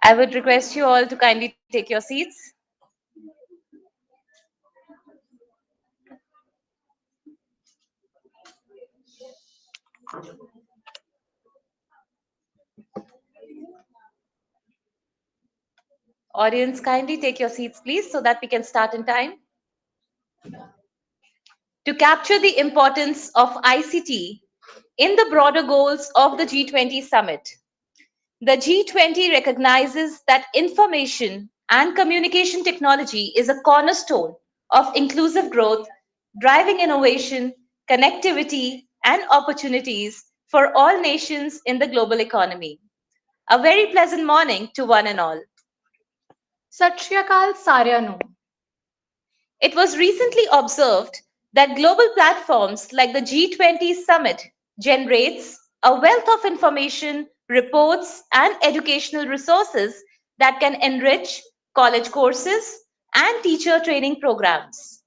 I would request you all to kindly take your seats. Audience, kindly take your seats, please, so that we can start in time. To capture the importance of ICT in the broader goals of the G20 summit, the G20 recognizes that information and communication technology is a cornerstone of inclusive growth, driving innovation, connectivity, and opportunities for all nations in the global economy. A very pleasant morning to one and all. Sat Shri Akal ਸਾਰਿਆਂ ਨੂੰ. It was recently observed that global platforms like the G20 summit generates a wealth of information, reports, and educational resources that can enrich college courses and teacher training programs.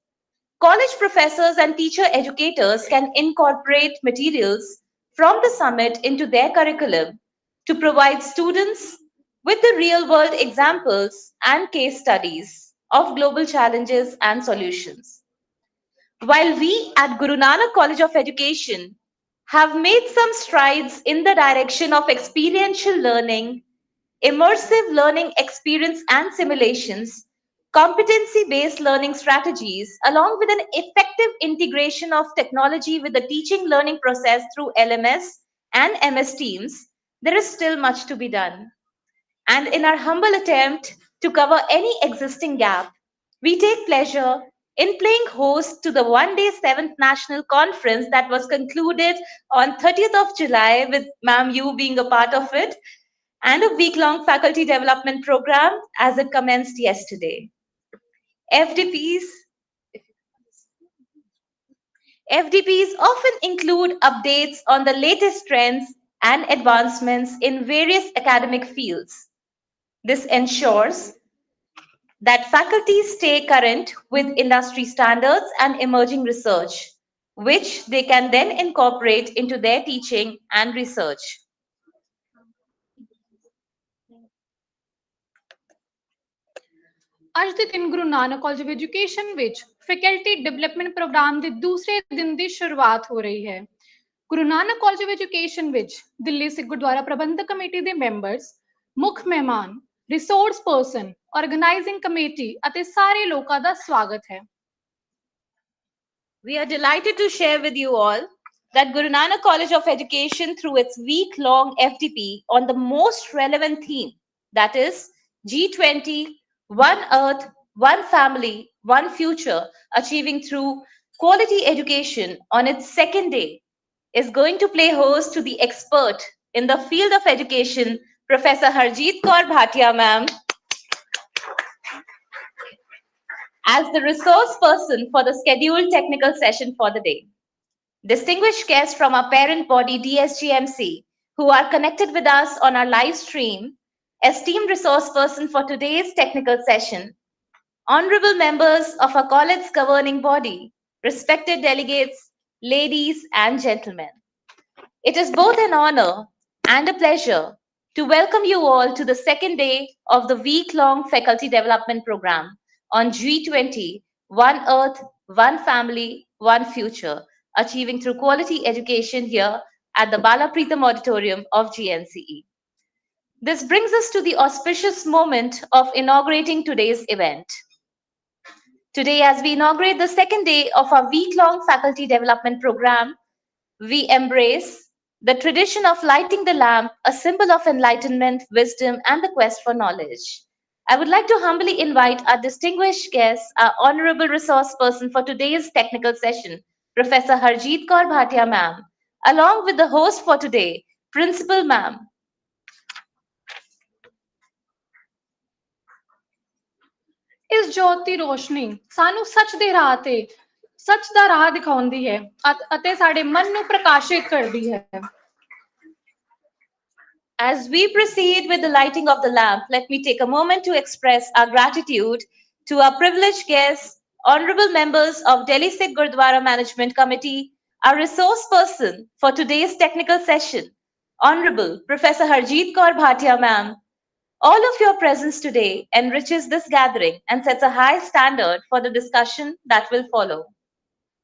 College professors and teacher educators can incorporate materials from the summit into their curriculum to provide students with the real world examples and case studies of global challenges and solutions. While we at Guru Nanak College of Education have made some strides in the direction of experiential learning, immersive learning experience and simulations, competency based learning strategies, along with an effective integration of technology with the teaching learning process through LMS and MS Teams, there is still much to be done. And in our humble attempt to cover any existing gap, we take pleasure in playing host to the one-day 7th National Conference that was concluded on 30th of July with Ma'am you being a part of it, and a week-long faculty development program as it commenced yesterday. FDPs FDPs often include updates on the latest trends and advancements in various academic fields. This ensures that faculty stay current with industry standards and emerging research, which they can then incorporate into their teaching and research. ਅੱਜ ਦੇ ਦਿਨ Guru Nanak college of education ਵਿੱਚ faculty development programme ਦੇ ਦੂਸਰੇ ਦਿਨ ਦੀ ਸ਼ੁਰੂਆਤ ਹੋ ਰਹੀ ਹੈ। Guru Nanak college of education ਵਿੱਚ ਦਿੱਲੀ ਸਿੱਖ ਗੁਰਦੁਆਰਾ ਪ੍ਰਬੰਧਕ ਕਮੇਟੀ ਦੇ ਮੈਂਬਰਸ, ਮੁੱਖ ਮਹਿਮਾਨ, ਰਿਸੋਰਸ ਪਰਸਨ, ਆਰਗੇਨਾਈਜ਼ਿੰਗ ਕਮੇਟੀ ਅਤੇ ਸਾਰੇ ਲੋਕਾਂ ਦਾ ਸਵਾਗਤ ਹੈ। We are delighted to share with you all that Guru Nanak College of Education, through its week-long FDP on the most relevant theme, that is G20, One Earth, One Family, One Future, achieving through quality education on its second day, is going to play host to the expert in the field of education, Professor Harjeet Kaur Bhatia, ma'am, as the resource person for the scheduled technical session for the day. Distinguished guests from our parent body DSGMC who are connected with us on our live stream, esteemed resource person for today's technical session, honorable members of our college's governing body, respected delegates, ladies and gentlemen. It is both an honor and a pleasure to welcome you all to the second day of the week-long faculty development program on G20, One Earth, One Family, One Future, achieving through quality education here at the Bala Pritam Auditorium of GNCE. This brings us to the auspicious moment of inaugurating today's event. Today, as we inaugurate the second day of our week-long faculty development program, we embrace the tradition of lighting the lamp, a symbol of enlightenment, wisdom, and the quest for knowledge. I would like to humbly invite our distinguished guest, our honorable resource person for today's technical session, Professor Harjeet Kaur Bhatia, ma'am, along with the host for today, Principal ma'am. ਇਸ ਜੋਤ ਦੀ ਰੋਸ਼ਨੀ ਸਾਨੂੰ ਸੱਚ ਦੇ ਰਾਹ ਤੇ ਸੱਚ ਦਾ ਰਾਹ ਦਿਖਾਉਂਦੀ ਹੈ ਅਤੇ ਸਾਡੇ ਮਨ ਨੂੰ ਪ੍ਰਕਾਸ਼ਿਤ ਕਰਦੀ ਹੈ। As we proceed with the lighting of the lamp, let me take a moment to express our gratitude to our privileged guests, honorable members of Delhi Sikh Gurdwara Management Committee, Our resource person for today's technical session, Honorable Professor Harjeet Kaur Bhatia ma'am. All of your presence today enriches this gathering and sets a high standard for the discussion that will follow.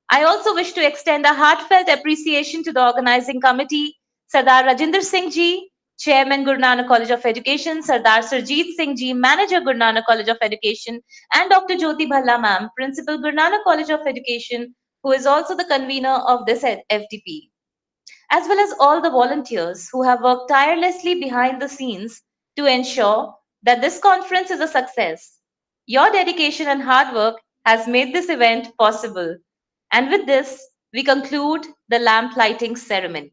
I also wish to extend a heartfelt appreciation to the organizing committee, Sardar Rajinder Singh ji, Chairman Guru Nanak College of Education, Sardar Sarjeet Singh ji, Manager Guru Nanak College of Education, and Dr. Jyoti Bhalla ma'am, Principal Guru Nanak College of Education, who is also the convener of this FDP, as well as all the volunteers who have worked tirelessly behind the scenes to ensure that this conference is a success. Your dedication and hard work has made this event possible. And with this, we conclude the lamp lighting ceremony.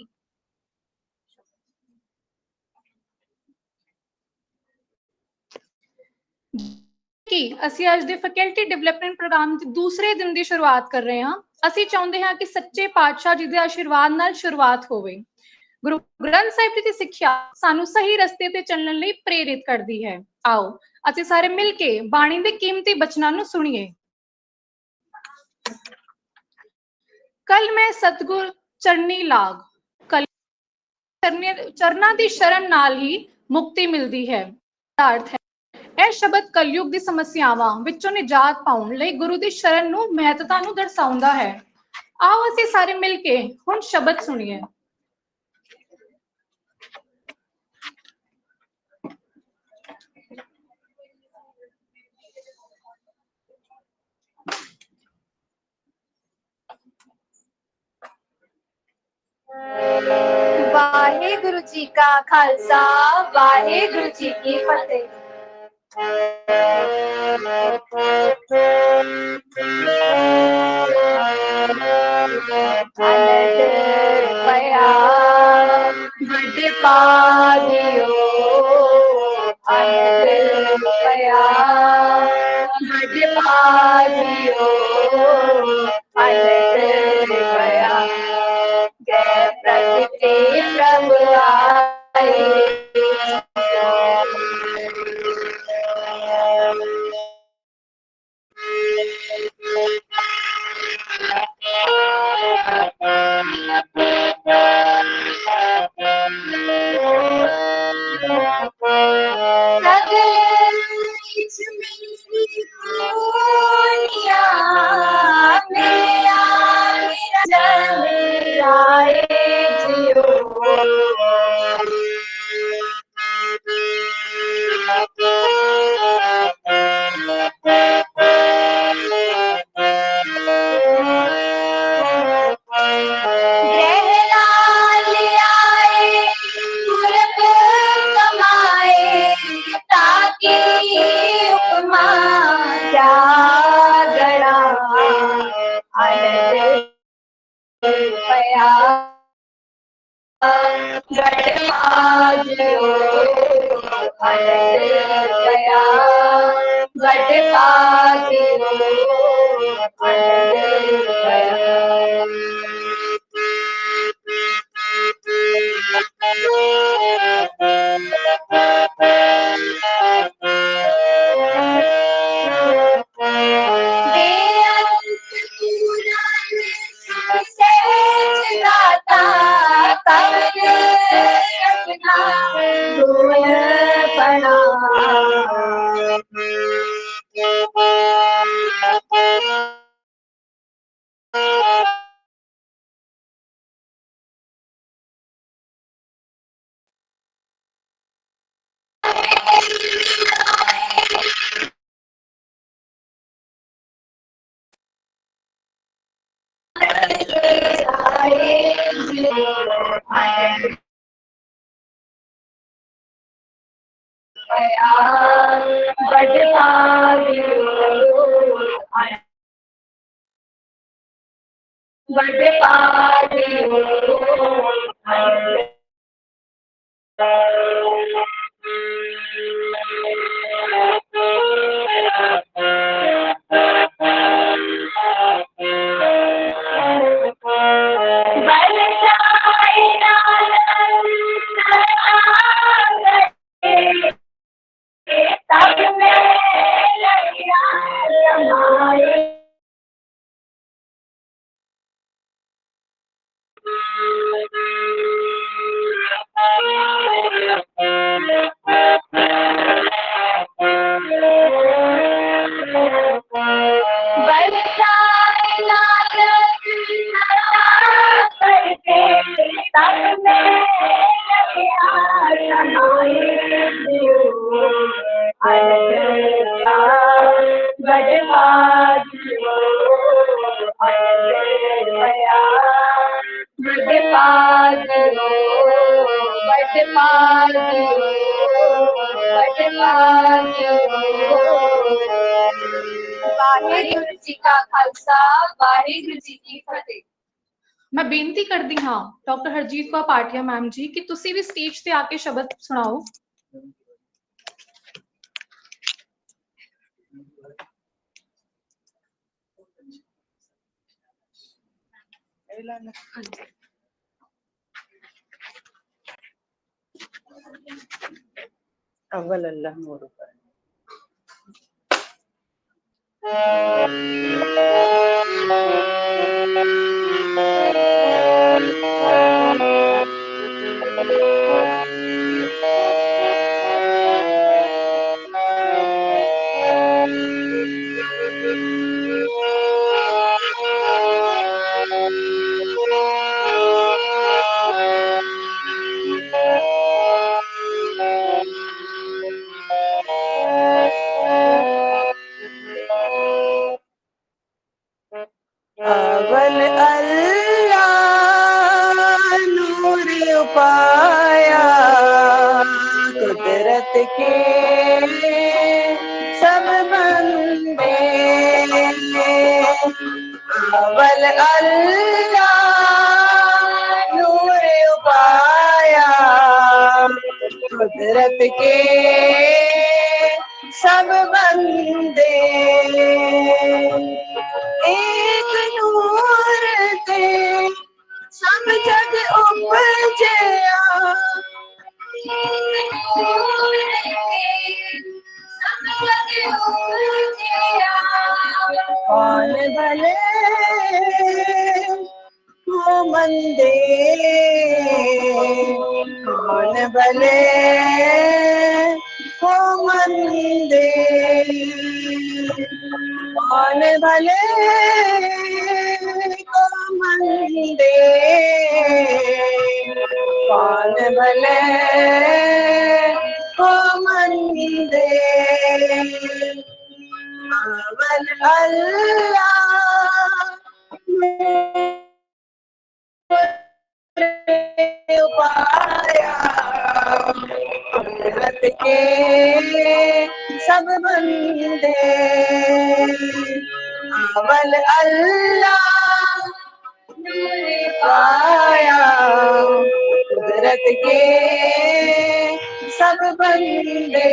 ਜਿਵੇਂ ਕਿ ਅਸੀਂ ਅੱਜ ਦੇ faculty development programme ਦੇ ਦੂਸਰੇ ਦਿਨ ਦੀ ਸ਼ੁਰੂਆਤ ਕਰ ਰਹੇ ਹਾਂ, ਅਸੀਂ ਚਾਹੁੰਦੇ ਹਾਂ ਕਿ ਸੱਚੇ ਪਾਤਸ਼ਾਹ ਜੀ ਦੇ ਆਸ਼ੀਰਵਾਦ ਨਾਲ ਸ਼ੁਰੂਆਤ ਹੋਵੇ। ਗੁਰੂ ਗ੍ਰੰਥ ਸਾਹਿਬ ਜੀ ਦੀ ਸਿੱਖਿਆ ਸਾਨੂੰ ਸਹੀ ਰਸਤੇ ਤੇ ਚੱਲਣ ਲਈ ਪ੍ਰੇਰਿਤ ਕਰਦੀ ਹੈ। ਆਓ ਅਸੀਂ ਸਾਰੇ ਮਿਲ ਕੇ ਬਾਣੀ ਦੇ ਕੀਮਤੀ ਬਚਨਾਂ ਨੂੰ ਸੁਣੀਏ। ਕੱਲ ਮੈਂ ਸਤਿਗੁਰ ਚਰਨੀ ਲਾਗ, ਕੱਲ ਚਰਨਾਂ ਦੀ ਸ਼ਰਨ ਨਾਲ ਹੀ ਮੁਕਤੀ ਮਿਲਦੀ ਹੈ। ਅਰਥ ਹੈ ਇਹ ਸ਼ਬਦ ਕਲਯੁਗ ਦੀ ਸਮੱਸਿਆਵਾਂ ਵਿੱਚੋਂ ਨਿਜਾਤ ਪਾਉਣ ਲਈ ਗੁਰੂ ਦੀ ਸ਼ਰਨ ਨੂੰ ਮਹੱਤਤਾ ਨੂੰ ਦਰਸਾਉਂਦਾ ਹੈ। ਆਓ ਅਸੀਂ ਸਾਰੇ ਮਿਲ ਕੇ ਹੁਣ ਸ਼ਬਦ ਸੁਣੀਏ। ਵਾਹਿਗੁਰੂ ਜੀ ਕਾ ਖਾਲਸਾ ਵਾਹਿਗੁਰੂ ਜੀ ਕੀ ਫਤਿਹ। ਅਨੰਦ ਪਿਆ ਵੱਡ ਪਾਗਿਓ, ਅਨੰਦ ਪਿਆ ਵੱਡ ਪਾਗਿਓ, ਅਨੰਦ ਪਿਆ ਜੈ ਪ੍ਰਗਟੇ ਪ੍ਰਭ ਆਏ। ਵਾਹਿਗੁਰੂ ਜੀ ਕਾ ਖਾਲਸਾ ਵਾਹਿਗੁਰੂ ਜੀ ਕੀ ਫਤਿਹ। ਮੈਂ ਬੇਨਤੀ ਕਰਦੀ ਹਾਂ ਡਾਕਟਰ ਹਰਜੀਤ ਕੌਰ ਪਾਠੀਆ ਮੈਮ ਜੀ ਕਿ ਤੁਸੀਂ ਵੀ ਸਟੇਜ ਤੇ ਆ ਕੇ ਸ਼ਬਦ ਸੁਣਾਓ। अव्वल अल्लाह मोर पर अव्वल अल्लाह नूर पाया कुदरत के सब बंदे। अव्वल अल्लाह नूर पाया कुदरत के सब बंदे। एक नूर ते सब जग उपजया कौन भले हो मंदे कौन भले हो मंदे कौन भले को मंदे कौन भले को मंदे। अव्वल अल्लाह पाया कुदरत के सब बंदे। अव्वल अल्लाह पाया कुदरत के सब बंदे।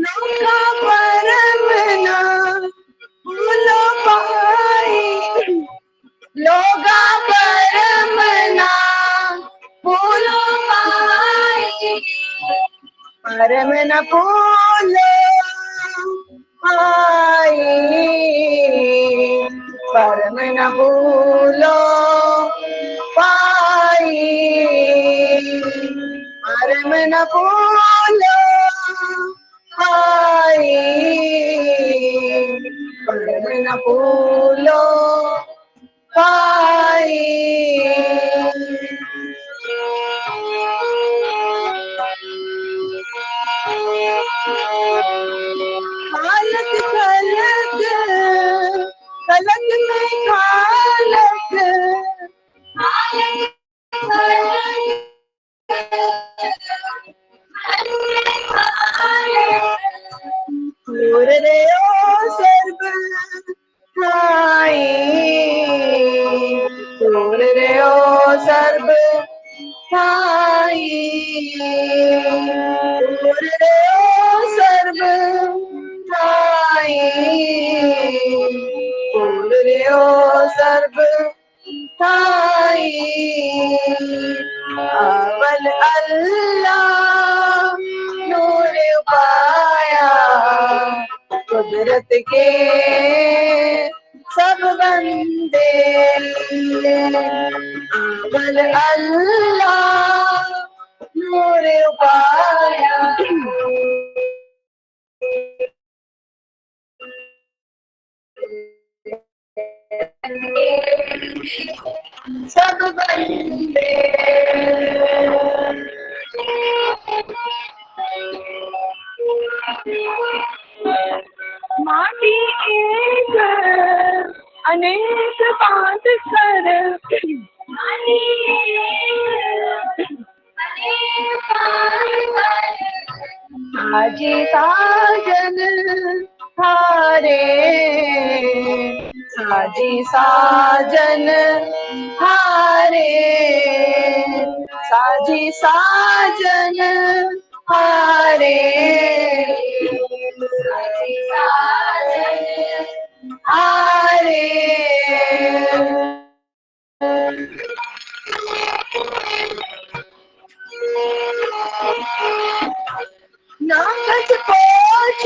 नौका परमना भूलो पाई लोगा परमना भूलो पाई परम न भूलो पाई परम न भूलो पाई परम न भूलो पाई परम न भूलो पाई। खालक खलक खलक में खालक दूर रे ओ सर्व ठाई दूर रे ओ सर्व ठाई दूर रे ओ सर्व ठाई दूर रे ओ सर्व ठाई। अव्वल अल्लाह नूर पाया कुदरत के सब बंदे। अव्वल अल्लाह नूर पाया सब बंदे माटी एक अनेक बात कर माटी साजे साजन हारे साजे साजन हारे साजे साजन हारे साजे साजन हारे नागज पोच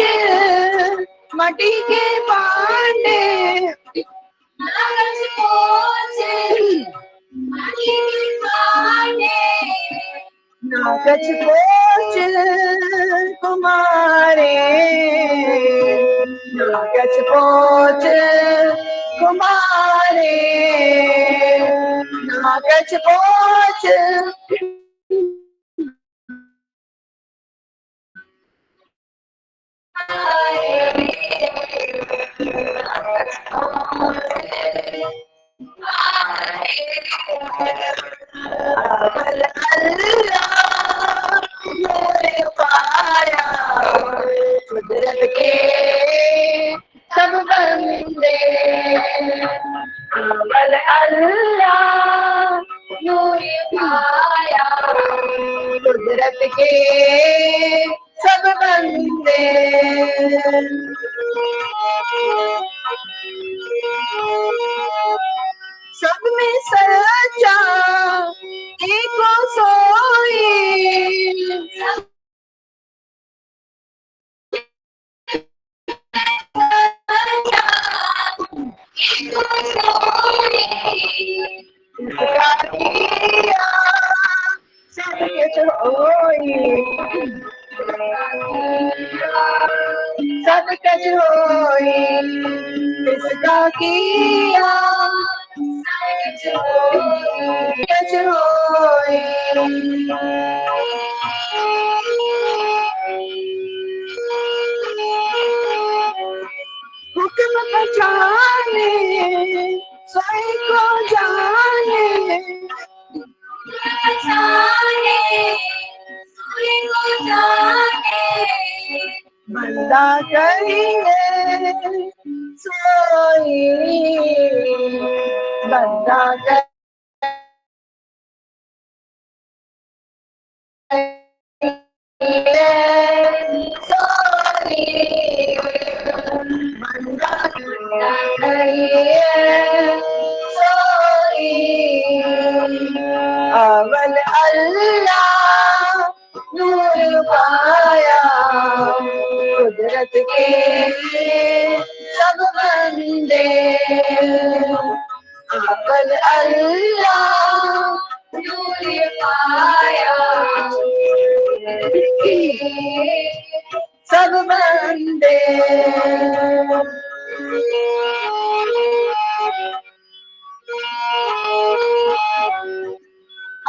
मटी के पांडे नागज पोच मटी के पांडे नागज पोच कुमारे नागज पोच कुमारे नागज पोच कुदरत के सब बंदे अमल अल्लाह नूर पाया कुदरत के सब बंदे सब में सच्चा एको सोई सब कुछ होई सब कुछ होई किसका किया कुछ होई हुक्म पहचाने स्वयं को जाने पहचाने स्वयं को जाने बंदा करिए सोई बंदा अवल अल्लाह नूर पाया कुदरत के सब बंदे अवल अल्लाह नूर पाया सब बंदे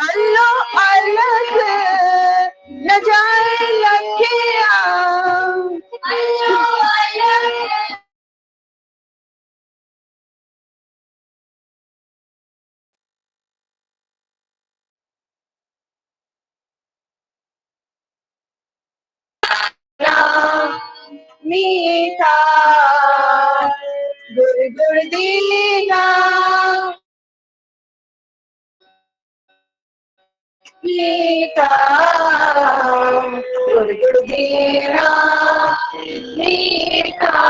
अल्लाह अलग न जाए लखिया अल्लाह अलग मीठा गुर गुर दीना मीठा गुर गुर दीना मीठा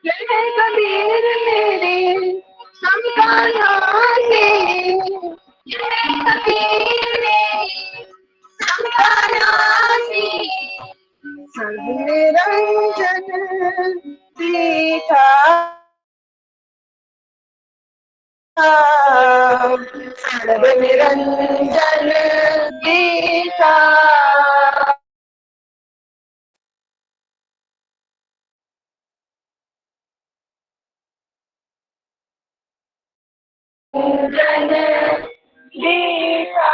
ये कबीर मेरे समझाना से सर्व निरंजन दीठा सर्व निरंजन दीठा रंजन देखा।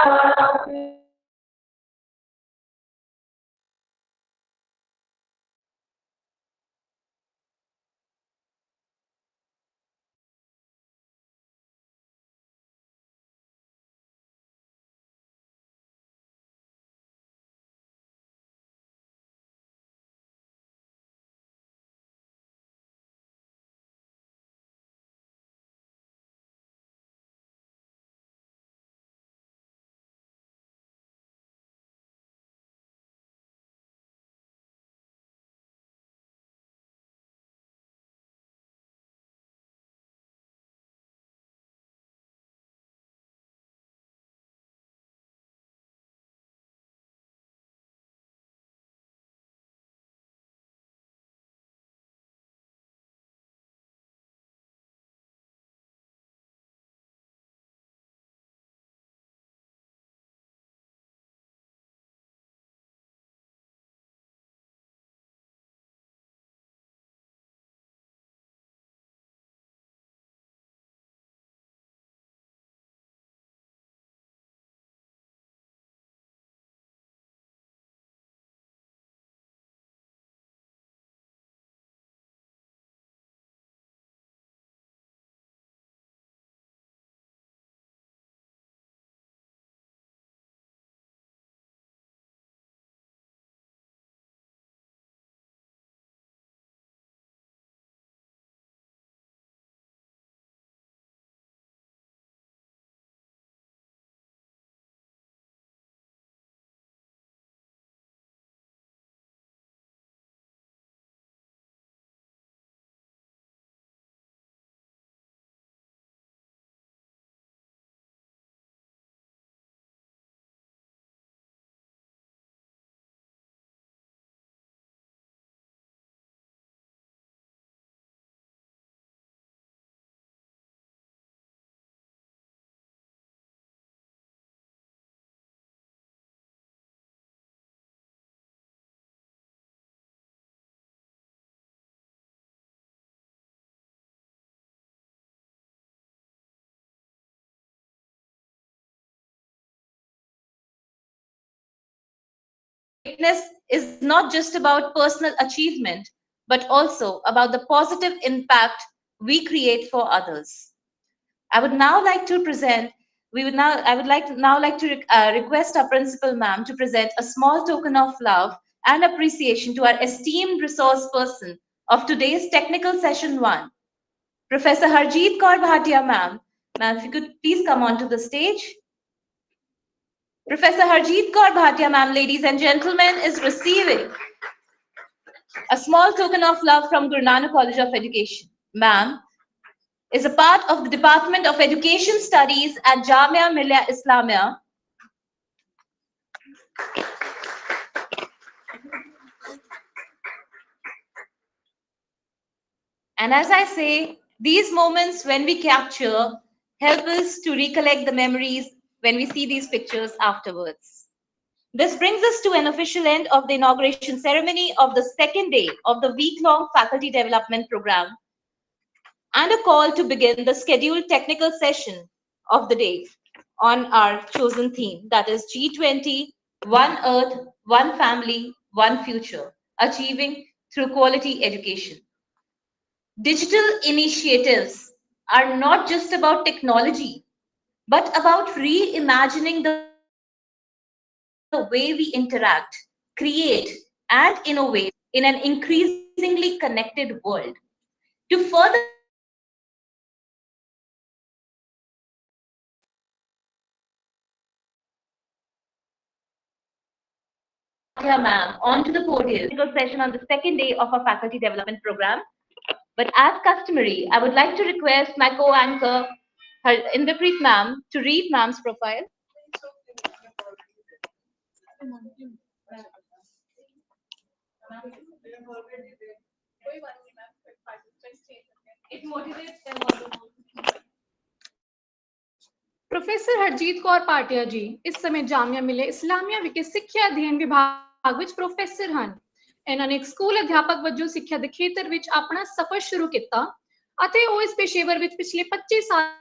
Greatness is not just about personal achievement, but also about the positive impact we create for others. I would now like to present. I would like to request our principal ma'am to present a small token of love and appreciation to our esteemed resource person of today's technical session one, Professor Harjeet Kaur Bhatia ma'am. Ma'am, if you could please come onto the stage. Professor Harjeet Kaur Bhatia ma'am, ladies and gentlemen, is receiving a small token of love from Guru Nanak College of Education. Ma'am is a part of the Department of Education Studies at Jamia Millia Islamia. And as I say, these moments when we capture help us to recollect the memories when we see these pictures afterwards. This brings us to an official end of the inauguration ceremony of the second day of the week-long faculty development program and a call to begin the scheduled technical session of the day on our chosen theme, that is G20, One Earth, One Family, One Future, achieving through quality education. Digital initiatives are not just about technology, but about reimagining the way we interact, create, and innovate in an increasingly connected world. To further enhance the quality of education, I would like to request my co-anchor, Bhatia ma'am, onto the podium. Session on the second day of our faculty development program. But as customary, I would like to request my co-anchor, Inderpreet ma'am, to read ma'am's profile. Professor Harjeet Kaur Patia ji इस समय जामिया मिलिया इस्लामिया विखे सिੱਖਿਆ ਅਧਿਐਨ ਵਿਭਾਗ ਵਿੱਚ professor ਹਨ। ਇਹਨਾਂ ਨੇ ਇੱਕ school ਅਧਿਆਪਕ ਵਜੋਂ ਸਿੱਖਿਆ ਦੇ ਖੇਤਰ ਵਿੱਚ ਆਪਣਾ ਸਫ਼ਰ ਸ਼ੁਰੂ ਕੀਤਾ ਅਤੇ ਉਹ ਇਸ ਪੇਸ਼ੇਵਰ ਵਿੱਚ ਪਿਛਲੇ 25 ਸਾਲ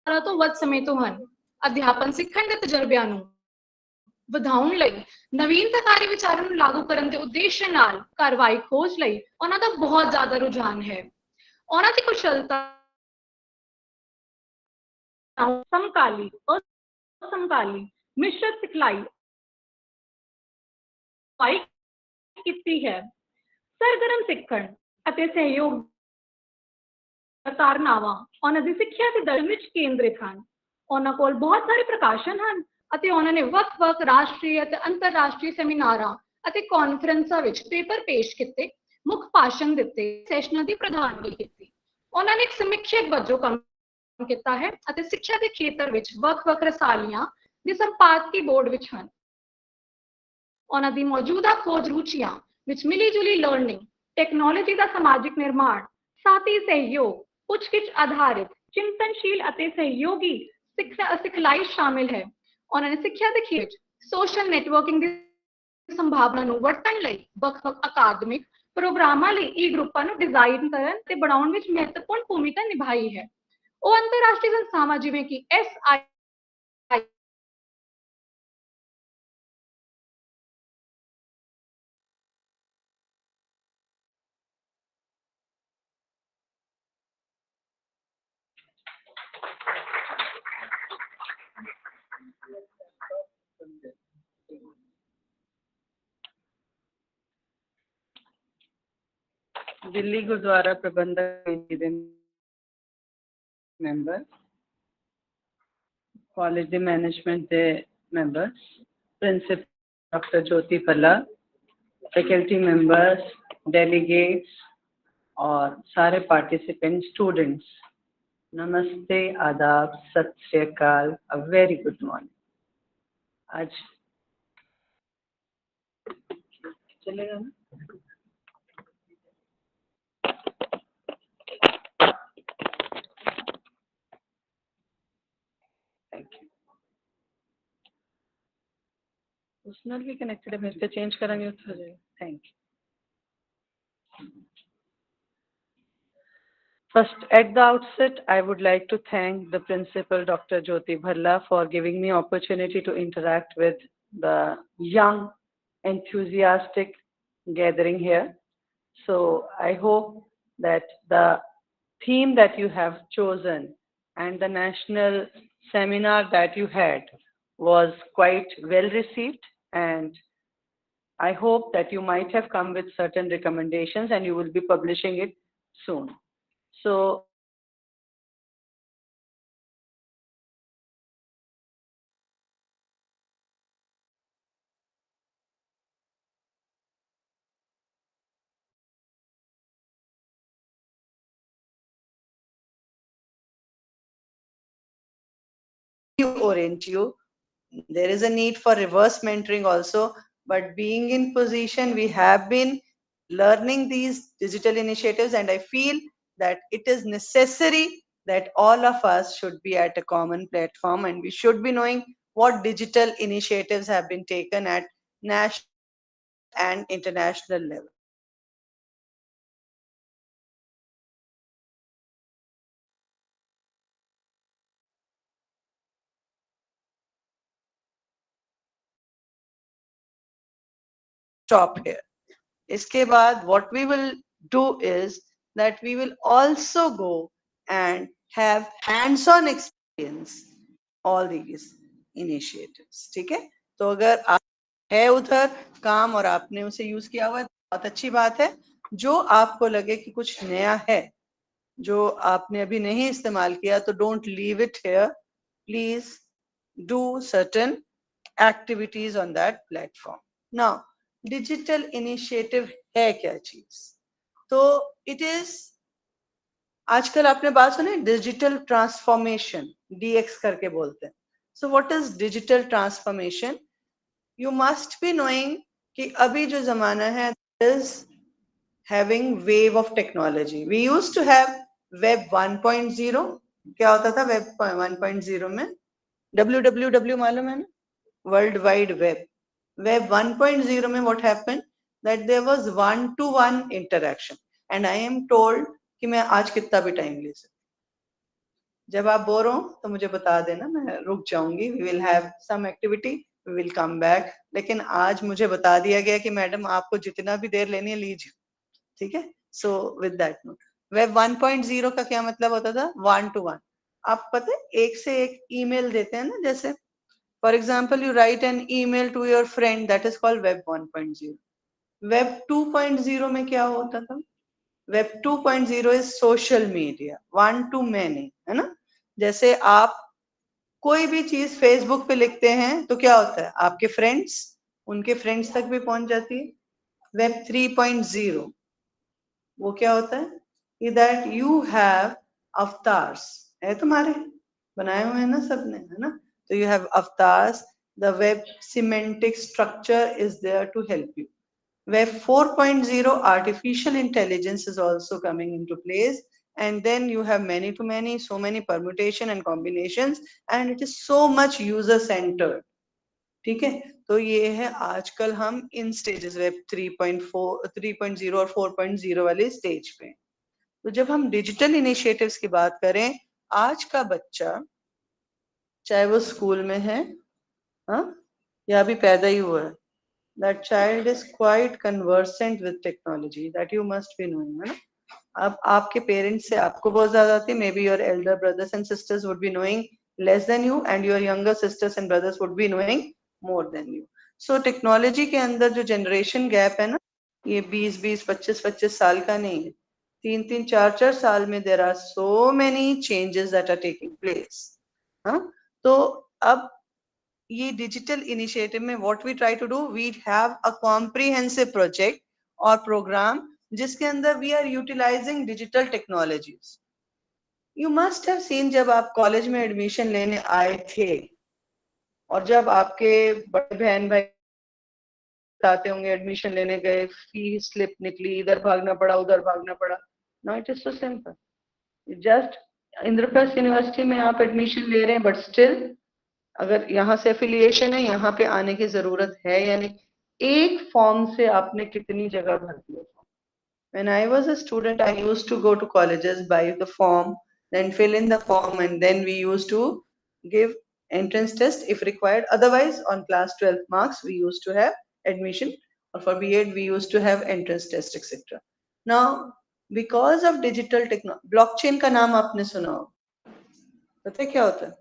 ਤੋਂ ਵੱਧ ਸਮੇਂ ਤੋਂ ਹਨ। ਅਧਿਆਪਨ ਸਿੱਖਣ ਦੇ ਤਜਰਬਿਆਂ ਨੂੰ ਵਧਾਉਣ ਲਈ ਨਵੀਨਤਾਕਾਰੀ ਵਿਚਾਰਾਂ ਨੂੰ ਲਾਗੂ ਕਰਨ ਦੇ ਉਦੇਸ਼ ਨਾਲ ਕਾਰਵਾਈ ਖੋਜ ਲਈ ਉਹਨਾਂ ਦਾ ਬਹੁਤ ਜ਼ਿਆਦਾ ਰੁਝਾਨ ਹੈ। ਉਹਨਾਂ ਦੀ ਕੁਸ਼ਲਤਾ ਸਮਕਾਲੀ ਅਸਮਕਾਲੀ ਮਿਸ਼ਰਤ ਸਿਖਲਾਈ ਕੀਤੀ ਹੈ। ਸਰਗਰਮ ਸਿੱਖਣ ਅਤੇ ਸਹਿਯੋਗ ਧਾਰਨਾਵਾਂ ਉਹਨਾਂ ਦੀ ਸਿੱਖਿਆ ਦੇ ਦਰਜਨ ਵਿੱਚ ਕੇਂਦਰਿਤ ਹਨ। ਉਹਨਾਂ ਕੋਲ ਬਹੁਤ ਸਾਰੇ ਪ੍ਰਕਾਸ਼ਨ ਹਨ ਅਤੇ ਉਹਨਾਂ ਨੇ ਵੱਖ-ਵੱਖ ਰਾਸ਼ਟਰੀ ਅਤੇ ਅੰਤਰਰਾਸ਼ਟਰੀ ਸੈਮੀਨਾਰਾਂ ਅਤੇ ਕਾਨਫਰੰਸਾਂ ਵਿੱਚ ਪੇਪਰ ਪੇਸ਼ ਕੀਤੇ, ਮੁੱਖ ਭਾਸ਼ਣ ਦਿੱਤੇ, ਸੈਸ਼ਨਾਂ ਦੀ ਪ੍ਰਧਾਨਗੀ ਕੀਤੀ। ਉਹਨਾਂ ਨੇ ਇੱਕ ਸਮੀਖਿਅਕ ਵਜੋਂ ਕੰਮ ਕੀਤਾ ਹੈ ਅਤੇ ਸਿੱਖਿਆ ਦੇ ਖੇਤਰ ਵਿੱਚ ਵੱਖ-ਵੱਖ ਰਸਾਲਿਆਂ ਦੇ ਸੰਪਾਦਕੀ ਬੋਰਡ ਵਿੱਚ ਹਨ। ਉਹਨਾਂ ਦੀ ਮੌਜੂਦਾ ਖੋਜ ਰੁਚੀਆਂ ਵਿੱਚ ਮਿਲੀ-ਜੁਲੀ ਲਰਨਿੰਗ, ਟੈਕਨੋਲੋਜੀ ਦਾ ਸਮਾਜਿਕ ਨਿਰਮਾਣ, ਸਾਥੀ ਸਹਿਯੋਗ, ਪੁੱਛਗਿੱਛ ਆਧਾਰਿਤ, ਚਿੰਤਨਸ਼ੀਲ ਅਤੇ ਸਹਿਯੋਗੀ ਸਿਖਲਾਈ ਸ਼ਾਮਿਲ ਹੈ। ਉਹਨਾਂ ਨੇ ਸਿੱਖਿਆ ਦੇ ਖੇਤਰ ਵਿੱਚ ਸੋਸ਼ਲ ਨੈਟਵਰਕਿੰਗ ਦੀ ਸੰਭਾਵਨਾ ਨੂੰ ਵਰਤਣ ਲਈ ਵੱਖ-ਵੱਖ ਅਕਾਦਮਿਕ ਪ੍ਰੋਗਰਾਮਾਂ ਲਈ ਈ-ਗਰੁੱਪਾਂ ਨੂੰ ਡਿਜ਼ਾਈਨ ਕਰਨ ਤੇ ਬਣਾਉਣ ਵਿੱਚ ਮਹੱਤਵਪੂਰਨ ਭੂਮਿਕਾ ਨਿਭਾਈ ਹੈ। ਉਹ ਅੰਤਰਰਾਸ਼ਟਰੀ ਸੰਸਥਾਵਾਂ ਜਿਵੇਂ ਕਿ SI ਦਿੱਲੀ ਗੁਰਦੁਆਰਾ ਪ੍ਰਬੰਧਕ ਕਮੇਟੀ ਦੇ ਮੈਂਬਰ, ਕਾਲਜ ਦੇ ਮੈਨੇਜਮੈਂਟ ਦੇ ਮੈਂਬਰ, ਪ੍ਰਿੰਸੀਪਲ ਡਾਕਟਰ ज्योति भल्ला, फैकल्टी मेंबर्स, डेलीगेट्स और सारे पार्टिसिपेंट स्टूडेंट्स, नमस्ते, आदाब, सत श्री अकाल, अ वेरी गुड मॉर्निंग। आज चलेगा ना? उस नाल भी कनेक्टेड है, मेरे चेंज करेंगे तो हो जाएगा। Thank you. First, at the outset, I would like to thank the principal, Dr. Jyoti Bhalla, for giving me opportunity to interact with the young, enthusiastic gathering here. So I hope that the theme that you have chosen and the national seminar that you had was quite well received, and I hope that you might have come with certain recommendations and you will be publishing it soon. So orient you. There is a need for reverse mentoring also, but being in position, we have been learning these digital initiatives, and I feel that it is necessary that all of us should be at a common platform, and we should be knowing what digital initiatives have been taken at national and international level. Stop here. Iske baad, what we will do is that we will also go and have hands-on experience all these initiatives. ठीक है? तो अगर आप है उधर काम और आपने उसे यूज किया हुआ है, बहुत अच्छी बात है। जो आपको लगे कि कुछ नया है जो आपने अभी नहीं इस्तेमाल किया, तो don't leave it here, please do certain activities on that platform. Now, digital initiative है क्या चीज? तो it is, आजकल आपने बात सुनी डिजिटल ट्रांसफॉर्मेशन, DX करके बोलते हैं. So what is digital transformation? You must be knowing कि अभी जो जमाना है is having wave of technology. We used to have web 1.0. क्या होता था web 1.0 में? www मालूम है ना? World Wide Web. Web 1.0 में what happened? That there was one-to-one interaction. And I am told कि मैं आज कितना भी time ले सकती. जब आप बोर हो तो मुझे बता देना, मैं रुक जाऊंगी. We will have some activity, we will come back. लेकिन आज मुझे बता दिया गया कि मैडम आपको जितना भी देर लेनी है लीजिए. ठीक है. So with that note, web 1.0 का क्या मतलब होता था? 1-to-1. आप पता है एक से एक ईमेल देते हैं ना, जैसे for example you write an email to your friend, that is called web 1.0. Web 2.0 में क्या होता था? Web 2.0 is social media, one to many, है ना. जैसे आप कोई भी चीज फेसबुक पे लिखते हैं तो क्या होता है? आपके फ्रेंड्स उनके फ्रेंड्स तक भी पहुंच जाती है. वेब 3.0 वो क्या होता है? कि दैट यू हैव अवतार्स, है तुम्हारे बनाए हुए हैं ना सबने, है ना. तो you have avatars. The web semantic structure is there to help you. Web 4.0 artificial intelligence is also coming into place, and then you have many to many, so many permutation and combinations, and it is so much user centered. ठीक है. तो ये है आजकल हम इन stages web 3.4 3.0 और 4.0 वाले stage पे. तो जब हम डिजिटल इनिशिएटिव्स की बात करें, आज का बच्चा चाहे वो स्कूल में है, हाँ, या अभी पैदा ही हुआ है, that child is quite conversant with technology, that you must be knowing, है ना. अब आपके पेरेंट्स से आपको बहुत ज्यादा आती है, may be your Elder brothers and sisters would be knowing less than you, and your younger sisters and brothers would be knowing more than you. So technology के अंदर जो जनरेशन गैप है ना, ये 20-20 25-25 साल का नहीं है. 3-3 4-4 साल में there are so many changes that are taking place. हाँ. तो अब ये डिजिटल इनिशिएटिव में what we try to do, we have a comprehensive project और प्रोग्राम जिसके अंदर we are utilising digital technologies. You must have seen, जब आप कॉलेज में एडमिशन लेने आए थे और जब आपके बड़े बहन भाई बताते होंगे एडमिशन लेने गए, फीस स्लिप निकली, इधर भागना पड़ा उधर भागना पड़ा. No, it is so simple. Just Indraprastha university में आप एडमिशन ले रहे हैं, बट स्टिल अगर यहाँ से एफिलिएशन है, यहाँ पे आने की जरूरत है या नहीं. एक फॉर्म से आपने कितनी जगह भर दिया. When I was a student, I used to go to colleges, buy the form, then fill in the form, and then we used to give entrance test if required. Otherwise, on class 12 marks, we used to have admission, or for B.Ed, we used to have entrance test, etc. Now, because of digital technology, blockchain का नाम आपने सुना हो, पता है क्या होता है?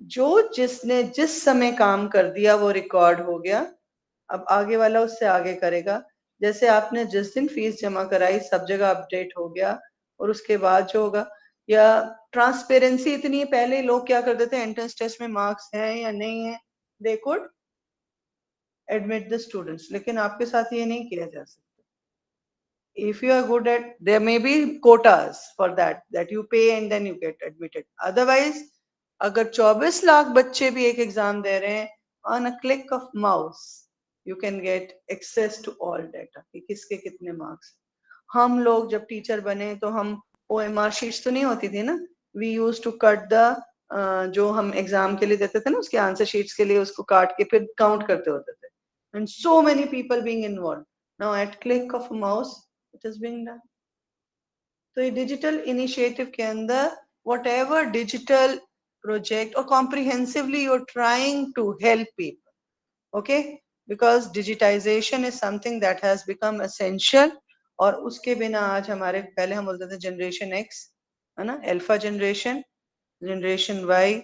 जो जिसने जिस समय काम कर दिया वो रिकॉर्ड हो गया, अब आगे वाला उससे आगे करेगा. जैसे आपने जिस दिन फीस जमा कराई सब जगह अपडेट हो गया, और उसके बाद जो होगा, या ट्रांसपेरेंसी इतनी है, पहले लोग क्या करते थे, एंट्रेंस टेस्ट में मार्क्स हैं या नहीं है, they could admit the students. लेकिन आपके साथ ये नहीं किया जा सकता. if you are good at, there may be quotas for that you pay and then you get admitted. Otherwise, अगर 24 लाख बच्चे भी एक एग्जाम दे रहे हैं, on a click of mouse you can get access to all data कि किसके कितने marks. हम लोग जब टीचर बने तो हम OMR शीट्स तो नहीं होती थी ना, we used to cut the जो हम एग्जाम के लिए देते थे ना, उसके आंसर शीट्स के लिए उसको काट के फिर काउंट करते होते थे, and so many people being involved. Now at click of a mouse it is being done. तो ये डिजिटल इनिशिएटिव के अंदर whatever digital project or comprehensively you're trying to help people, okay, because digitization is something that has become essential. और उसके बिना आज हमारे, पहले हम बोलते थे जनरेशन एक्स, है ना, अल्फा जनरेशन, जनरेशन वाई,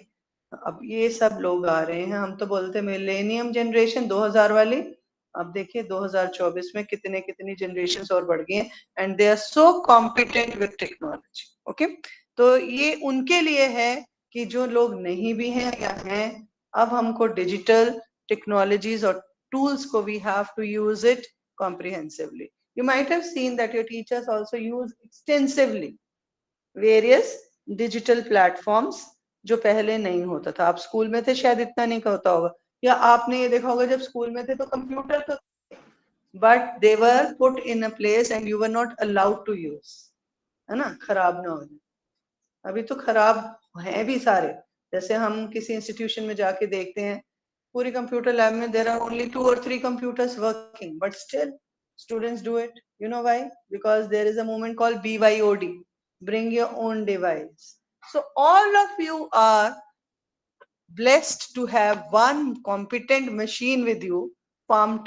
अब ये सब लोग आ रहे हैं. हम तो बोलते मिलेनियम जनरेशन 2000 वाली, अब देखिए 2024 में कितने कितनी जनरेशन्स और बढ़ गई हैं, and they are so competent with technology. Okay, तो ये उनके लिए है कि जो लोग नहीं भी हैं या हैं, अब हमको डिजिटल टेक्नोलॉजीज और tools को we have to use it comprehensively. You might have seen that your teachers also use extensively various digital platforms, जो पहले नहीं होता था. आप स्कूल में थे शायद इतना नहीं होता होगा, या आपने ये देखा होगा जब स्कूल में थे तो कंप्यूटर तो, but they were put in a place and you were not allowed to use, है ना, खराब ना हो जाए. अभी तो खराब हैं भी सारे. जैसे हम किसी इंस्टीट्यूशन में जाके देखते हैं, पूरी कंप्यूटर लैब में there are only 2 or 3 computers working, but still students do it. You know why? Because there is a movement called BYOD, bring your own device. So all of you are blessed to have one competent machine with you. palm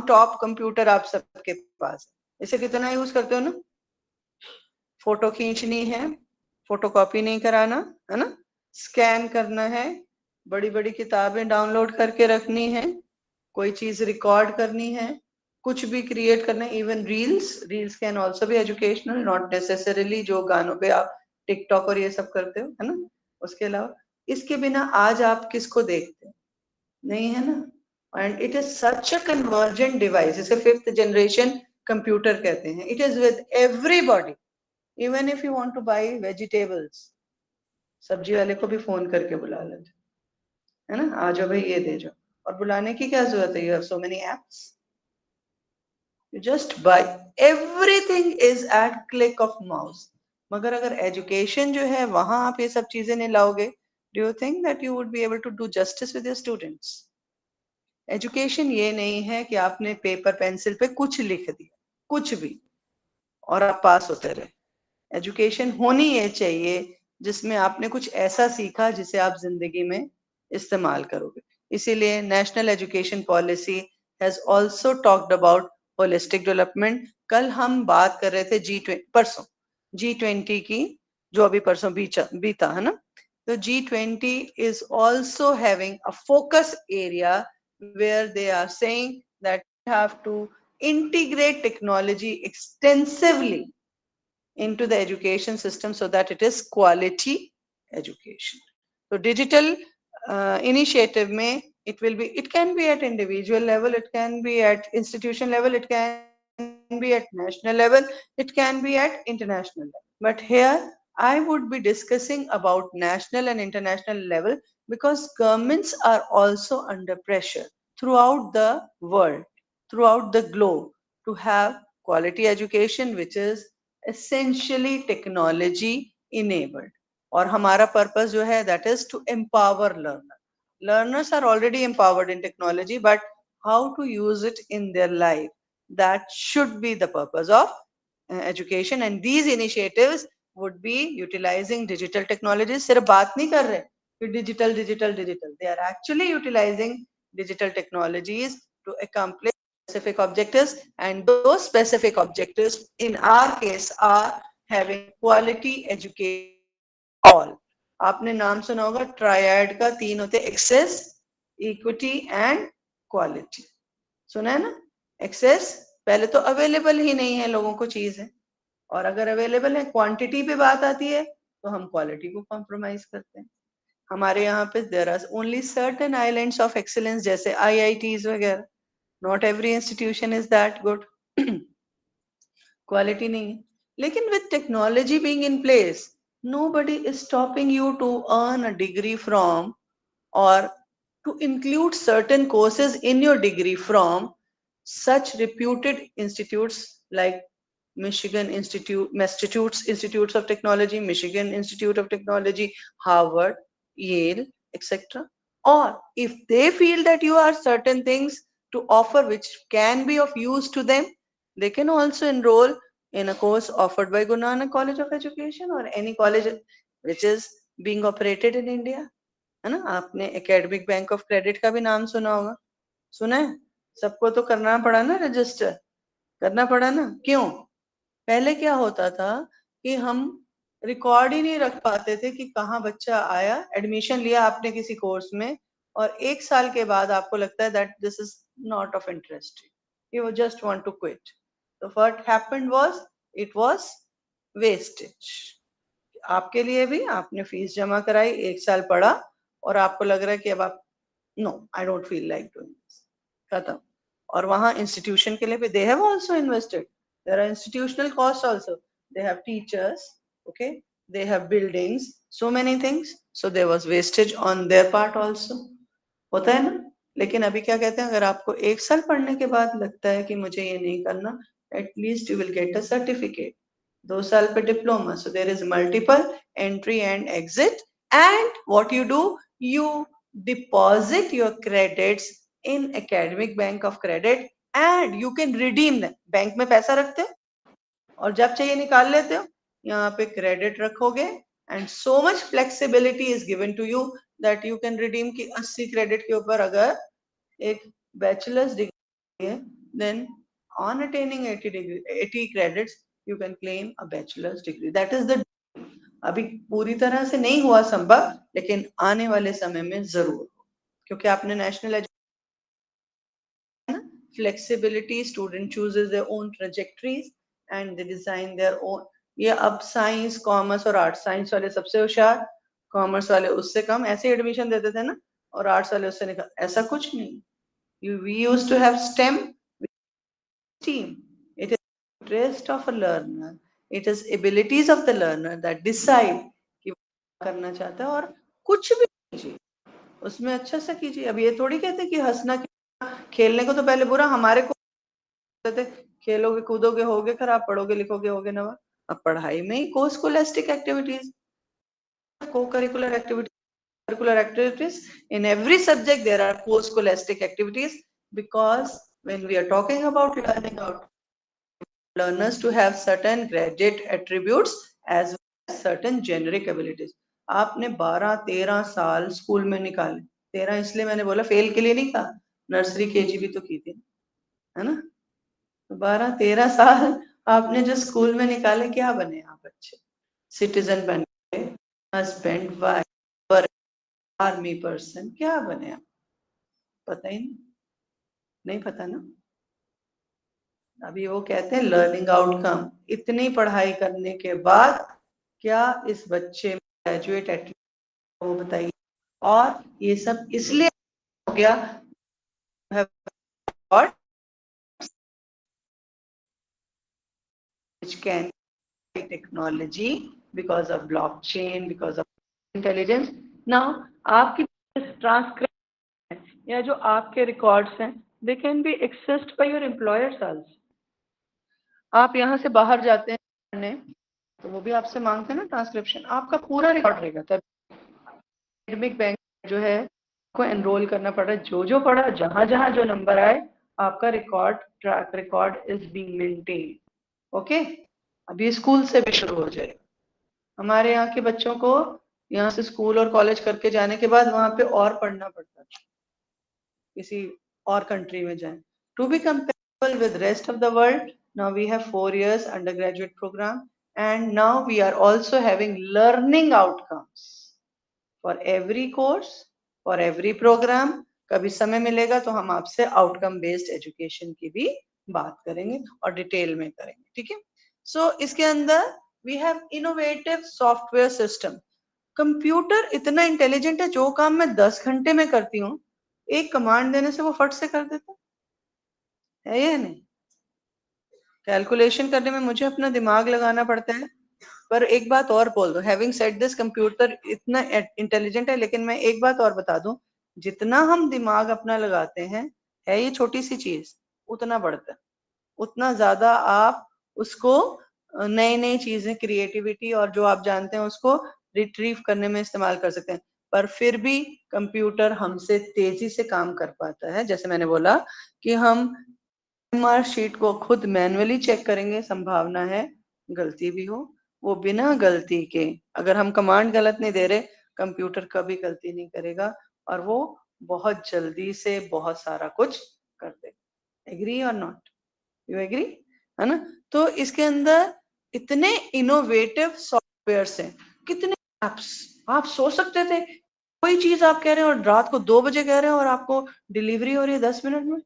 top computer आप सबके पास है. इसे कितना use करते हो ना? Photo खींचनी है, फोटो कॉपी नहीं कराना है ना, स्कैन करना है, बड़ी बड़ी किताबें डाउनलोड करके रखनी है, कोई चीज रिकॉर्ड करनी है, कुछ भी क्रिएट करना है. Even reels can also be educational, not necessarily जो गानों पे आप टिकटॉक और ये सब करते हो है ना. उसके अलावा इसके बिना आज आप किसको देखते हैं? नहीं है ना. And it is such a convergent device. इसे 5th जनरेशन कंप्यूटर कहते हैं. It is with everybody. Even if you want to buy vegetables, सब्जी वाले को भी फोन करके बुला लेते है ना, आ जाओ भाई ये दे जाओ. और बुलाने की क्या जरूरत है? You have so many apps. You just buy. Everything is at click of mouse. मगर अगर एजुकेशन जो है वहां आप ये सब चीजें नहीं लाओगे, do you think that you would be able to do justice with your students? Education ये नहीं है कि आपने पेपर पेंसिल पे कुछ लिख दिया, कुछ भी, और आप पास होते रहे. एजुकेशन होनी ये चाहिए जिसमें आपने कुछ ऐसा सीखा जिसे आप जिंदगी में इस्तेमाल करोगे. इसीलिए national education policy has also talked about holistic development. कल हम बात कर रहे थे परसों G20 की, जो अभी परसों बीता है ना. तो G20 is also having a focus area where they are saying that we have to integrate technology extensively into the education system so that it is quality education. So digital initiative may, it can be at individual level, it can be at institution level, it can be at national level, it can be at international level. But here I would be discussing about national and international level because governments are also under pressure throughout the world, throughout the globe, to have quality education which is essentially technology enabled. और हमारा purpose जो है that is to empower learners are already empowered in technology, but how to use it in their life, that should be the purpose of education. And these initiatives would be utilizing digital technologies. सिर्फ बात नहीं कर रहे कि digital, they are actually utilizing digital technologies to accomplish specific objectives, and those specific objectives in our case are having quality education for all. आपने नाम सुना होगा ट्रायड का, 3 होते, एक्सेस, इक्विटी एंड क्वालिटी. सुना है ना? एक्सेस, पहले तो अवेलेबल ही नहीं है लोगों को चीज है, और अगर अवेलेबल है, क्वांटिटी पे बात आती है तो हम क्वालिटी को कॉम्प्रोमाइज करते हैं. हमारे यहाँ पे there are only certain islands of excellence, जैसे IITs वगैरह. Not every institution is that good. Quality नहीं है. लेकिन with technology being in place, nobody is stopping you to earn a degree from, or to include certain courses in your degree from such reputed institutes like Michigan Institutes of Technology, Michigan Institute of Technology, Harvard, Yale, etc. Or if they feel that you are certain things to offer which can be of use to them, they can also enroll in a course offered by Guru Nanak College of Education or any college which is being operated in India. है ना? आपने academic bank of credit का भी नाम सुना होगा. सुना है? सबको तो करना पड़ा ना, रजिस्टर करना पड़ा ना. क्यों? पहले क्या होता था कि हम रिकॉर्ड ही नहीं रख पाते थे कि कहाँ बच्चा आया, एडमिशन लिया आपने किसी कोर्स में, और 1 साल के बाद आपको लगता है that this is not of interest, you just want to quit. तो what happened was, it was wastage. आपके लिए भी, आपने फीस जमा कराई, 1 साल पढ़ा, और आपको लग रहा है कि अब आप, no I don't feel like doing this, खत्म. और वहां इंस्टीट्यूशन के लिए भी they have also invested. There are institutional costs also. They have teachers, okay? They have buildings, so many things. So there was wastage on their part also. होता है ना? लेकिन अभी क्या कहते हैं, अगर आपको 1 साल पढ़ने के बाद लगता है कि मुझे ये नहीं करना, at least you will get a certificate. 2 साल पे diploma. So there is multiple entry and exit. And what you do, you deposit your credits in academic bank of credit and you can redeem them. Bank में पैसा रखते हो और जब चाहिए निकाल लेते हो. यहाँ पे क्रेडिट रखोगे and so much flexibility is given to you that you can redeem की 80 क्रेडिट के ऊपर अगर एक बैचलर्स डिग्री है, then on attaining 80 credits you can claim a bachelor's degree. That is the, अभी पूरी तरह से नहीं हुआ संभव, लेकिन आने वाले समय में जरूर, क्योंकि आपने national flexibility, student chooses their own trajectories and they design their own. ये अब साइंस कॉमर्स और आर्ट्स, साइंस वाले सबसे होशियार, कॉमर्स वाले उससे कम, ऐसे एडमिशन देते थे ना, और आर्ट्स वाले उससे निकल, ऐसा कुछ नहीं. We used to have STEM team. It is interest of a learner, it is abilities of the learner that decide कि वो क्या करना चाहता है, और कुछ भी कीजिए उसमें अच्छा सा कीजिए. अब ये थोड़ी कहते कि हंसना, खेलने को तो पहले बुरा हमारे को थे, खेलोगे कूदोगे होगे खराब, पढ़ोगे लिखोगे होगे नवा. अब पढ़ाई में ही को स्कॉलास्टिक एक्टिविटीज, को curricular activities, curricular activities in every subject there are co-scholastic activities, because when we are talking about learning out, learners to have certain graduate attributes as well as certain generic abilities. आपने 12-13 साल school में निकाले, 13 इसलिए मैंने बोला fail के लिए नहीं कहा, नर्सरी केजी भी तो की थी, है ना. 12-13 साल आपने जो स्कूल में निकाले, क्या बने आप? अच्छे सिटीजन बन गए, हस्बैंड वाइफ, आर्मी पर्सन, क्या बने आप? पता ही नहीं पता ना. अभी वो कहते हैं लर्निंग आउटकम, इतनी पढ़ाई करने के बाद क्या इस बच्चे में ग्रेजुएट एटीट्यूड, वो बताइए. और ये सब इसलिए हो गया, which can technology because of blockchain, because of intelligence. Now आपकी ट्रांसक्रिप्ट या जो आपके रिकॉर्ड्स हैं, they can be accessed by your employers also. आप यहाँ से बाहर जाते हैं पढ़ने, तो वो भी आपसे मांगते हैं ना ट्रांसक्रिप्शन, आपका पूरा रिकॉर्ड रहेगा. तब एकेडमिक बैंक जो है को एनरोल करना पड़ रहा है, जो जो पढ़ा, जहां जहां जो नंबर आए, आपका record, track record is being maintain. Okay, अब ये स्कूल से भी शुरू हो जाएगा. हमारे यहाँ के बच्चों को यहाँ से स्कूल और कॉलेज करके जाने के बाद वहां पे और पढ़ना पड़ता है, किसी और कंट्री में जाएं to be comparable with rest of the world. Now we have 4 years undergraduate program and now we are also having learning outcomes for every course, for every program. कभी समय मिलेगा तो हम आपसे आउटकम बेस्ड एजुकेशन की भी बात करेंगे और डिटेल में करेंगे, ठीक है. सो इसके अंदर we have innovative software system. Computer इतना इंटेलिजेंट है, जो काम मैं 10 घंटे में करती हूँ, एक कमांड देने से वो फट से कर देता है, या नहीं. कैलकुलेशन करने में मुझे अपना दिमाग लगाना पड़ता है. पर एक बात और बोल दो, हैविंग सेड दिस, कंप्यूटर इतना इंटेलिजेंट है, लेकिन मैं एक बात और बता दूं, जितना हम दिमाग अपना लगाते हैं, है ये छोटी सी चीज, उतना बढ़ता है, उतना ज्यादा आप उसको नई नई चीजें, क्रिएटिविटी और जो आप जानते हैं उसको रिट्रीव करने में इस्तेमाल कर सकते हैं. पर फिर भी कंप्यूटर हमसे तेजी से काम कर पाता है. जैसे मैंने बोला कि हम मार्क शीट को खुद मैन्युअली चेक करेंगे, संभावना है गलती भी हो. वो बिना गलती के, अगर हम कमांड गलत नहीं दे रहे, कंप्यूटर कभी गलती नहीं करेगा और वो बहुत जल्दी से बहुत सारा कुछ कर देगा. एग्री और नॉट? यू एग्री, है ना. तो इसके अंदर इतने इनोवेटिव सॉफ्टवेयर्स हैं, कितने एप्स. आप सोच सकते थे कोई चीज आप कह रहे हैं और रात को 2 बजे कह रहे हैं और आपको डिलीवरी हो रही है 10 मिनट में,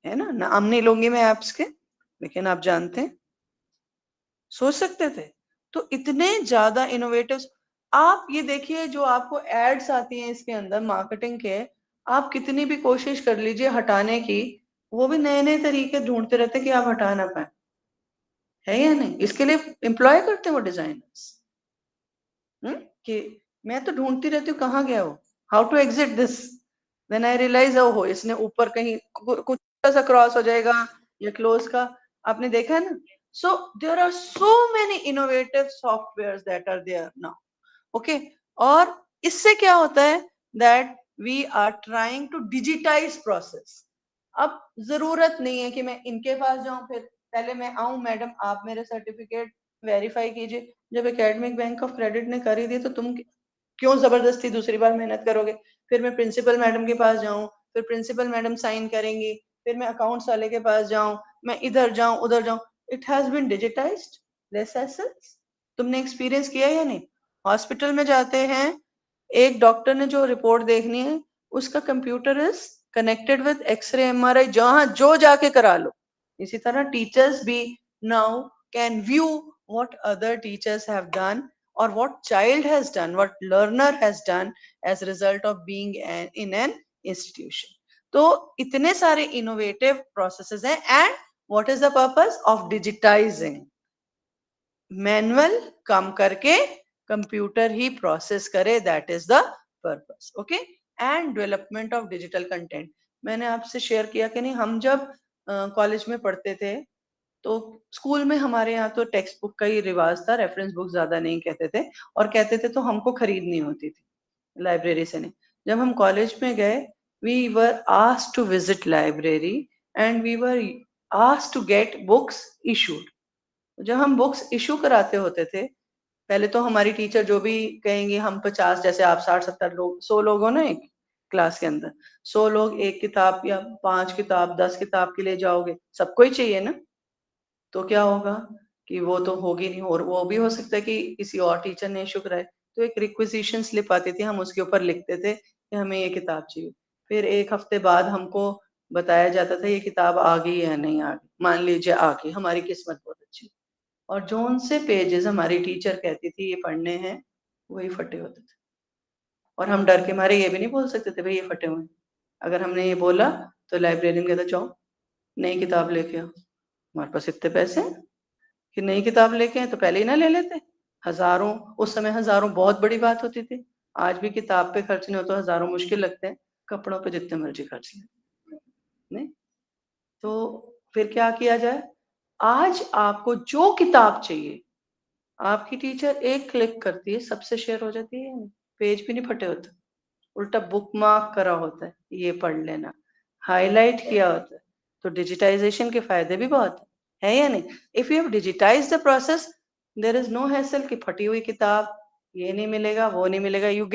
है ना. नाम नहीं लूंगी मैं ऐप्स के, लेकिन आप जानते हैं, सोच सकते थे. तो इतने ज्यादा इनोवेटिव. आप ये देखिए, जो आपको एड्स आती हैं इसके अंदर मार्केटिंग के, आप कितनी भी कोशिश कर लीजिए हटाने की, वो भी नए नए तरीके ढूंढते रहते कि आप हटा ना पाए, है या नहीं. इसके लिए एम्प्लॉय करते हैं वो डिजाइनर्स, कि मैं तो ढूंढती रहती हूँ कहाँ गया वो, how to exit this. Then I realise, ओ हो, इसने ऊपर कहीं कुछ सा क्रॉस हो जाएगा या क्लोज का. आपने देखा है ना. So there are so many innovative software that are there now. Okay, और इससे क्या होता है that we are trying to digitise process. अब जरूरत नहीं है कि मैं इनके पास जाऊं, फिर पहले मैं आऊं, मैडम आप मेरे सर्टिफिकेट वेरीफाई कीजिए। जब एकेडमिक बैंक ऑफ क्रेडिट ने कर ही दी तो तुम क्यों जबरदस्ती दूसरी बार मेहनत करोगे? फिर मैं प्रिंसिपल मैडम के पास जाऊं, फिर प्रिंसिपल मैडम साइन करेंगी, फिर मैं अकाउंट्स वाले के पास जाऊं, मैं इधर जाऊं उधर जाऊं। It has been digitised, less hassles. तुमने एक्सपीरियंस किया या नहीं? हॉस्पिटल में जाते हैं, एक डॉक्टर ने जो रिपोर्ट देखनी है उसका computer is connected with X-ray MRI, जहां जो जाके करा लो। इसी तरह टीचर्स भी now can view what other teachers have done or what child has done, what learner has done as a result of being in an institution. तो इतने सारे innovative processes हैं, and what is the purpose of digitizing? Manual कम करके computer ही process करे, that is the purpose. Okay, and development of digital content. मैंने आपसे शेयर किया कि नहीं, हम जब कॉलेज में पढ़ते थे तो स्कूल में हमारे यहाँ तो टेक्स्ट बुक का ही रिवाज था, रेफरेंस बुक ज्यादा नहीं कहते थे, और कहते थे तो हमको खरीदनी होती थी, लाइब्रेरी से नहीं। जब हम कॉलेज में गए, we were asked to visit library and we were asked to get books issued. जब हम बुक्स इशू कराते होते थे, पहले तो हमारी टीचर जो भी कहेंगे, हम 50, जैसे आप 60-70 लोग, 100 लोग हो ना एक क्लास के अंदर, 100 लोग एक किताब या 5 किताब 10 किताब के लिए जाओगे, सबको ही चाहिए ना, तो क्या होगा कि वो तो होगी नहीं, और वो भी हो सकता है कि किसी और टीचर ने इशू कराए। तो एक रिक्वेजिशन स्लिप आती थी, हम उसके ऊपर लिखते थे कि हमें ये किताब चाहिए। फिर एक हफ्ते बाद हमको बताया जाता था ये किताब आ गई या नहीं आ गई। मान लीजिए आ गई, हमारी किस्मत बहुत अच्छी, और जोन से पेजेस हमारी टीचर कहती थी ये पढ़ने हैं, वही फटे होते थे। और हम डर के मारे ये भी नहीं बोल सकते थे भाई ये फटे हुए हैं। अगर हमने ये बोला तो लाइब्रेरियन कहता जाओ नई किताब लेके आओ। हमारे पास इतने पैसे हैं कि नई किताब लेके आए तो पहले ही ना ले लेते। हजारों, उस समय हजारों बहुत बड़ी बात होती थी। आज भी किताब पे खर्चने हो तो हजारों मुश्किल लगते हैं, कपड़ों पे जितने मर्जी खर्च ले, नहीं? तो फिर क्या किया जाए? आज आपको जो किताब चाहिए, आपकी टीचर एक क्लिक करती है, सबसे शेयर हो जाती है, पेज भी नहीं फटे होते, उल्टा बुक मार्क करा होता है, ये पढ़ लेना, हाईलाइट किया होता है। तो डिजिटाइजेशन के फायदे भी बहुत है या नहीं? If you have digitise the process, there is no hassle कि फटी हुई किताब, ये नहीं मिलेगा वो नहीं मिलेगा, you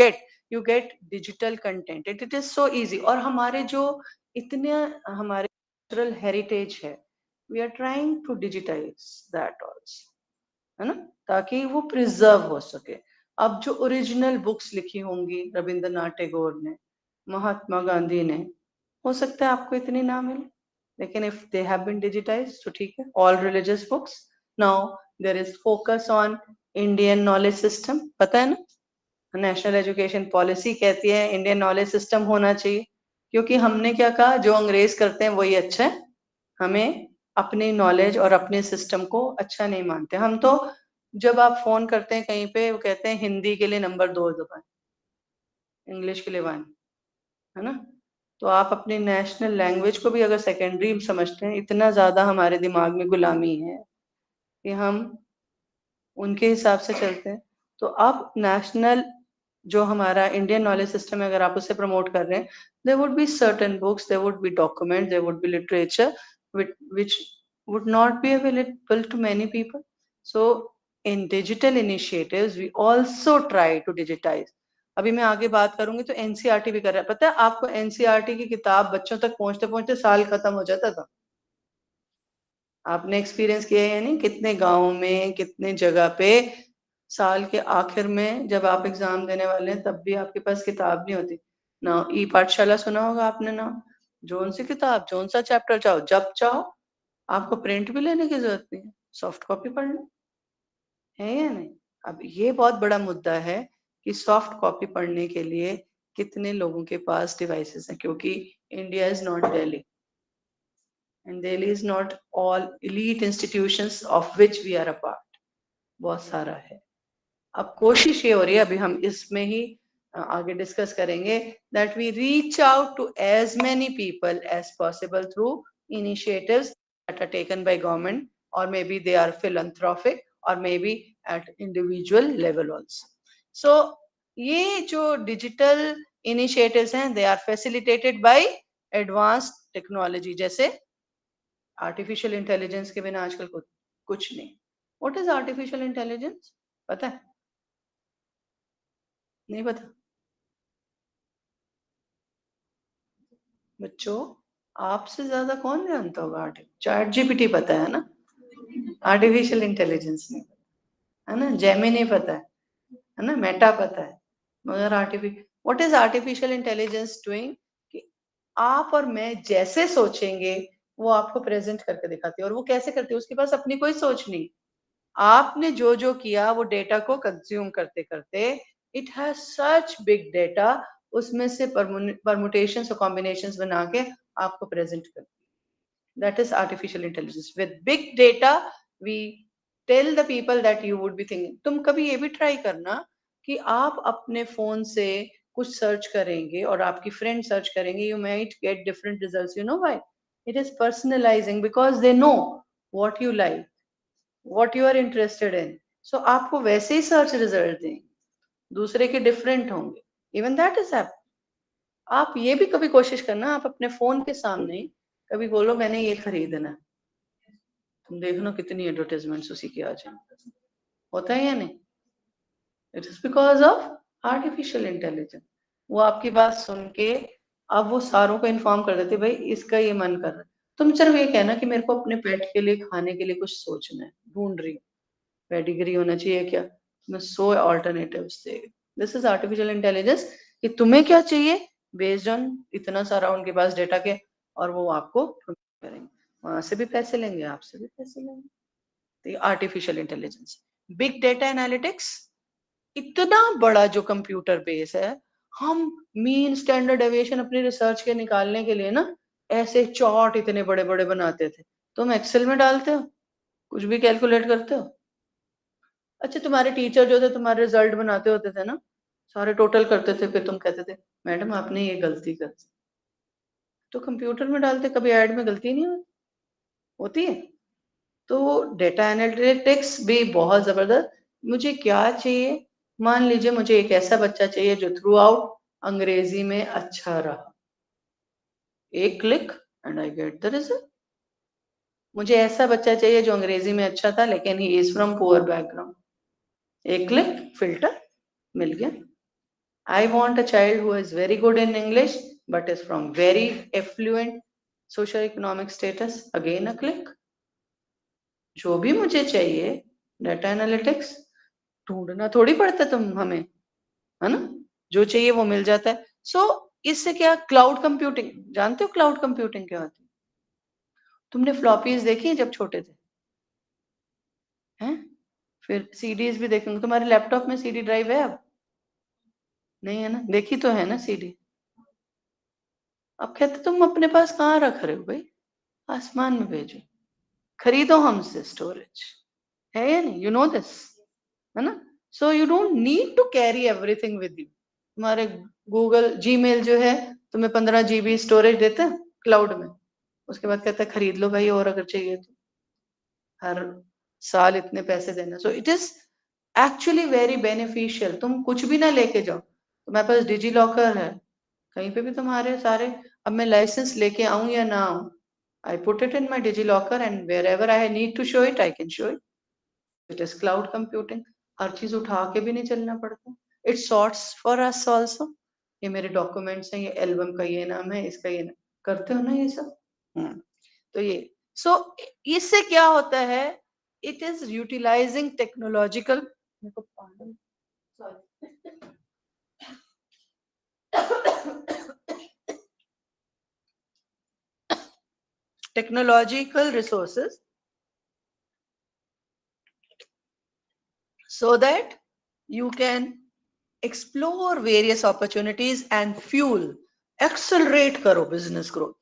get digital content, it is so easy. और हमारे जो इतने हमारे कल्चरल हेरिटेज है, we are trying to digitise that also, है ना, ताकि वो प्रिजर्व हो सके। अब जो ओरिजिनल बुक्स लिखी होंगी रविंद्रनाथ टैगोर ने, महात्मा गांधी ने, हो सकता है आपको इतनी ना मिले, लेकिन if they have been digitised तो ठीक है। All religious books, now there is focus on Indian knowledge system, पता है ना, नेशनल एजुकेशन पॉलिसी कहती है इंडियन नॉलेज सिस्टम होना चाहिए, क्योंकि हमने क्या कहा, जो अंग्रेज करते हैं वही अच्छा है, हमें अपनी नॉलेज और अपने सिस्टम को अच्छा नहीं मानते हम। तो जब आप फोन करते हैं कहीं पे, वो कहते हैं हिंदी के लिए नंबर 2 दबाएं, इंग्लिश के लिए 1, है ना। तो आप अपनी नेशनल लैंग्वेज को भी अगर सेकेंडरी समझते हैं, इतना ज्यादा हमारे दिमाग में गुलामी है कि हम उनके हिसाब से चलते हैं। तो अब नेशनल जो हमारा इंडियन नॉलेज सिस्टम है, अगर आप उसे प्रमोट कर रहे हैं, there would be certain books, there would be document, there would be literature which would not be available to many people. So in digital initiatives we also try to digitize. अभी मैं आगे बात करूंगी तो NCERT भी कर रहा है। पता है आपको, एनसीईआरटी की किताब बच्चों तक पहुंचते पहुंचते साल खत्म हो जाता था। आपने एक्सपीरियंस किया है या नहीं? कितने गाँव में, कितने जगह पे साल के आखिर में जब आप एग्जाम देने वाले हैं, तब भी आपके पास किताब नहीं होती ना। ई पाठशाला सुना होगा आपने ना, जोन सी किताब, जोन सा चैप्टर चाहो, जब चाहो, आपको प्रिंट भी लेने की जरूरत नहीं है, सॉफ्ट कॉपी पढ़ना है या नहीं? अब ये बहुत बड़ा मुद्दा है कि सॉफ्ट कॉपी पढ़ने के लिए कितने लोगों के पास डिवाइसेस हैं, क्योंकि India is not Delhi, and Delhi is not all elite institutions of which we are a part, बहुत सारा है। अब कोशिश ये हो रही है, अभी हम इसमें ही आगे डिस्कस करेंगे, that we reach out to as many people as possible through initiatives that are taken by government, or maybe they are philanthropic, or maybe at individual level also. So ये जो digital initiatives हैं, they are facilitated by advanced technology, जैसे artificial intelligence के बिना आजकल कुछ नहीं। What is artificial intelligence? पता है? नहीं पता? बच्चों, आपसे ज्यादा कौन जानता होगा? चैट जीपीटी पता है ना? आर्टिफिशियल इंटेलिजेंस नहीं पता है ना? जेमी नहीं पता है ना? मेटा पता है, मगर artificial, what is artificial intelligence doing? कि आप और मैं जैसे सोचेंगे वो आपको प्रेजेंट करके दिखाती है। और वो कैसे करती है? उसके पास अपनी कोई सोच नहीं, आपने जो जो किया वो डेटा को कंज्यूम करते करते it has such big data, उसमें से परमुटेशंस और कॉम्बिनेशंस बना के आपको प्रेजेंट करती है। That is artificial intelligence. With big data we tell the people that you would be thinking. तुम कभी ये भी ट्राई करना कि आप अपने फोन से कुछ सर्च करेंगे और आपकी फ्रेंड सर्च करेंगे, you might get different results. You know why? It is personalising, because they know what you like, what you are interested in. So आपको वैसे ही सर्च रिजल्ट देंगे, दूसरे के डिफरेंट होंगे। इवन दैट इज हैप। आप ये भी कभी कोशिश करना, आप अपने फोन के सामने कभी बोलो मैंने ये खरीदना है, तुम देखना कितनी एडवर्टाइजमेंट्स उसी की आ जाएंगी। होता है या नहीं? It is because of artificial intelligence. वो आपकी बात सुन के अब वो सारों को इन्फॉर्म कर देते, भाई इसका ये मन कर रहा है। तुम सिर्फ ये कहना कि मेरे को अपने पेट के लिए खाने के लिए कुछ सोचना है, ढूंढ रही हूँ, पेडिग्री होना चाहिए क्या, मैं 100 alternatives they. This is artificial intelligence कि तुम्हें क्या चाहिए बेस्ड ऑन इतना सारा उनके पास डेटा के, और वो आपको करेंगे। वहां से भी पैसे लेंगे, आपसे भी पैसे लेंगे। तो ये artificial intelligence. Big data analytics, इतना बड़ा जो कंप्यूटर बेस है, हम मीन स्टैंडर्ड डेविएशन अपनी रिसर्च के निकालने के लिए ना ऐसे चार्ट इतने बड़े बड़े बनाते थे। तुम एक्सेल में डालते हो, कुछ भी कैलकुलेट करते हो। अच्छा, तुम्हारे टीचर जो थे तुम्हारे रिजल्ट बनाते होते थे ना, सारे टोटल करते थे, फिर तुम कहते थे मैडम आपने ये गलती कर दी। तो कंप्यूटर में डालते, कभी ऐड में गलती नहीं होती है। तो डेटा एनालिटिक्स भी बहुत जबरदस्त। मुझे क्या चाहिए? मान लीजिए मुझे एक ऐसा बच्चा चाहिए जो थ्रू आउट अंग्रेजी में अच्छा रहा, एक click and I get the result. मुझे ऐसा बच्चा चाहिए जो अंग्रेजी में अच्छा था लेकिन he is from poor background, एक क्लिक, फिल्टर, मिल गया। I want a child who is very good in English but is from very affluent socio-economic status. Again a click. जो भी मुझे चाहिए, डेटा एनालिटिक्स ढूंढना थोड़ी पड़ता तुम हमें, है ना? जो चाहिए वो मिल जाता है। सो इससे क्या, क्लाउड कंप्यूटिंग, जानते हो क्लाउड कंप्यूटिंग क्या होती है? तुमने फ्लॉपीज देखी है जब छोटे थे? हैं? फिर सीडीज भी देखेंगे। तुम्हारे लैपटॉप में सीडी ड्राइव है? अब नहीं है ना? देखी तो है ना सीडी? अब कहते तुम अपने पास कहाँ रख रहे हो भाई? आसमान में भेजो, खरीदो हमसे स्टोरेज, है या नहीं? यू नो दिस, है ना? So you don't need to carry everything with you. तुम्हारे गूगल जीमेल जो है तुम्हें 15 GB स्टोरेज देता है क्लाउड में, उसके बाद कहता है खरीद लो भाई, और अगर चाहिए तो हर साल इतने पैसे देना। सो it is actually very beneficial. तुम कुछ भी ना लेके जाओ, तुम्हारे पास डिजी लॉकर है, कहीं पे भी तुम्हारे सारे, अब मैं लाइसेंस लेके आऊं या ना आऊं, I put it in my DigiLocker and wherever I need to show it, I can show it. It is cloud computing. हर चीज उठा के भी नहीं चलना पड़ता। It sorts for us also. ये मेरे डॉक्यूमेंट्स हैं, ये एल्बम का ये नाम है, इसका ये नाम, करते हो ना ये सब? तो ये, सो इससे क्या होता है? It is utilising technological, technological resources so that you can explore various opportunities and fuel, accelerate करो business growth।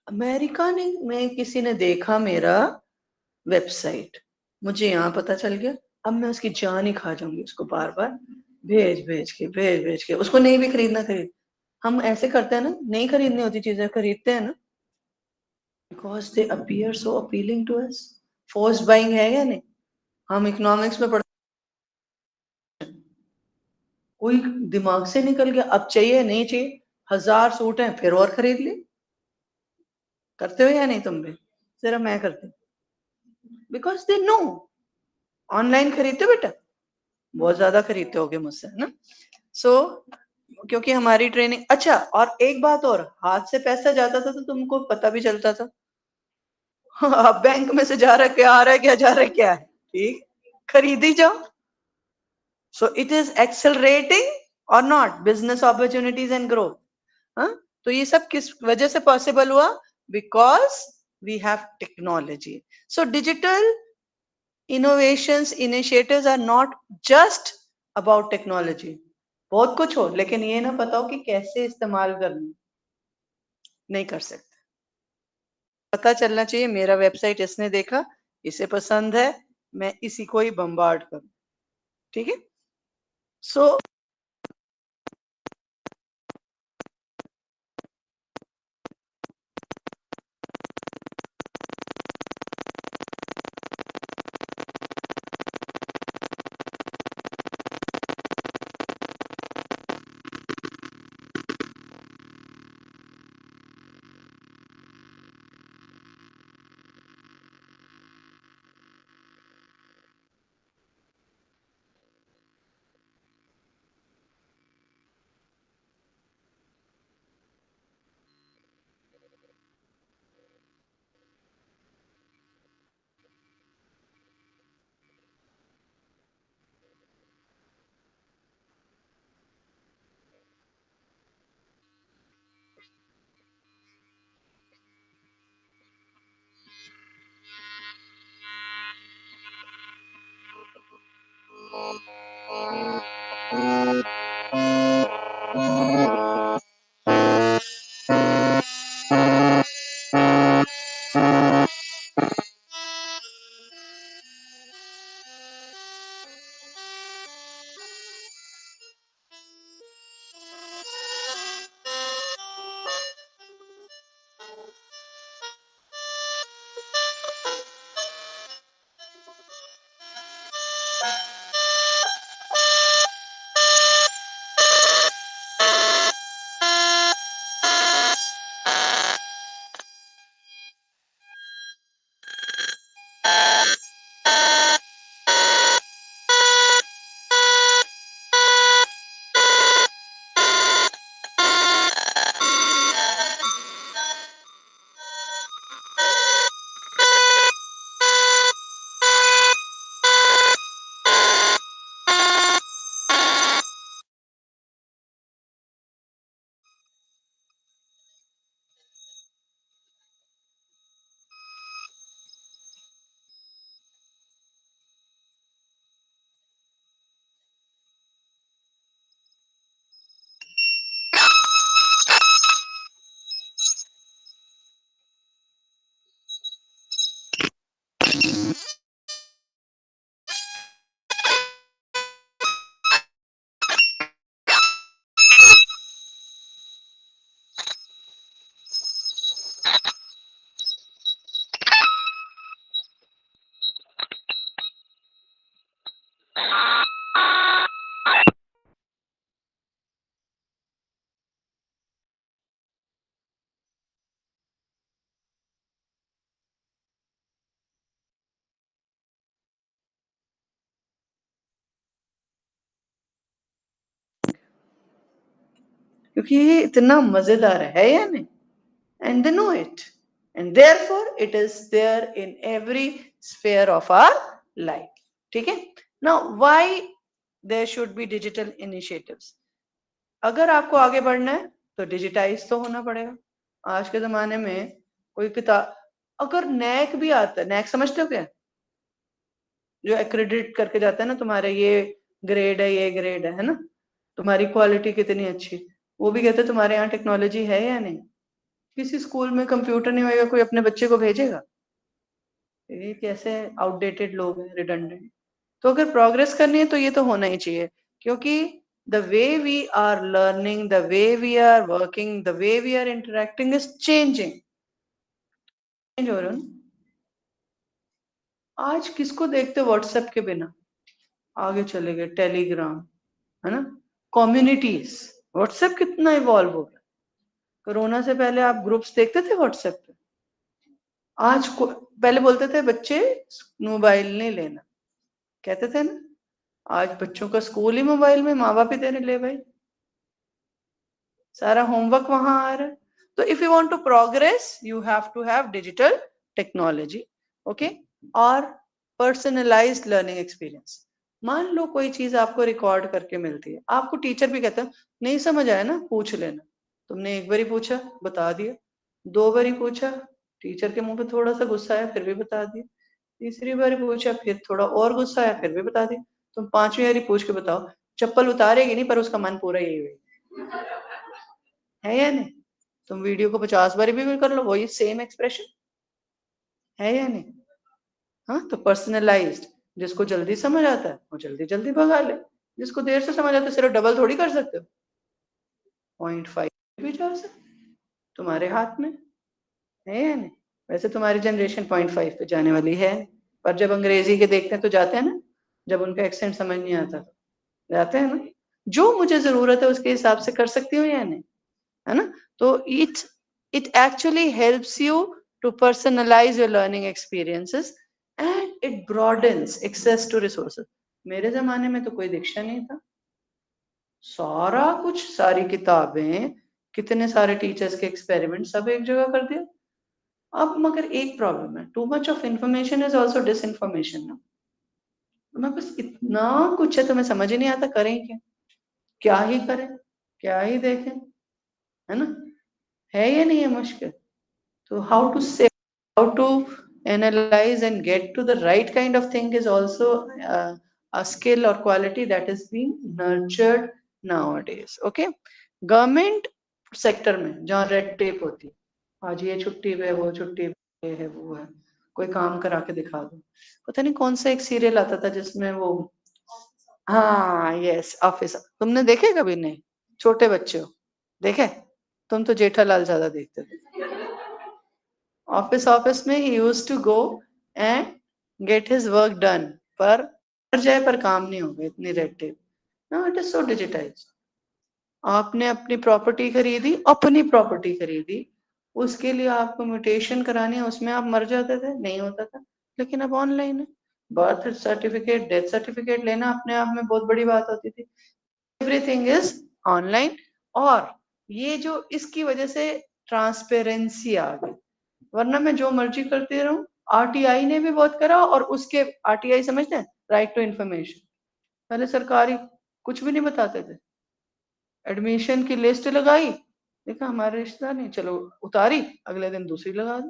अमेरिका ने, में किसी ने देखा मेरा वेबसाइट, मुझे यहाँ पता चल गया, अब मैं उसकी जान ही खा जाऊंगी, उसको बार बार भेज भेज के उसको नहीं भी खरीदना खरीद। हम ऐसे करते हैं ना, नहीं खरीदनी होती चीजें, खरीदते हैं ना, because they appear so appealing to us. Force buying है या नहीं? हम इकोनॉमिक्स में पढ़ते, कोई दिमाग से निकल गया, अब चाहिए नहीं चाहिए, 1000 सूट हैं फिर और खरीद ली। करते हो या नहीं तुम भी? सिर्फ मैं करती, बिकॉज दे नो ऑनलाइन खरीदते हो बेटा? बहुत ज्यादा खरीदते होगे मुझसे, है ना? सो क्योंकि हमारी ट्रेनिंग, अच्छा और एक बात और, हाथ से पैसा जाता था तो तुमको पता भी चलता था। अब बैंक में से जा रहा है क्या, आ रहा है क्या, जा रहा है क्या है, ठीक, खरीद ही जाओ। सो इट इज एक्सेलरेटिंग और not business opportunities and growth. तो ये सब किस वजह से पॉसिबल हुआ? Because we have technology. So digital innovations initiatives are not just about technology. बहुत कुछ हो लेकिन ये ना पता हो कि कैसे इस्तेमाल करना, नहीं कर सकते। पता चलना चाहिए मेरा वेबसाइट इसने देखा, इसे पसंद है, मैं इसी को ही बम्बार्ड करूं, ठीक है? सो क्योंकि ये इतना मजेदार है या नहीं, and they know it, and therefore it is there in every sphere of our life, ठीक है? Now why there should be digital initiatives? अगर आपको आगे बढ़ना है तो डिजिटाइज तो होना पड़ेगा। आज के जमाने में कोई किताब, अगर नैक भी आता है, नैक समझते हो क्या? जो एक्रेडिट करके जाता है ना, तुम्हारे ये ग्रेड है, ये ग्रेड है ना, तुम्हारी क्वालिटी कितनी अच्छी, वो भी कहते हैं तुम्हारे यहाँ टेक्नोलॉजी है या नहीं। किसी स्कूल में कंप्यूटर नहीं होएगा, कोई अपने बच्चे को भेजेगा? ये कैसे आउटडेटेड लोग हैं, रिडंडेंट। तो अगर प्रोग्रेस करनी है तो ये तो होना ही चाहिए, क्योंकि the way we are learning, the way we are working, the way we are interacting is changing, change हो रहा है ना। आज किसको देखते व्हाट्सएप के बिना? आगे चले गए टेलीग्राम, है ना, कम्युनिटीज। व्हाट्सएप कितना इवॉल्व हो गया। कोरोना से पहले आप ग्रुप्स देखते थे व्हाट्सएप पे? आज पहले बोलते थे बच्चे मोबाइल नहीं लेना, कहते थे ना, आज बच्चों का स्कूल ही मोबाइल में, माँ बाप ही दे रहे, ले भाई सारा होमवर्क वहां आ रहा है। तो if you want to progress you have to have digital technology, okay. और पर्सनलाइज्ड लर्निंग एक्सपीरियंस। मान लो कोई चीज आपको रिकॉर्ड करके मिलती है, आपको टीचर भी कहता है नहीं समझ आया ना पूछ लेना, तुमने एक बारी पूछा बता दिया, दो बारी पूछा टीचर के मुंह पे थोड़ा सा गुस्सा आया फिर भी बता दिया, तीसरी बारी पूछा फिर थोड़ा और गुस्सा आया फिर भी बता दिया, तुम पांचवी बारी पूछ के बताओ, चप्पल उतारेगी नहीं पर उसका मन पूरा यही हुई है या नहीं? तुम वीडियो को 50 बारी भी कर लो वही सेम एक्सप्रेशन है या नहीं? हाँ, तो पर्सनलाइज्ड, जिसको जल्दी समझ आता है वो जल्दी जल्दी भगा ले, जिसको देर से समझ आता है सिर्फ डबल थोड़ी कर सकते हो, 0.5 भी जा सकते, तुम्हारे हाथ में है या नहीं? वैसे तुम्हारी जनरेशन 0.5 पे जाने वाली है, पर जब अंग्रेजी के देखते हैं तो जाते हैं ना, जब उनका एक्सेंट समझ नहीं आता तो जाते हैं ना। जो मुझे जरूरत है उसके हिसाब से कर सकती हूँ या नहीं, है ना? तो it actually helps you to personalize your learning experiences and it broadens access to resources. मेरे जमाने में तो कोई दीक्षा नहीं था, सारा कुछ, सारी किताबें, कितने सारे टीचर्स के एक्सपेरिमेंट सब एक जगह कर दिया। अब मगर एक प्रॉब्लम है, too much of information is also disinformation ना। तुम्हें बस इतना कुछ है, तुम्हें समझ ही नहीं आता करें क्या ही करें, क्या ही देखें, है ना? है या नहीं है मुश्किल? So how to say, how to analyze and get to the right kind of thing is also a skill or quality that is being nurtured nowadays. Okay, government sector में जहाँ रेड टेप होती है, आज ये छुट्टी पे वो छुट्टी पे है वो है, कोई काम करा के दिखा दो। पता नहीं कौन सा एक सीरियल आता था जिसमें वो, हाँ यस ऑफिस, तुमने देखे कभी? नहीं, छोटे बच्चे हो देखे? तुम तो जेठालाल ज्यादा देखते थे। ऑफिस में ही used to go and get his work done, पर कर जाए पर काम नहीं होगा, इतनी red tape. Now it is so digitised. आपने अपनी प्रॉपर्टी खरीदी, उसके लिए आपको म्यूटेशन करानी है, उसमें आप मर जाते थे, नहीं होता था, लेकिन अब ऑनलाइन है। बर्थ सर्टिफिकेट, डेथ सर्टिफिकेट लेना अपने आप में बहुत बड़ी बात होती थी, एवरीथिंग इज ऑनलाइन। और ये जो इसकी वजह से ट्रांसपेरेंसी आ गई, वरना मैं जो मर्जी करती रहूं। आरटीआई ने भी बहुत करा, और उसके आरटीआई समझते हैं, राइट टू इंफॉर्मेशन, पहले सरकारी कुछ भी नहीं बताते थे, एडमिशन की लिस्ट लगाई, देखा हमारे रिश्तेदार नहीं, चलो उतारी, अगले दिन दूसरी लगा दी,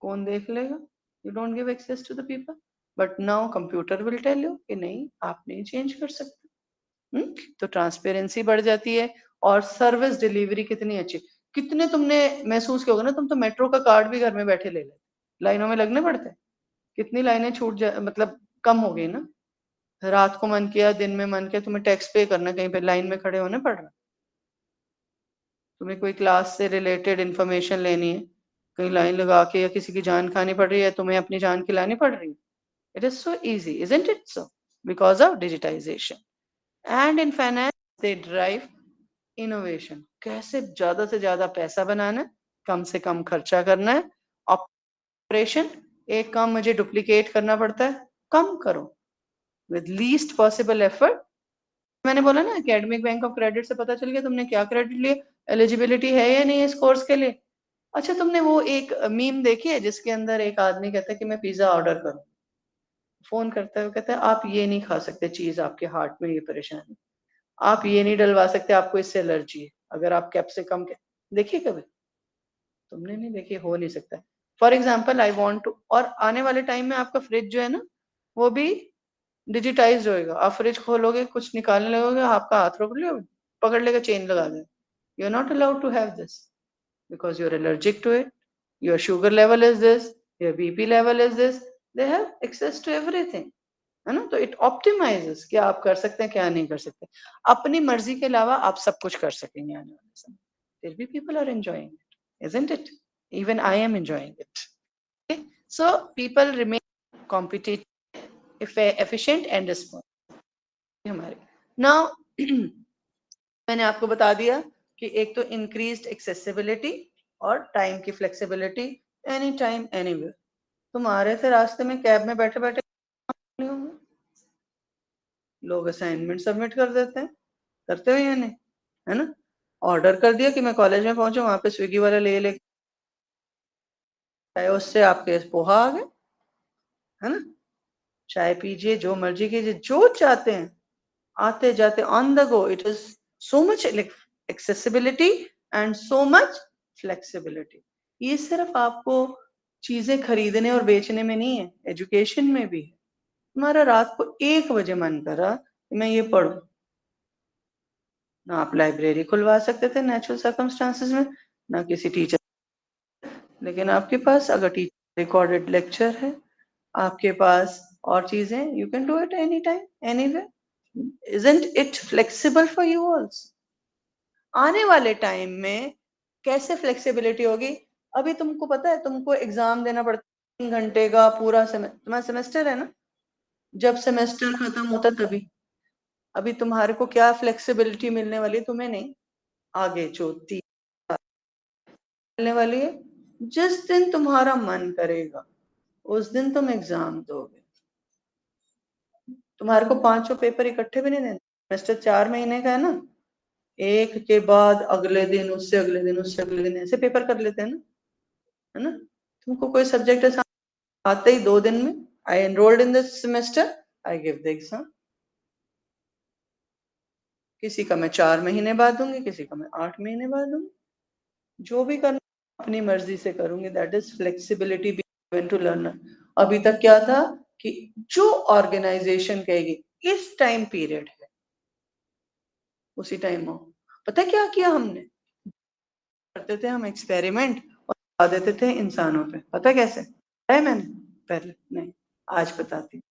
कौन देख लेगा? You don't give access to the people, but now computer will tell you कि नहीं आप नहीं चेंज कर सकते। तो ट्रांसपेरेंसी बढ़ जाती है, और सर्विस डिलीवरी कितनी अच्छी। कितने तुमने महसूस किया होगा ना, तुम तो मेट्रो का कार्ड भी घर में बैठे ले लेते, लाइनों में लगने पड़ते हैं, कितनी लाइनें छूट जा, मतलब कम हो गई ना। रात को मन किया, दिन में मन किया, तुम्हें टैक्स पे करना, कहीं पे लाइन में खड़े होने पड़ रहा, तुम्हें कोई क्लास से रिलेटेड इंफॉर्मेशन लेनी है, कहीं लाइन लगा के, या किसी की जान खानी पड़ रही है, तुम्हें अपनी जान खिलानी पड़ रही है। It is so easy, isn't it so? Because of digitisation. And in finance they drive innovation, कैसे ज्यादा से ज्यादा पैसा बनाना है, कम से कम खर्चा करना है। ऑपरेशन, एक काम मुझे डुप्लीकेट करना पड़ता है, कम करो विद लीस्ट पॉसिबल एफर्ट। मैंने बोला ना, एकेडमिक बैंक ऑफ क्रेडिट से पता चल गया तुमने क्या क्रेडिट लिया, एलिजिबिलिटी है या नहीं है इस कोर्स के लिए। अच्छा, तुमने वो एक मीम देखी है जिसके अंदर एक आदमी कहता है कि मैं पिज्जा ऑर्डर करूं, फोन करता है, वो कहता है आप ये नहीं खा सकते चीज, आपके हार्ट में ये परेशानी, आप ये नहीं डलवा सकते, आपको इससे एलर्जी है, अगर आप कैप्सिकम के, देखिए कभी? तुमने नहीं देखी, हो नहीं सकता। For example I want to, और आने वाले टाइम में आपका फ्रिज जो है ना वो भी डिजिटाइज होएगा, आप फ्रिज खोलोगे कुछ निकालने लगोगे, आपका हाथ रोक लियो, पकड़ लेगा, चेन लगा दे, you are not allowed to have this because you are allergic to it, your sugar level is this, your BP level is this, they have access to everything, है ना? तो इट ऑप्टिमाइजेस क्या आप कर सकते हैं क्या नहीं कर सकते, अपनी मर्जी के अलावा आप सब कुछ कर सकेंगे आने वाले समय। फिर भी people are enjoying it, isn't it? Even I am enjoying it. Okay? So people remain competitive, efficient and responsive हमारे। Now मैंने आपको बता दिया कि एक तो इंक्रीज्ड एक्सेसिबिलिटी और टाइम की फ्लेक्सिबिलिटी, एनी टाइम एनीवेयर। तुम आ रहे थे रास्ते में कैब में बैठे बैठे नहीं होंगे, लोग असाइनमेंट सबमिट कर देते हैं, करते हो या नहीं, है ना? ऑर्डर कर दिया कि मैं कॉलेज में पहुंचूं, वहां पे स्विगी वाला ले चाहे उससे आपके पोहा आ गए, है ना? चाय पीजिए, जो मर्जी कीजिए, जो चाहते हैं, आते जाते on the go. It is so much accessibility and so much flexibility. ये सिर्फ आपको चीजें खरीदने और बेचने में नहीं है, एजुकेशन में भी है. तुम्हारा रात को 1 बजे मन करा कि मैं ये पढ़ूं, ना आप लाइब्रेरी खुलवा सकते थे नेचुरल सर्कमस्टांसिस में, ना किसी टीचर, लेकिन आपके पास अगर टीचर रिकॉर्डेड लेक्चर है, आपके पास और चीजें, you can do it any time anywhere. Isn't it flexible for you also? आने वाले टाइम में कैसे फ्लेक्सिबिलिटी होगी? अभी तुमको पता है, तुमको एग्जाम देना पड़ता है 3 घंटे का पूरा तुम्हारा सेमेस्टर है ना, जब सेमेस्टर खत्म होता तभी. अभी तुम्हारे को क्या फ्लेक्सिबिलिटी मिलने वाली है? तुम्हें नहीं, आगे जो 3 मिलने वाली है. जिस दिन तुम्हारा मन करेगा उस दिन तुम एग्जाम दोगे. तुम्हारे को 5 पेपर इकट्ठे भी नहीं देने. सेमेस्टर 4 महीने का है ना, एक के बाद अगले दिन, उससे अगले दिन, उससे अगले दिन, ऐसे पेपर कर लेते हैं ना, है ना? तुमको कोई सब्जेक्ट आते ही 2 दिन में, I enrolled in this semester, I give the exam. किसी का मैं 4 महीने बाद दूंगी, किसी का मैं 8 महीने बाद दूंगी. जो भी करना अपनी मर्जी से करूंगी. That is flexibility given to learner. अभी तक क्या था कि जो ऑर्गेनाइजेशन कहेगी इस टाइम पीरियड है, उसी टाइम हो. पता है क्या किया हमने? करते थे हम एक्सपेरिमेंट और बता देते थे इंसानों पे. पता कैसे है? मैंने पहले नहीं, आज बताती.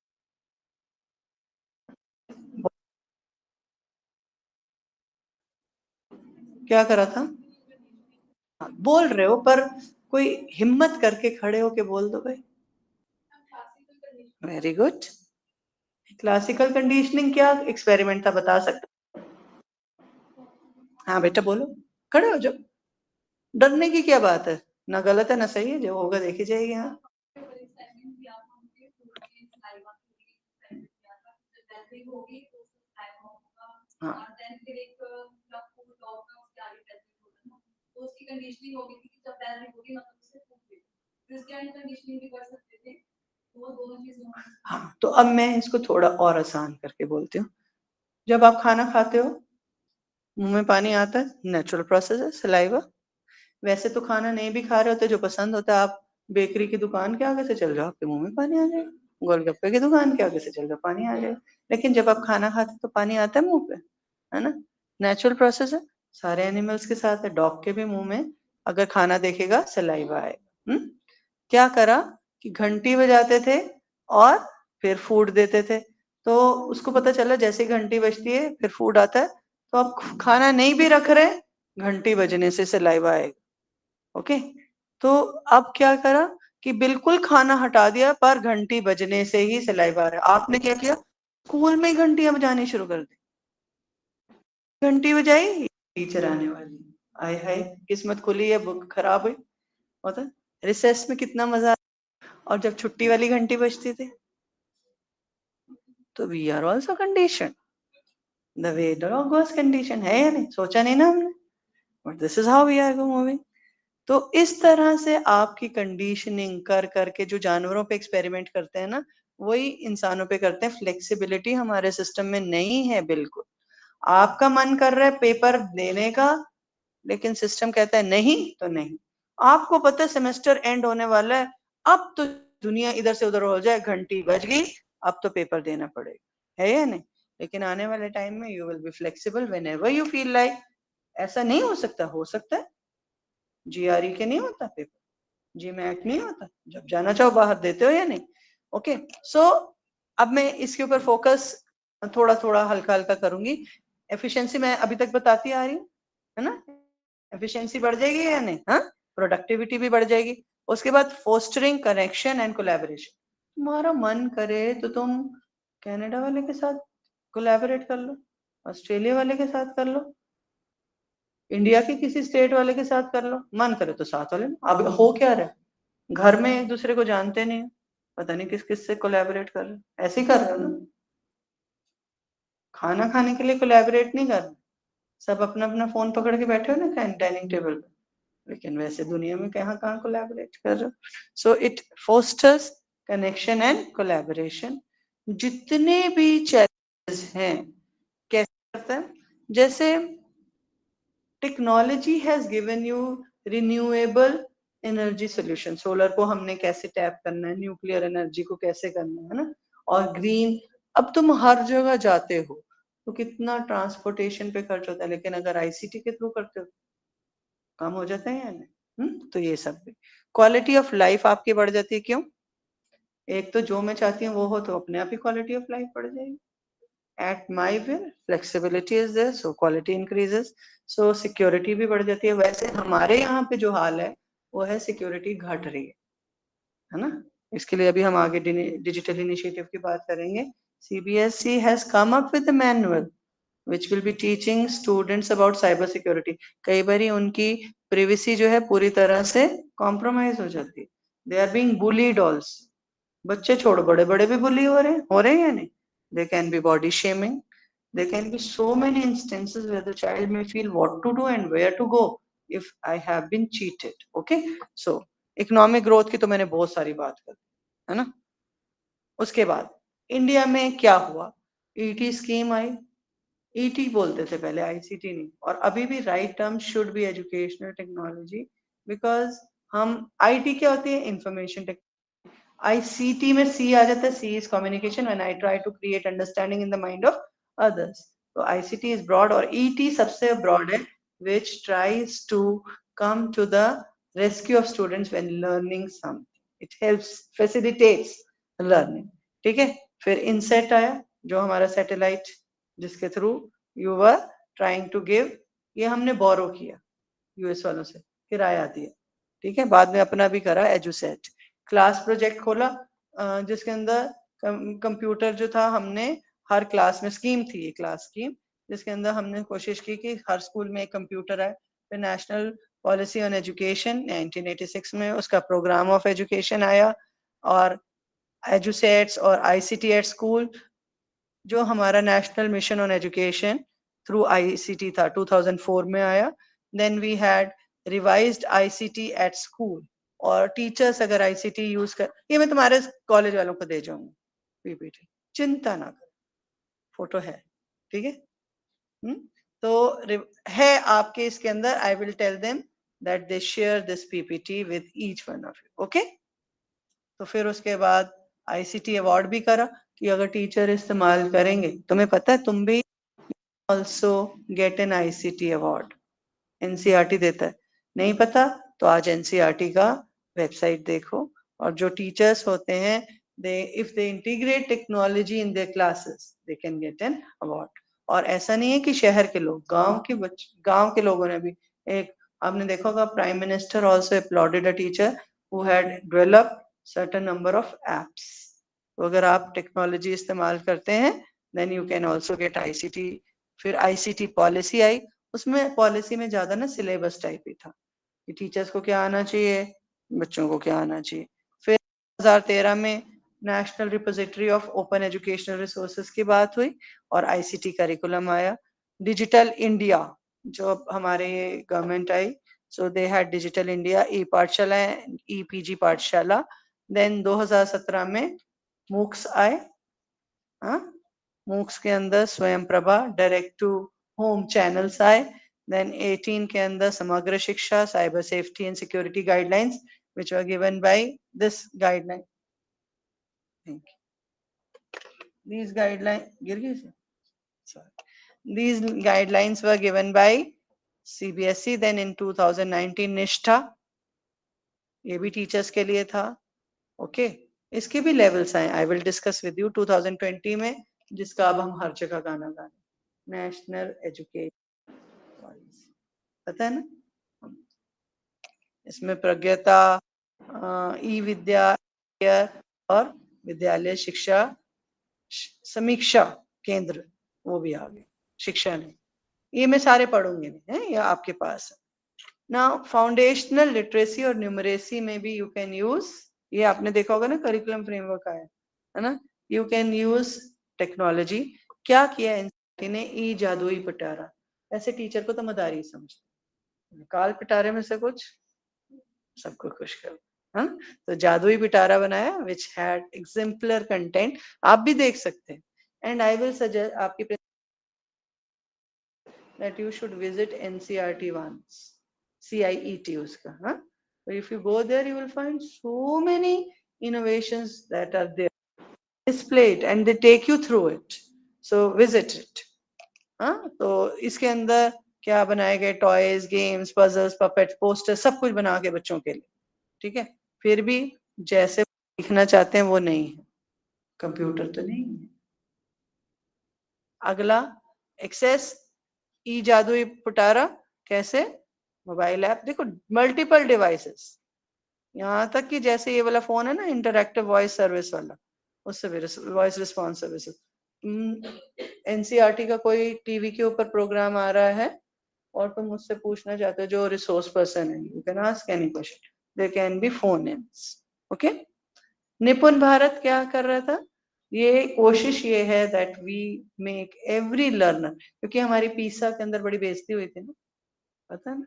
क्या करा था? बोल रहे हो पर कोई हिम्मत करके खड़े होके बोल दो भाई. Very good. क्लासिकल कंडीशनिंग क्या एक्सपेरिमेंट था, बता सकते? हाँ बेटा बोलो, खड़े हो जाओ. डरने की क्या बात है? ना गलत है ना सही है, जो होगा देखी जाएगी. हाँ हाँ हाँ. तो अब मैं इसको थोड़ा और आसान करके बोलती हूँ. जब आप खाना खाते हो, मुंह में पानी आता है, नेचुरल प्रोसेस है, सलाइवा. वैसे तो खाना नहीं भी खा रहे होते, जो पसंद होता है, आप बेकरी की दुकान के आगे से चल जाओ, आपके मुंह में पानी आ जाएगा. गोलगप्पे की दुकान के आगे से चल जाओ, पानी आ जाएगा. लेकिन जब आप खाना खाते तो पानी आता है मुंह पे, है ना? नेचुरल प्रोसेस है. सारे एनिमल्स के साथ है. डॉग के भी मुंह में अगर खाना देखेगा सलाइवा आएगा. क्या करा कि घंटी बजाते थे और फिर फूड देते थे. तो उसको पता चला जैसे घंटी बजती है फिर फूड आता है, तो आप खाना नहीं भी रख रहे, घंटी बजने से सलाइवा आएगा. ओके. तो अब क्या करा कि बिल्कुल खाना हटा दिया पर घंटी बजने से ही सलाइवा आ रहा है. आपने क्या किया? स्कूल में ही घंटियां बजानी शुरू कर दी. घंटी बजाई, टीचर आने वाली, आय हाय किस्मत खुली है, बुक खराब हुई. होता रिसेस में कितना मजा. और जब छुट्टी वाली घंटी बजती थी, तो we are also condition the way dog was condition. है या नहीं? सोचा नहीं ना हमने, but this is how we are moving. तो इस तरह से आपकी कंडीशनिंग कर करके जो जानवरों पे एक्सपेरिमेंट करते हैं ना, वही इंसानों पे करते हैं. फ्लेक्सिबिलिटी हमारे सिस्टम में नहीं है बिल्कुल. आपका मन कर रहा है पेपर देने का, लेकिन सिस्टम कहता है नहीं तो नहीं. आपको पता है सेमेस्टर एंड होने वाला है, अब तो दुनिया इधर से उधर हो जाए, घंटी बज गई, अब तो पेपर देना पड़ेगा. है या नहीं? लेकिन आने वाले टाइम में you will be flexible when ever you feel like. ऐसा नहीं हो सकता? हो सकता है. जीआरई के नहीं होता पेपर, जी मैट नहीं होता, जब जाना चाहो बाहर देते हो या नहीं. ओके. सो अब मैं इसके ऊपर फोकस थोड़ा थोड़ा हल्का हल्का करूंगी. एफिशिएंसी मैं अभी तक बताती आ रही हूँ, है ना? एफिशिएंसी बढ़ जाएगी या नहीं? हाँ, प्रोडक्टिविटी भी बढ़ जाएगी. उसके बाद फोस्टरिंग कनेक्शन एंड कोलैबोरेशन. तुम्हारा मन करे तो तुम कनाडा वाले के साथ कोलैबोरेट कर लो, ऑस्ट्रेलिया वाले के साथ कर लो, इंडिया के किसी स्टेट वाले के साथ कर लो. मन करे तो साथ वाले. अब हो क्या रहा है, घर में एक दूसरे को जानते नहीं, पता नहीं किस किस से कोलैबोरेट कर रहे हो. ऐसे ही कर रहे हो ना. खाना खाने के लिए कोलैबोरेट नहीं करना, सब अपना अपना फोन पकड़ के बैठे हो ना डाइनिंग टेबल पे, लेकिन वैसे दुनिया में कहाँ कहाँ कोलैबोरेट कर रहे हो. So it fosters connection and collaboration. जितने भी चैलेंजेस हैं कैसे करता है, जैसे technology has given you renewable energy solution. Solar को हमने कैसे टैप करना है, न्यूक्लियर एनर्जी को कैसे करना है ना, और ग्रीन. अब तुम हर जगह जाते हो तो कितना ट्रांसपोर्टेशन पे खर्च होता है, लेकिन अगर आईसीटी के थ्रू करते हो काम हो जाता है या नहीं. तो ये सब भी क्वालिटी ऑफ लाइफ आपकी बढ़ जाती है. क्यों? एक तो जो मैं चाहती हूँ वो हो तो अपने आप ही क्वालिटी ऑफ लाइफ बढ़ जाएगी. At my will, flexibility is there, so quality increases. So security भी बढ़ जाती है. वैसे हमारे यहाँ पे जो हाल है वो है सिक्योरिटी घट रही है ना. इसके लिए अभी हम आगे डिजिटल इनिशिएटिव की बात करेंगे. CBSE has come up with a manual which will be teaching students about cyber security. कई बारी उनकी privacy जो है पूरी तरह से compromise हो जाती है. They are being bullied also. बच्चे छोड़ बड़े बड़े भी बुली हो रहे हैं या नहीं. They can be body shaming. There can be so many instances where the child may feel what to do and where to go if I have been cheated. Okay, so economic growth की तो मैंने बहुत सारी बात कर है ना. उसके बाद इंडिया में क्या हुआ, ईटी स्कीम आई. ईटी बोलते थे पहले, आईसीटी नहीं. और अभी भी right term should be educational technology, because हम आईटी क्या होती है, इंफॉर्मेशन टेक्नोलॉजी. ICT में C आ जाता है. C is communication when I try to create understanding in the mind of others. So ICT is broad और ET सबसे broad है, which tries to come to the rescue of students when learning something. It helps, facilitates learning. ठीक है. फिर INSET आया जो हमारा satellite, जिसके through you were trying to give, ये हमने बोरो किया यूएस वालों से, किराया दिया. ठीक है. बाद में अपना भी करा एजुसेट. क्लास प्रोजेक्ट खोला जिसके अंदर कंप्यूटर जो था, हमने हर क्लास में स्कीम थी, ये क्लास स्कीम, जिसके अंदर हमने कोशिश की कि हर स्कूल में एक कंप्यूटर आए. फिर नेशनल पॉलिसी ऑन एजुकेशन 1986 में उसका प्रोग्राम ऑफ एजुकेशन आया, और एजुसेट्स और आईसीटी एट स्कूल जो हमारा national mission on education through ICT था 2004 में आया. Then we had revised ICT at school. और टीचर्स अगर आईसीटी यूज कर, ये मैं तुम्हारे कॉलेज वालों को दे जाऊंगी पीपीटी, चिंता ना करो, फोटो है. ठीक है. तो है आपके इसके अंदर. I will tell them that they share this PPT with each one of you. Okay. तो फिर उसके बाद आईसीटी अवार्ड भी करा कि अगर टीचर इस्तेमाल करेंगे, तुम्हें पता है तुम भी also get an ICT award. NCERT देता है. नहीं पता तो आज एनसीईआरटी का वेबसाइट देखो. और जो टीचर्स होते हैं, they if they integrate technology in their classes, they can get an award. और ऐसा नहीं है कि शहर के लोग, गांव के लोगों ने भी. एक आपने देखा होगा, prime minister also uploaded a teacher who had developed certain number of apps. तो अगर आप टेक्नोलॉजी इस्तेमाल करते हैं, then you can also get ICT. फिर आईसीटी पॉलिसी आई. उसमें पॉलिसी में ज्यादा ना सिलेबस टाइप ही था कि टीचर्स को क्या आना चाहिए, बच्चों को क्या आना चाहिए. फिर 2013 में national repository of open educational resources की बात हुई और आईसीटी करिकुलम आया. डिजिटल इंडिया जो हमारे गवर्नमेंट आई, so they had digital India, e Pathshala, e PG पाठशाला. देन 2017 में मूक्स आए. मूक्स के अंदर Swayam Prabha, direct to home channels आए. देन 18 के अंदर समग्र शिक्षा, cyber safety and security guidelines which were given by this guideline. These guidelines, these guidelines were given by CBSE. Then in 2019 निष्ठा, ये भी टीचर्स के लिए था. ओके. इसके भी लेवल्स आए. I will discuss with you 2020 में, जिसका अब हम हर जगह गाना गा रहे, नेशनल एजुकेशन पॉलिसी. पता है ना. इसमें प्रज्ञता, ई विद्या और विद्यालय शिक्षा समीक्षा केंद्र, वो भी आ गए. शिक्षा नहीं, ये मैं सारे पढ़ूंगी नहीं है, या आपके पास है ना. फाउंडेशनल लिटरेसी और न्यूमरेसी में भी यू कैन यूज, ये आपने देखा होगा ना, करिकुलम फ्रेमवर्क आया है ना. You can use technology. क्या किया ने ई जादुई पिटारा, ऐसे टीचर को तो मदारी समझते, निकाल पिटारे में से कुछ, सबको खुश कर। हाँ, तो जादुई पिटारा बनाया विच हैड एग्जाम्पलर कंटेंट, आप भी देख सकते हैं। एंड आई विल सजेस्ट आपकी that you should visit NCRT once, CIET उसका, हाँ? So if you go there, you will find so many innovations that are there displayed and they take you through it. So visit it. हाँ, तो इसके अंदर क्या बनाए गए, toys, games, puzzles, puppet, poster, सब कुछ बना के बच्चों के लिए, ठीक है। फिर भी जैसे सीखना चाहते हैं वो नहीं है, कंप्यूटर तो नहीं है। अगला एक्सेस ई जादुई पिटारा, कैसे, मोबाइल ऐप, देखो मल्टीपल डिवाइसेस, यहाँ तक कि जैसे ये वाला फोन है ना, इंटरैक्टिव वॉइस सर्विस वाला, उससे भी वॉइस रिस्पॉन्स सर्विस। एनसीईआरटी का कोई टीवी के ऊपर प्रोग्राम आ रहा है और तुम मुझसे पूछना चाहते हो, जो रिसोर्स पर्सन है, you can ask any question, there can be phone-ins, okay. Nipun Bharat क्या कर रहा था, ये कोशिश ये है that we make every learner, क्योंकि हमारी पीसा के अंदर बड़ी बेइज्जती हुई थी ना, पता है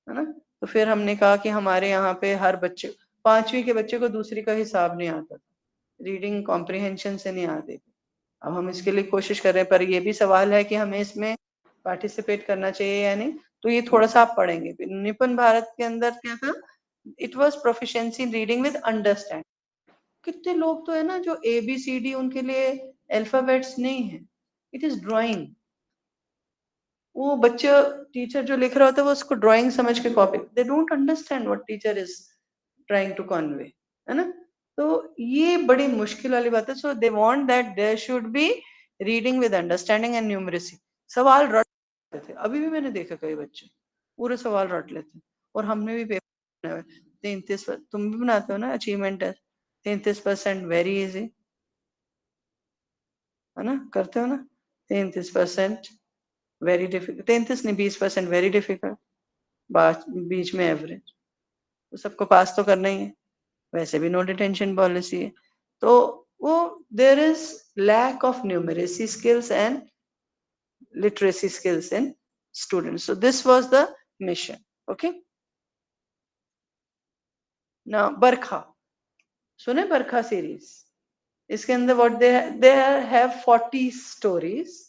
ना। तो फिर हमने कहा कि हमारे यहाँ पे हर बच्चे, 5वीं के बच्चे को दूसरी का हिसाब नहीं आता था, रीडिंग कॉम्प्रिहेंशन से नहीं आती थी। अब हम इसके लिए कोशिश कर रहे हैं, पर ये भी सवाल है कि हमें इसमें पार्टिसिपेट करना चाहिए या नहीं, तो ये थोड़ा सा आप पढ़ेंगे। निपुण भारत के अंदर क्या था, it was proficiency in reading with understand. कितने लोग तो है ना जो ABCD उनके लिए अल्फाबेट्स नहीं है, इट इज ड्राइंग। वो बच्चे, टीचर जो लिख रहा होता है वो उसको ड्राइंग समझ के copy, they don't understand what teacher is trying to convey, है ना। तो ये बड़ी मुश्किल वाली बात है। So they want that there should be reading with understanding and numeracy. सवाल रट लेते थे, अभी भी मैंने देखा कई बच्चे पूरे सवाल रट लेते, और हमने भी पेपर बनाए हुए 33, तुम भी बनाते हो ना अचीवमेंट टेस्ट, 33% वेरी इजी, है ना, करते हो ना, 33% वेरी डिफिकल्ट, 33 नहीं 20% वेरी डिफिकल्ट, बीच में एवरेज, तो सबको पास तो करना ही है, वैसे भी नो डिटेंशन पॉलिसी है। तो वो there is lack of numeracy skills and literacy skills in students, so this was the mission, okay. ना बरखा, सुने बरखा सीरीज, इसके अंदर व्हाट दे हैव 40 स्टोरीज,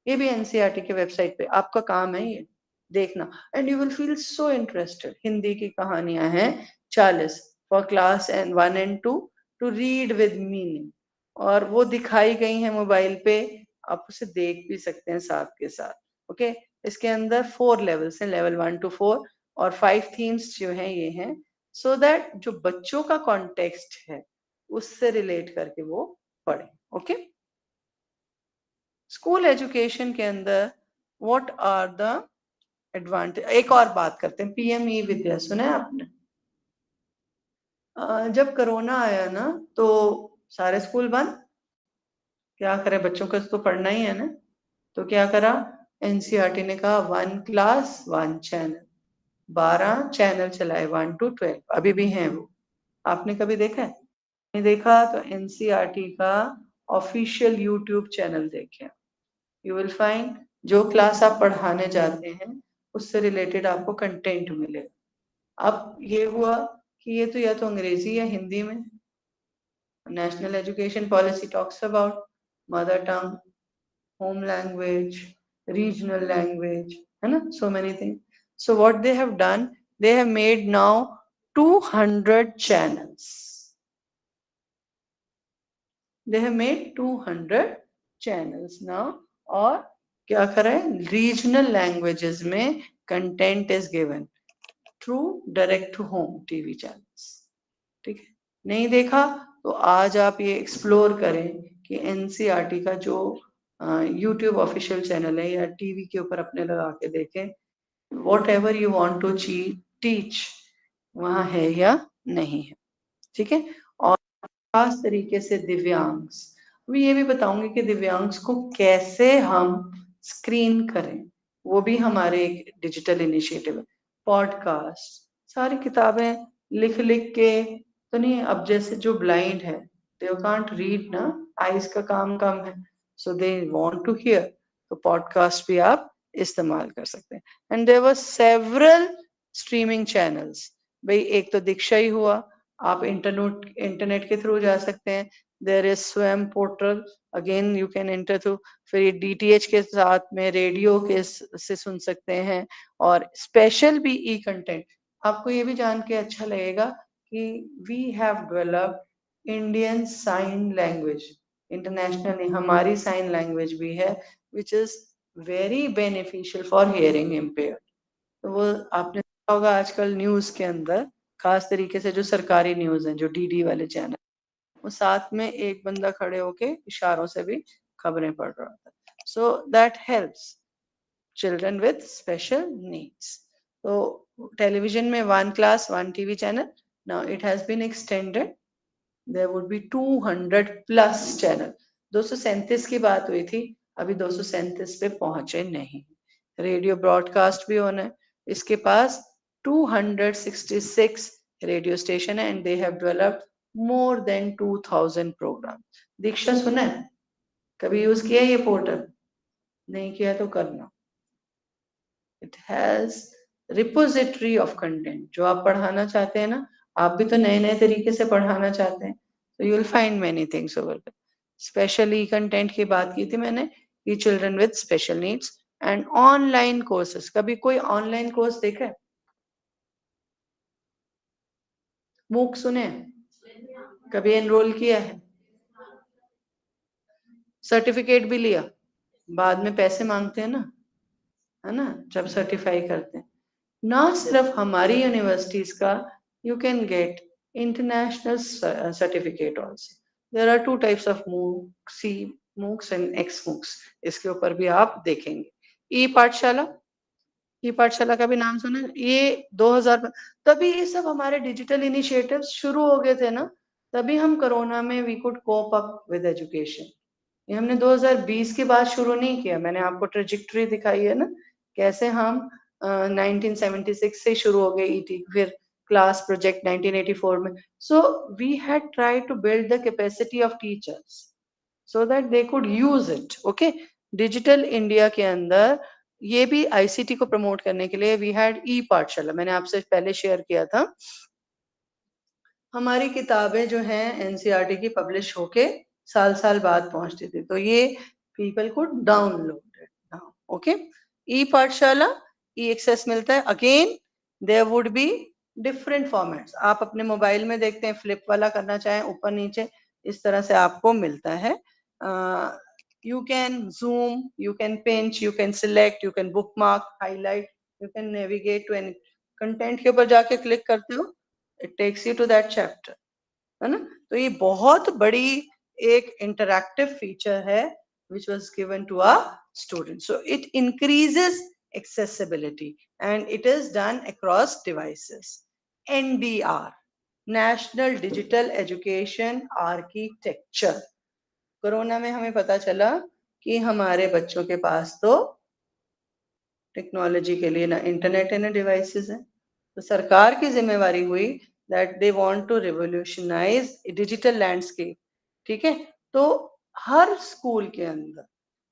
ये भी एनसीईआरटी के वेबसाइट पे, आपका काम है ये देखना, and you will feel so interested. Hindi की कहानियां हैं 40 for class and 1 and 2 to read with meaning, और वो दिखाई गई हैं मोबाइल पे, आप उसे देख भी सकते हैं साथ के साथ, ओके। इसके अंदर 4 लेवल्स हैं, लेवल 1 to 4, और 5 थीम्स जो हैं ये हैं, सो दैट जो बच्चों का कॉन्टेक्स्ट है उससे रिलेट करके वो पढ़े, ओके। स्कूल एजुकेशन के अंदर व्हाट आर द एडवांटेज, एक और बात करते हैं, PME विद्या सुना है आपने। जब कोरोना आया ना तो सारे स्कूल बंद, क्या करें, बच्चों को तो पढ़ना ही है ना, तो क्या करा, एनसीईआरटी ने कहा 1 क्लास 1 चैनल, 12 चैनल चलाए 1 to 12, अभी भी हैं वो, आपने कभी देखा है, नहीं देखा तो एनसीईआरटी का ऑफिशियल यूट्यूब चैनल देखें, यू विल फाइंड जो क्लास आप पढ़ाने जाते हैं उससे रिलेटेड आपको कंटेंट मिलेगा। अब ये हुआ कि ये तो या तो अंग्रेजी या हिंदी में, national education policy talks about mother tongue, home language, regional language, है ना, so many things. So what they have done, they have made now 200 channels. They have made 200 channels now, और क्या करें, रीजनल लैंग्वेजेस में content is given through direct to home TV channels, ठीक है। नहीं देखा तो आज आप ये एक्सप्लोर करें कि एनसीईआरटी का जो यूट्यूब ऑफिशियल चैनल है या टीवी के ऊपर अपने लगा के देखें, whatever you want to teach वहां है या नहीं है, ठीक है। और खास तरीके से दिव्यांग्स, मैं ये भी बताऊंगी कि दिव्यांग्स को कैसे हम स्क्रीन करें, वो भी हमारे एक डिजिटल इनिशिएटिव है। पॉडकास्ट, सारी किताबें लिख लिख के तो नहीं, अब जैसे जो ब्लाइंड है दे कांट रीड ना, आइज का काम कम है, so they want to hear, तो पॉडकास्ट भी आप इस्तेमाल कर सकते हैं. And there were several streaming channels. भाई एक तो दीक्षा ही हुआ, आप इंटरनेट के थ्रू जा सकते हैं. देयर इज स्वयं portal, again you can enter through. फिर डीटीएच के साथ में रेडियो के से सुन सकते हैं. और स्पेशल भी ई कंटेंट. आपको ये भी जान के अच्छा लगेगा कि we have developed Indian sign language. Internationally हमारी साइन लैंग्वेज भी है which is very beneficial for hearing impair. तो वो आपने देखा होगा आजकल न्यूज के अंदर, खास तरीके से जो सरकारी न्यूज है, जो डीडी वाले चैनल, वो साथ में एक बंदा खड़े होके इशारों से भी खबरें पढ़ रहा था. So that helps children with special needs. So television में one class, one TV channel. Now it has been extended. There would be 200 plus channel. 237 की बात हुई थी, अभी 237 पे पहुंचे नहीं. रेडियो ब्रॉडकास्ट भी होना है. इसके पास 266 रेडियो स्टेशन है and they have developed more than 2000 programme. Diksha सुना है? कभी यूज किया ये पोर्टल? नहीं किया तो करना. It has repository of content. जो आप पढ़ाना चाहते हैं ना, आप भी तो नए नए तरीके से पढ़ाना चाहते हैं, तो you will find many things over there. Specially content की बात की थी मैंने कि children with special needs and online courses. कभी कोई ऑनलाइन कोर्स देखा है? मूक सुने हैं? कभी एनरोल किया है? सर्टिफिकेट भी लिया? बाद में पैसे मांगते हैं ना, है ना, जब सर्टिफाई करते हैं. ना सिर्फ हमारी यूनिवर्सिटीज का, you can get international certificate also. There are two types of MOOCs and X MOOCs. इसके ऊपर भी आप देखेंगे. ई पाठशाला, ई पाठशाला का भी नाम सुना है? ये 2000 तभी ये सब हमारे डिजिटल इनिशिएटिव्स शुरू हो गए थे ना, तभी हम कोरोना में we could cope up with education. ये हमने 2020 के बाद शुरू नहीं किया. मैंने आपको ट्रेजेक्टरी दिखाई है ना, कैसे हम 1976 से शुरू हो गए ईटी, फिर क्लास प्रोजेक्ट 1984 में. So we had try to build the capacity of teachers so that they could use it. Okay, digital India के अंदर ये भी आईसीटी को प्रमोट करने के लिए वी हैड ई पाठशाला. मैंने आपसे पहले शेयर किया था. हमारी किताबें जो हैं एनसीईआरटी की पब्लिश होके साल साल बाद पहुंचती थी, तो ये पीपल को download it. Okay, E Pathshala, E access मिलता है. Again there would be different formats. आप अपने मोबाइल में देखते हैं, फ्लिप वाला करना चाहें ऊपर नीचे, इस तरह से आपको मिलता है. You can zoom, you can pinch, you can select, you can bookmark, highlight, you can navigate to any content के ऊपर जाके क्लिक करते हो, it takes you to that chapter, है ना. तो ये बहुत बड़ी एक इंटरैक्टिव फीचर है which was given to our students. So it increases accessibility and it is done across devices. NDR, National Digital Education Architecture. Corona में हमें पता चला कि हमारे बच्चों के पास तो टेक्नोलॉजी के लिए ना इंटरनेट है ना डिवाइसेस हैं. तो सरकार की जिम्मेवारी हुई that they want to revolutionise digital landscape. ठीक है, तो हर स्कूल के अंदर,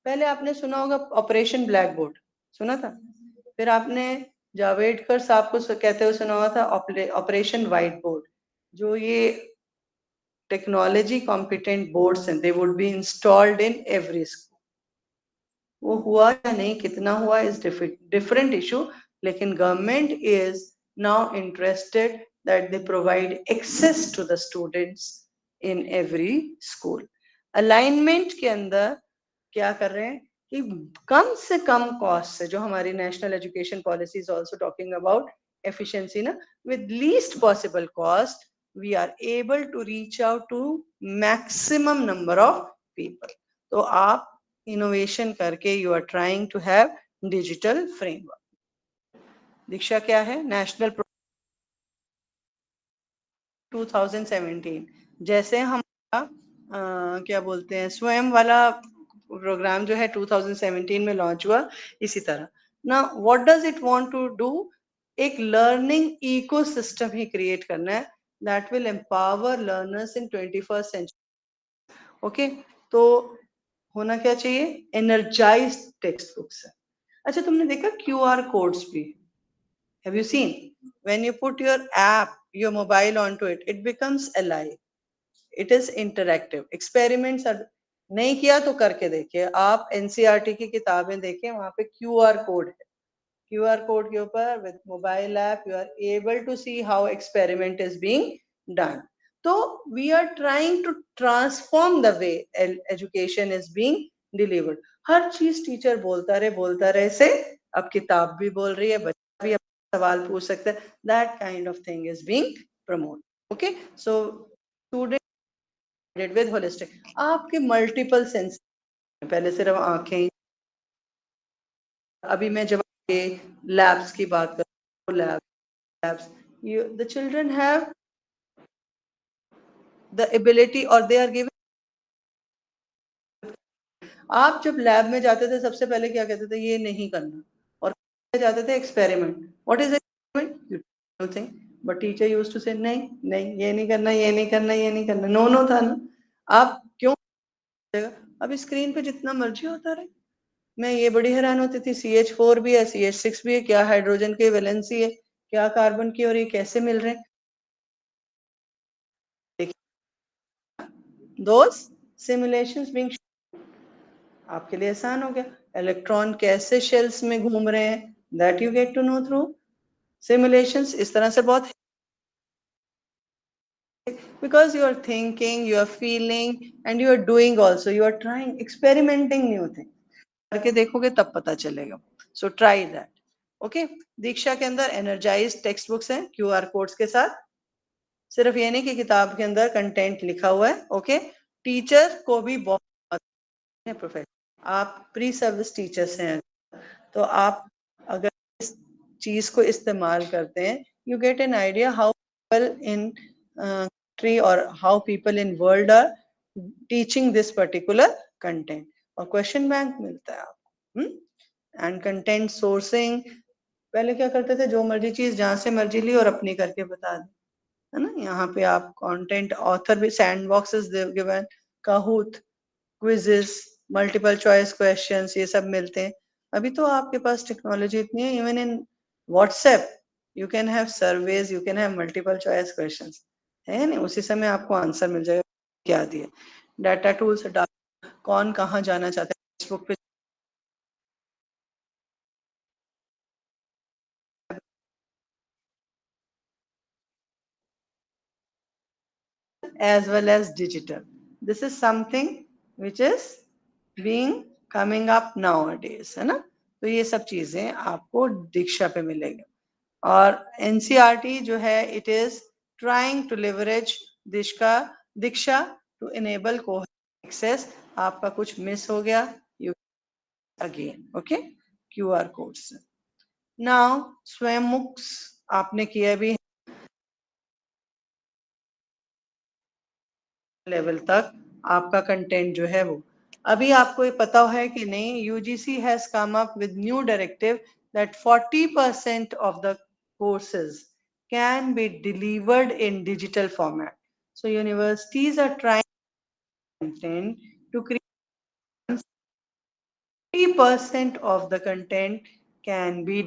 पहले आपने सुना होगा ऑपरेशन ब्लैक बोर्ड, सुना था. फिर आपने जावेडकर साहब को कहते हुए सुना हुआ था ऑपरेशन व्हाइट बोर्ड. जो ये टेक्नोलॉजी कॉम्पिटेंट बोर्ड्स हैं, they would be installed in every school. वो हुआ या नहीं, कितना हुआ इज डिफरेंट इशू, लेकिन government is now interested that they provide access to the students in every school. Alignment के अंदर क्या कर रहे हैं कि कम से कम कॉस्ट से, जो हमारी national education policy is also talking about efficiency ना, with least possible cost we are able to reach out to maximum number of people. तो आप इनोवेशन करके you are trying to have digital framework. Diksha क्या है? National 2017. जैसे हम क्या बोलते हैं, स्वयं वाला प्रोग्राम जो है 2017 में लॉन्च हुआ, इसी तरह ना what does it want to do, एक लर्निंग इकोसिस्टम ही क्रिएट करना है that will empower learners in 21st century. Okay, तो होना क्या चाहिए, एनर्जाइज्ड टेक्स्ट बुक्स है। अच्छा तुमने देखा क्यूआर कोड्स भी, have you seen when you put your app, your mobile onto it, it becomes alive, it is interactive, experiments are, नहीं किया तो करके देखिए आप, एनसीईआरटी की किताबें देखिए वहां पे क्यूआर कोड है, क्यूआर कोड के ऊपर with mobile app you are able to see how experiment is being done. तो we are trying to transform the way education is being delivered. हर चीज टीचर बोलता रहे से अब किताब भी बोल रही है, बच्चा भी सवाल पूछ सकता है, that kind of thing is being promote. Okay so student with holistic, आपके मल्टीपल सेंस, पहले सिर्फ आंखें, अभी मैं जब लैब्स की बात करूं, labs the children have the ability or they are given, आप जब लैब में जाते थे सबसे पहले क्या कहते थे, ये नहीं करना, और जाते थे experiment, what is experiment, you think, but teacher used to say नहीं नहीं ये नहीं करना, ये नहीं करना, ये नहीं करना, नो नो था ना। आप क्यों, अब स्क्रीन पे जितना मर्जी होता रहे। मैं ये बड़ी हैरान होती थी, CH4 भी है, CH6 भी है, क्या हाइड्रोजन की वैलेंसी है, क्या कार्बन की, और ये कैसे मिल रहे हैं, दोस सिमुलेशंस बीइंग, आपके लिए आसान हो गया, इलेक्ट्रॉन कैसे शेल्स में घूम रहे हैं, that you get to know through simulations. इस तरह से बहुत, because you are thinking, you are feeling and you are doing also, you are trying, experimenting new thing, करके देखोगे तब पता चलेगा। So try that. ओके, दीक्षा के अंदर एनर्जाइज टेक्स्ट बुक्स हैं क्यूआर कोड्स के साथ, सिर्फ ये नहीं कि किताब के अंदर कंटेंट लिखा हुआ है। ओके, टीचर को भी बहुत, प्रोफेसर आप प्री सर्विस टीचर्स हैं, तो आप अगर इस चीज को इस्तेमाल करते हैं, you get an idea how people in country or how people in world are teaching this particular content, और क्वेश्चन बैंक मिलता है आपको। एंड कंटेंट सोर्सिंग, पहले क्या करते थे, जो मर्जी चीज जहां से मर्जी ली और अपनी करके बता दी, है ना। यहाँ पे आप कंटेंट ऑथर भी, sand boxes given, Kahoot, quizzes, multiple choice questions, ये सब मिलते हैं। अभी तो आपके पास टेक्नोलॉजी इतनी है, even in WhatsApp you can have surveys, you can have multiple choice questions, है नहीं, उसी समय आपको आंसर मिल जाएगा क्या दिया। डाटा टूल्स, कौन कहाँ जाना चाहता है, फेसबुक पे as well as digital, this is something which is being coming up nowadays, है ना। तो ये सब चीजें आपको दीक्षा पे मिलेगी। और एनसीईआरटी जो है, it is trying to leverage Diksha to enable को एक्सेस। आपका कुछ मिस हो गया, you again, okay, QR codes. Now Swayam MOOCs आपने किया भी लेवल तक, आपका कंटेंट जो है वो, अभी आपको ये पता है कि नहीं, UGC has come up with new directive that 40% of the courses can be delivered in digital format. So universities are trying content to create 40% of the content can be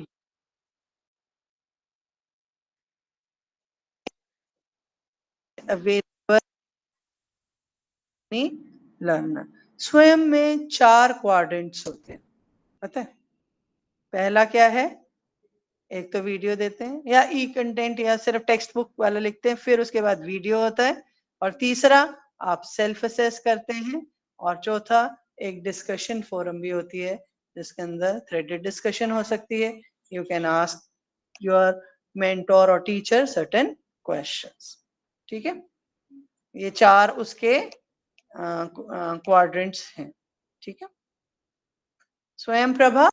available in learner। स्वयं में 4 quadrants होते हैं, पता है। पहला क्या है, एक तो वीडियो देते हैं या ई कंटेंट या सिर्फ टेक्स्ट बुक वाला लिखते हैं, फिर उसके बाद वीडियो होता है, और तीसरा आप सेल्फ असेस करते हैं, और चौथा एक डिस्कशन फोरम भी होती है जिसके अंदर थ्रेडेड डिस्कशन हो सकती है, you can ask your mentor और टीचर सर्टेन क्वेश्चंस। ठीक है, ये 4 उसके क्वाड्रेंट्स हैं। ठीक है, स्वयं प्रभा,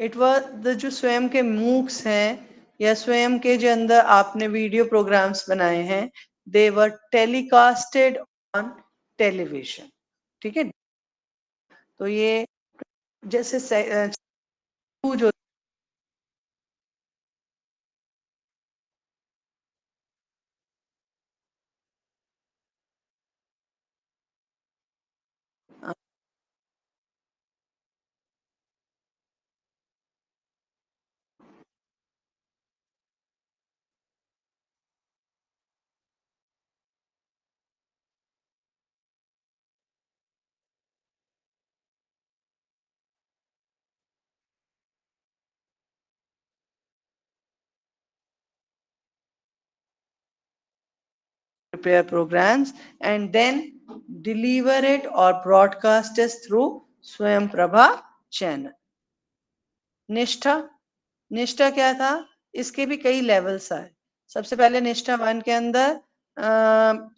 इट वाज जो स्वयं के मूक्स हैं या स्वयं के जो अंदर आपने वीडियो प्रोग्राम्स बनाए हैं, दे वर टेलीकास्टेड ऑन टेलीविजन। ठीक है, तो ये जैसे जो prepare programs and then deliver it or broadcast it through Swayam Prabha channel. निष्ठा, निष्ठा क्या था? इसके भी कई लेवल्स आए। सबसे पहले निष्ठा 1 के अंदर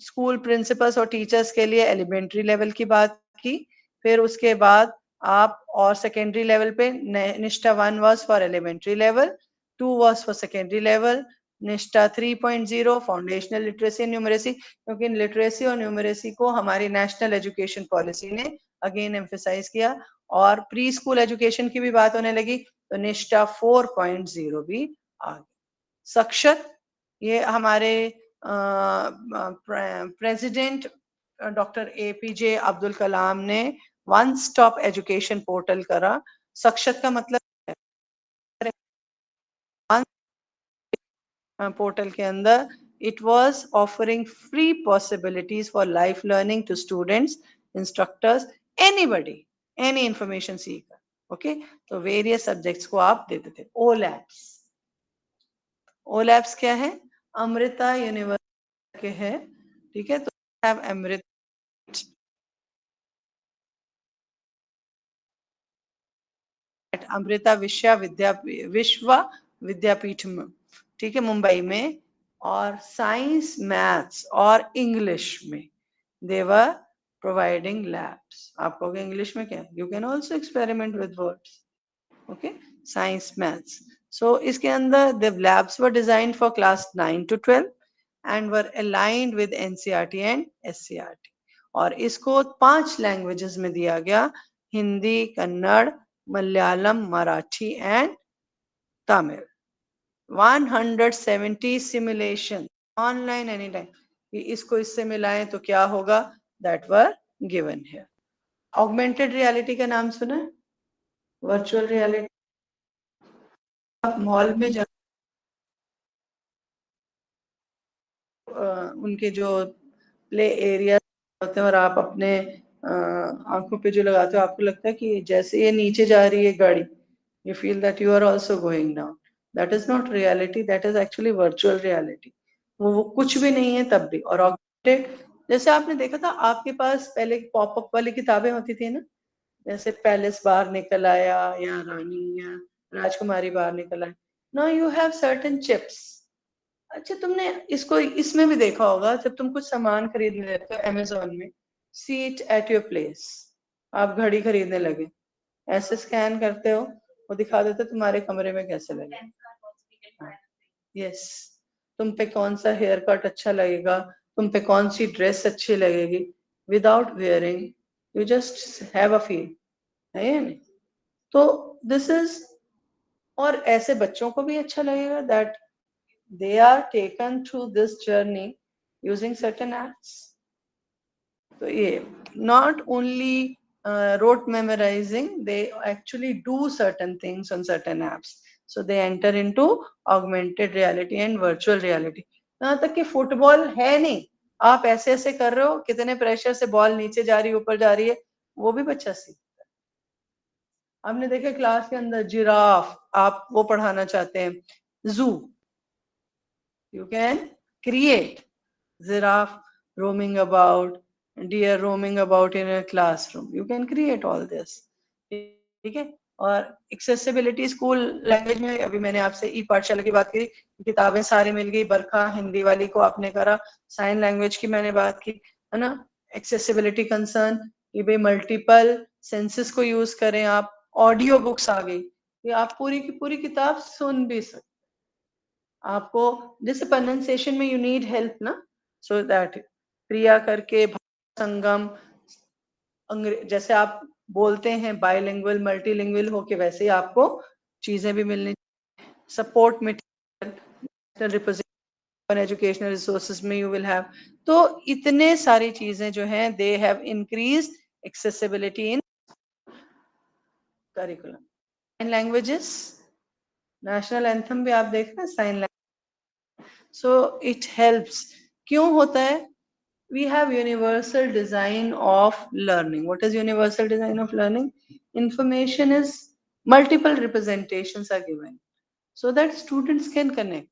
स्कूल प्रिंसिपल्स और टीचर्स के लिए एलिमेंट्री लेवल की बात की। फिर उसके बाद आप और सेकेंडरी लेवल पे Nishtha 1 was for elementary level, 2 was for secondary level, Nishtha 3.0 foundational literacy and numeracy, क्योंकि लिटरेसी और न्यूमरेसी को हमारी नेशनल एजुकेशन पॉलिसी ने अगेन एम्फेसाइज किया और प्री स्कूल एजुकेशन की भी बात होने लगी तो निष्ठा 4.0 भी आ गई। सक्षत, ये हमारे president doctor APJ Abdul Kalam ने वन स्टॉप एजुकेशन पोर्टल करा। सक्षत का मतलब पोर्टल के अंदर it was offering free possibilities for life learning to students, instructors, anybody, any information seeker. Okay, तो various subjects को आप देते थे। ओ लैब्स, ओ लैब्स क्या है? अमृता यूनिवर्सिटी के है, ठीक है। तो have अमृत अमृता विश्व विद्यापीठ में, ठीक है, मुंबई में, और साइंस, मैथ्स और इंग्लिश में they were providing labs. आप कहोगे इंग्लिश में क्या? You can also experiment with words. Okay, science, maths. So इसके अंदर the labs were designed for class 9 to 12 and were aligned with NCERT and SCERT. और इसको 5 लैंग्वेजेस में दिया गया, Hindi, Kannada, Malayalam, Marathi and Tamil. 170 simulation online any time, इसको इससे मिलाएं तो क्या होगा? That were given here. Augmented reality का नाम सुना है? वर्चुअल रियलिटी, आप मॉल में जा उनके जो प्ले एरिया होते हैं और आप अपने आंखों पे जो लगाते हो, आपको लगता है कि जैसे ये नीचे जा रही है गाड़ी, you feel that you are also going down. That is not reality, that is actually virtual reality. वो कुछ भी नहीं है तब भी। और augmented, जैसे आपने देखा था आपके पास पहले पॉपअप वाली किताबें होती थी ना, जैसे पैलेस बाहर निकल आया या रानी या राजकुमारी बाहर निकल आए। Now you have certain chips. अच्छा, तुमने इसको इसमें भी देखा होगा, जब तुम कुछ सामान खरीदने जाते हो अमेजोन में, सीट एट योर प्लेस, आप घड़ी खरीदने लगे, ऐसे स्कैन करते हो, वो दिखा देते तुम्हारे कमरे में कैसे लगे। यस, तुम पे कौन सा हेयर कट अच्छा लगेगा, तुम पे कौन सी ड्रेस अच्छी लगेगी, without wearing you just have a feel, है या नहीं? तो दिस इज, और ऐसे बच्चों को भी अच्छा लगेगा that they are taken through this journey using certain apps. So yeah, not only rote memorizing, they actually do certain things on certain apps. So they enter into augmented reality and virtual reality. यहाँ तक कि football है नहीं, आप ऐसे ऐसे कर रहे हो, कितने प्रेशर से बॉल नीचे जा रही है ऊपर जा रही है, वो भी बच्चा सीखता है। आपने देखा क्लास के अंदर जिराफ, आप वो पढ़ाना चाहते हैं, जू, you can create giraffe roaming about, deer roaming about in a classroom, you can create all this, ठीक है। और एक्सेसिबिलिटी स्कूल लैंग्वेज में अभी मैंने आपसे ई पाठशाला की बात की, किताबें सारी मिल गई, बरखा हिंदी वाली को आपने करा, साइन लैंग्वेज की मैंने बात की, है ना। एक्सेसिबिलिटी कंसर्न, ये भाई मल्टीपल सेंसेस को यूज करें आप, ऑडियो बुक्स आ गई, ये आप पूरी की पूरी किताब सुन भी सकते। आपको जैसे प्रोनाउंसिएशन में यू नीड हेल्प ना, सो दैट प्रिया करके संगम, जैसे आप बोलते हैं बायलिंगुअल मल्टीलिंगुअल होके, वैसे ही आपको चीजें भी मिलनी। Support material, representation educational resources में यू विल हैव, तो इतने सारी चीजें जो हैं they have increase accessibility in curriculum. Sign languages, national anthem भी आप देख रहे हैं sign language, so it helps। क्यों होता है? We have universal design of learning. What is universal design of learning? Information is, multiple representations are given so that students can connect।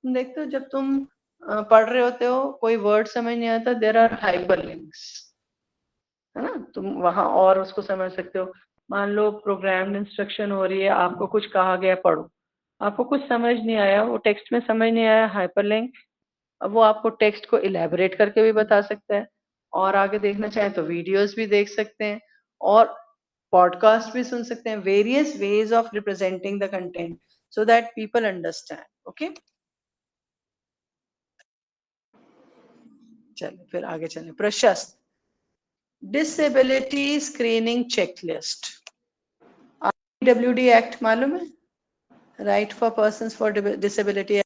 तुम देखते हो जब तुम पढ़ रहे होते हो, कोई वर्ड समझ नहीं आता, देयर आर हाइपरलिंक्स, है ना, तुम वहां और उसको समझ सकते हो। मान लो प्रोग्राम्ड इंस्ट्रक्शन हो रही है, आपको कुछ कहा गया पढ़ो, आपको कुछ समझ नहीं आया, वो टेक्स्ट में समझ नहीं आया, हाइपरलिंक, अब वो आपको टेक्स्ट को इलेबोरेट करके भी बता सकता है, और आगे देखना चाहें तो वीडियोस भी देख सकते हैं, और पॉडकास्ट भी सुन सकते हैं, various ways of representing the content so that people understand. Okay, चलिए फिर आगे चलें। Prashast disability screening checklist, WD act मालूम है, right for person for disability,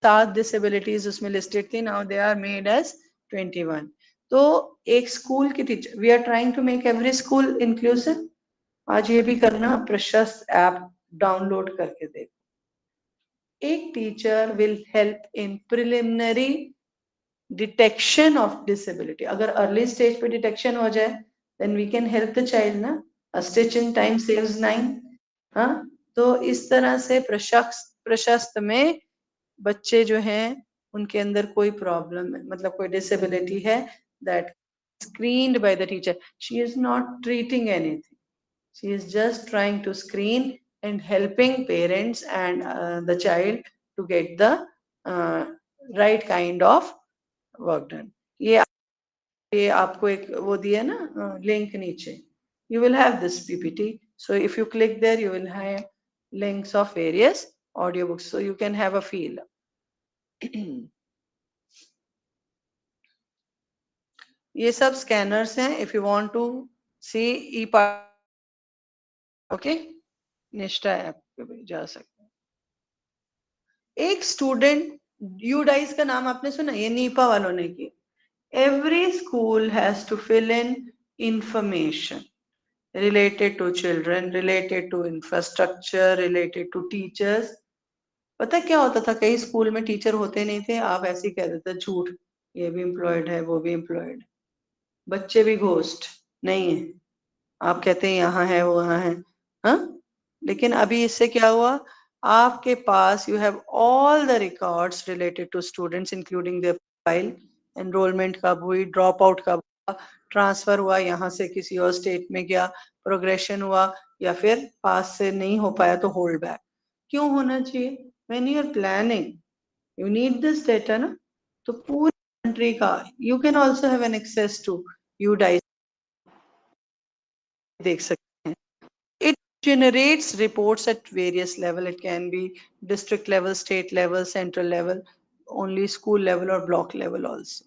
7 disabilities उसमें लिस्टेड थी, now they are made as 21। तो एक स्कूल की teacher, we are trying to make every school inclusive, आज ये भी करना, प्रशस्त ऐप डाउनलोड करके देखो। एक teacher will help in preliminary detection of disability, अगर अर्ली स्टेज पे डिटेक्शन हो जाए then we can help the child ना, a stitch in time saves 9। हाँ, तो इस तरह से प्रशस्त में बच्चे जो हैं उनके अंदर कोई प्रॉब्लम है, मतलब कोई डिसेबिलिटी है, that screened by the teacher, she is not treating anything, she is just trying to screen and helping parents and the child to get the uh, right kind of work done। ये आपको एक वो दिया ना link नीचे, you will have this PPT, so if you click there you will have links of various audiobooks so you can have a feel। ये सब scanners हैं, if you want to see e part, okay, Nishtha app पे भी जा सकते हैं। एक student, UDISE का नाम आपने सुना, ये नीपा वालों ने की। Every school has to fill in information related to children, related to infrastructure, related to teachers। पता क्या होता था, कई स्कूल में टीचर होते नहीं थे, आप ऐसे ही कह देते झूठ, ये भी एम्प्लॉयड है वो भी एम्प्लॉयड, बच्चे भी घोस्ट नहीं है, आप कहते हैं यहाँ है वो वहाँ है। हाँ, लेकिन अभी इससे क्या हुआ, आपके पास you have all the records related to students including their profile, enrolment कब हुई, ड्रॉप आउट कब हुआ, ट्रांसफर हुआ यहाँ से किसी और स्टेट में गया, प्रोग्रेशन हुआ, या फिर पास से नहीं हो पाया तो होल्ड बैक। क्यों होना चाहिए, when you are planning you need this data ना, तो पूरी कंट्री का, you can also have an access to, you देख सकते हैं। It generates reports at various level. It can be district level, state level, central level, only school level or block level also.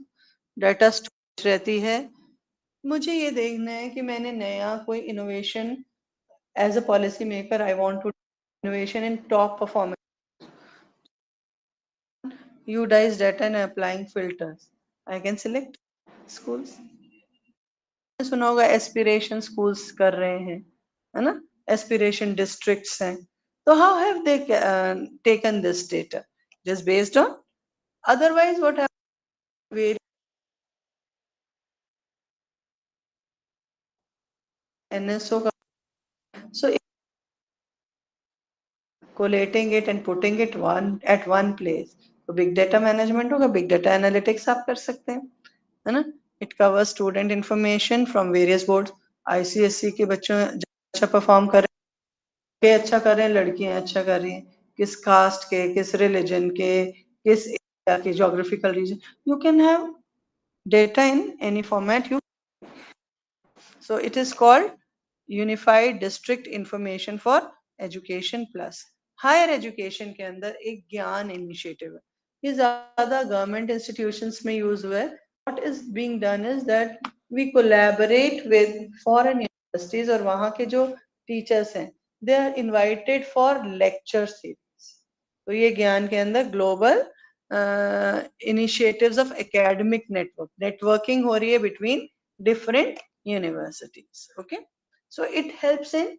Data storage रहती है। मुझे ये देखना है कि मैंने नया कोई innovation as a policy maker, I want to innovation in top performance. You dice data and applying filters. I can select schools. सुना होगा एस्पिरेशन स्कूल्स कर रहे हैं, है ना, एस्पिरेशन डिस्ट्रिक्ट्स हैं, तो how have they taken this data, just based on, otherwise what have NSO का, सो collating it and putting it one at one place, तो बिग डाटा मैनेजमेंट होगा, बिग डाटा एनालिटिक्स आप कर सकते हैं, है ना। It cover student information from various board, ICSC के बच्चों अच्छा परफॉर्म कर के, अच्छा कर रहे हैं, लड़कियां अच्छा कर रही हैं, किस कास्ट के, किस रिलीजन के, किस एरिया के, geographical region, you can have data in any format you, so it is called unified district information for education plus। Higher education के अंदर एक ज्ञान इनिशिएटिव है, ये ज्यादा गवर्नमेंट इंस्टीट्यूशंस में यूज हुआ है। What is being done is that we collaborate with foreign universities, और वहाँ के जो टीचर्स हैं they are invited for lecture series. तो ये ज्ञान के अंदर global initiatives of academic network, networking हो रही है between different universities. Okay, so it helps in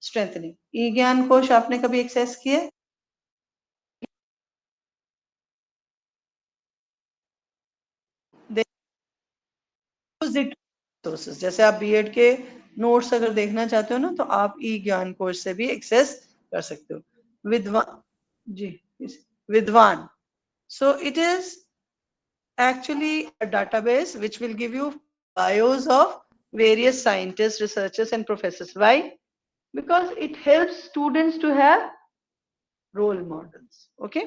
strengthening. E Gyan Kosh आपने कभी एक्सेस किया? सोर्सेस, जैसे आप बीएड के नोट्स अगर देखना चाहते हो ना, तो आप ई ज्ञान कोश से भी एक्सेस कर सकते हो। विद्वान जी, विद्वान So it is actually a database which will give you bios of various scientists, researchers and professors. Why? Because it helps students to have role models. Okay,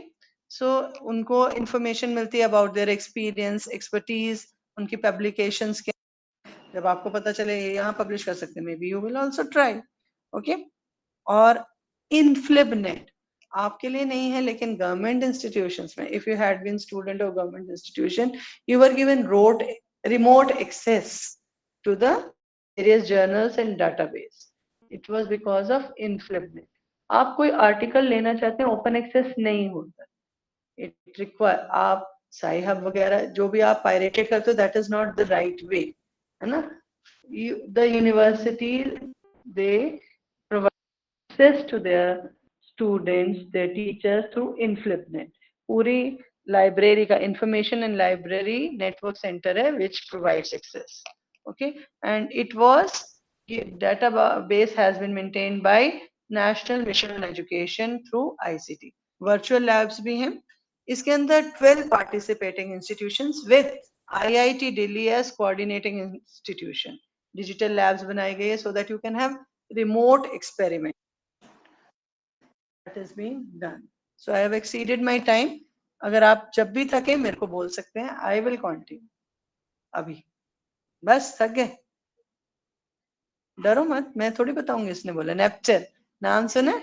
so उनको information मिलती है about their experience, expertise, उनकी publications के जब आपको पता चले ये यहाँ publish कर सकते हैं, maybe you will also try. Okay, और inflibnet आपके लिए नहीं है, लेकिन गवर्नमेंट इंस्टीट्यूशंस में, if you had been student of government institution, you were given remote access to the various journals and database. It was because of inflibnet. आप कोई article लेना चाहते हैं, ओपन एक्सेस नहीं होता, इट रिक्वायर आप Sci Hub वगैरह जो भी आप पायरेटेड करते हो, that is not the right way, है ना. The university they access to their students, their teachers through InflipNet. पूरी library का information and library network center है which provides access. Okay, and it was database has been maintained by National Mission on Education through ICT. Virtual labs भी हैं. इसके अंदर 12 participating institutions with IIT Delhi as coordinating institution. Digital labs बनाई गई है so that you can have remote experiment. That is being done. So I have exceeded my time. अगर आप जब भी थके मेरे को बोल सकते हैं. I will continue. अभी बस थक गए, डरो मत, मैं थोड़ी बताऊंगी. इसने बोला नेपचर नाम सुने,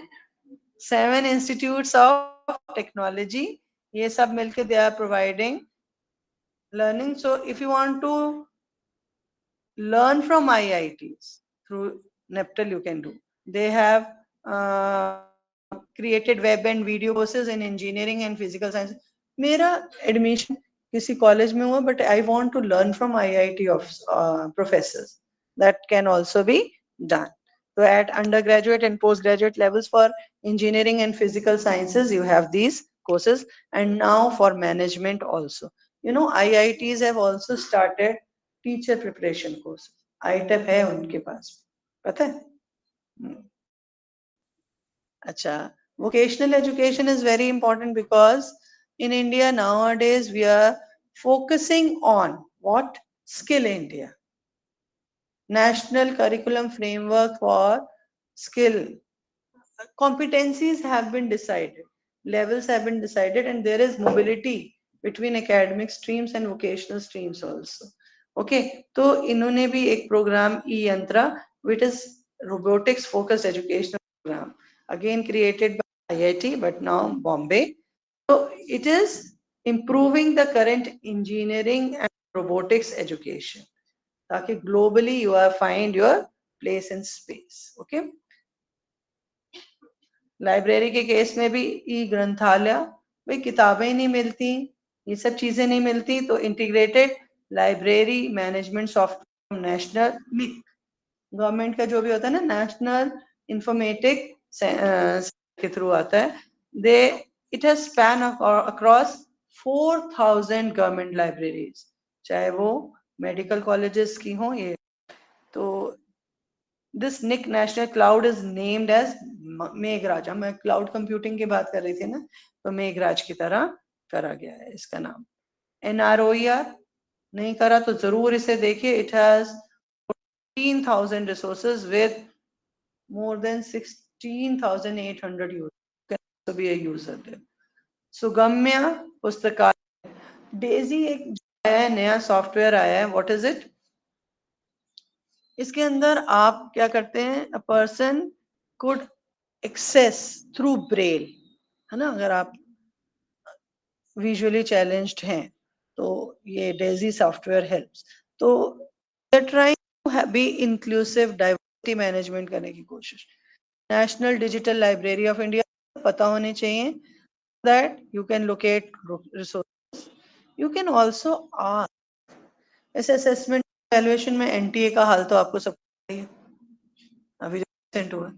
7 इंस्टीट्यूट्स ऑफ टेक्नोलॉजी, ये सब मिलके they are providing learning. So if you want to learn from IITs through Neptal, you can do. They have created web and video courses in engineering and physical science. मेरा admission किसी college में हुआ, but I want to learn from IIT of professors. That can also be done. So at undergraduate and postgraduate levels for engineering and physical sciences, you have these courses, and now for management also. You know, IITs have also started teacher preparation courses. ITEP है उनके पास, पता है? अच्छा, vocational education is very important because in India nowadays we are focusing on what? Skill India. National curriculum framework for skill. Competencies have been decided, levels have been decided, and there is mobility between academic streams and vocational streams also. Okay, तो इन्होंने भी एक program e-yantra, which is robotics focused educational program, again created by IIT but now Bombay. So it is improving the current engineering and robotics education, ताकि globally you are find your place in space. Okay. Library के case में भी ई ग्रंथालय, भाई किताबें नहीं मिलती, ये सब चीजें नहीं मिलती, तो integrated library management software national government का जो भी होता है ना, नेशनल इंफॉर्मेटिक के थ्रू आता है. They it has span across 4000 government libraries, चाहे वो मेडिकल कॉलेजेस की हो. ये तो this NIC national cloud is named as MeghRaj. मैं क्लाउड कंप्यूटिंग की बात कर रही थी ना, तो मेघराज की तरह करा गया है इसका नाम. NROER नहीं करा तो जरूर इसे देखिए. It has 14,000 resources with more than 16,800 users. You can also be a user there. Sugamya Pustakalaya, DAISY एक आया है, नया सॉफ्टवेयर आया है. What is it? इसके अंदर आप क्या करते हैं, a person could access through Braille, है ना, अगर आप विजुअली चैलेंज्ड हैं तो ये डेजी सॉफ्टवेयर हेल्प्स. तो trying to be inclusive, diversity management करने की कोशिश. National digital library of India पता होने चाहिए, that you can locate resources. You can also ask. ऐसे असेसमेंट वैल्यूएशन में एनटीए का हाल तो आपको सब पता ही है, अभी जो रिसेंट हुआ.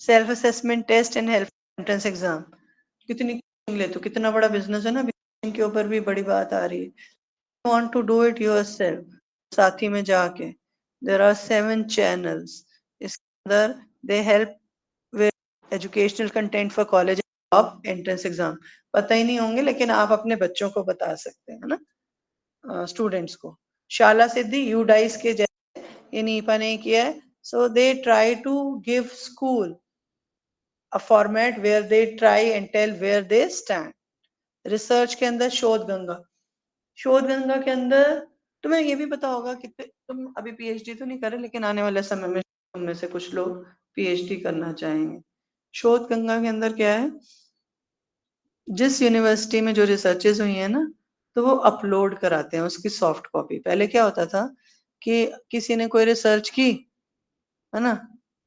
Self assessment test and help entrance exam, कितनी ले तो कितना बड़ा बिजनेस है ना, के ऊपर भी बड़ी बात आ रही है. Want to do it yourself, साथी में जाके. There are 7 channels. इसके अंदर they help with educational content for college and job entrance exam. पता ही नहीं होंगे, लेकिन आप अपने बच्चों को बता सकते हैं ना, स्टूडेंट्स को। शाला सिद्धि यूडाइस के जैसे ये नीपा ने किया है। So they try to give school a format where they try and tell where they stand. Research के अंदर शोध गंगा, शोध गंगा के अंदर तुम्हें ये भी पता होगा कि तुम अभी पीएचडी तो नहीं कर रहे, लेकिन आने वाले समय में तुम में से कुछ लोग पीएचडी करना चाहेंगे। शोध गंगा के अंदर क्या है, जिस यूनिवर्सिटी में जो रिसर्चेज हुई है ना, तो वो अपलोड कराते हैं उसकी सॉफ्ट कॉपी। पहले क्या होता था कि किसी ने कोई रिसर्च की, है ना,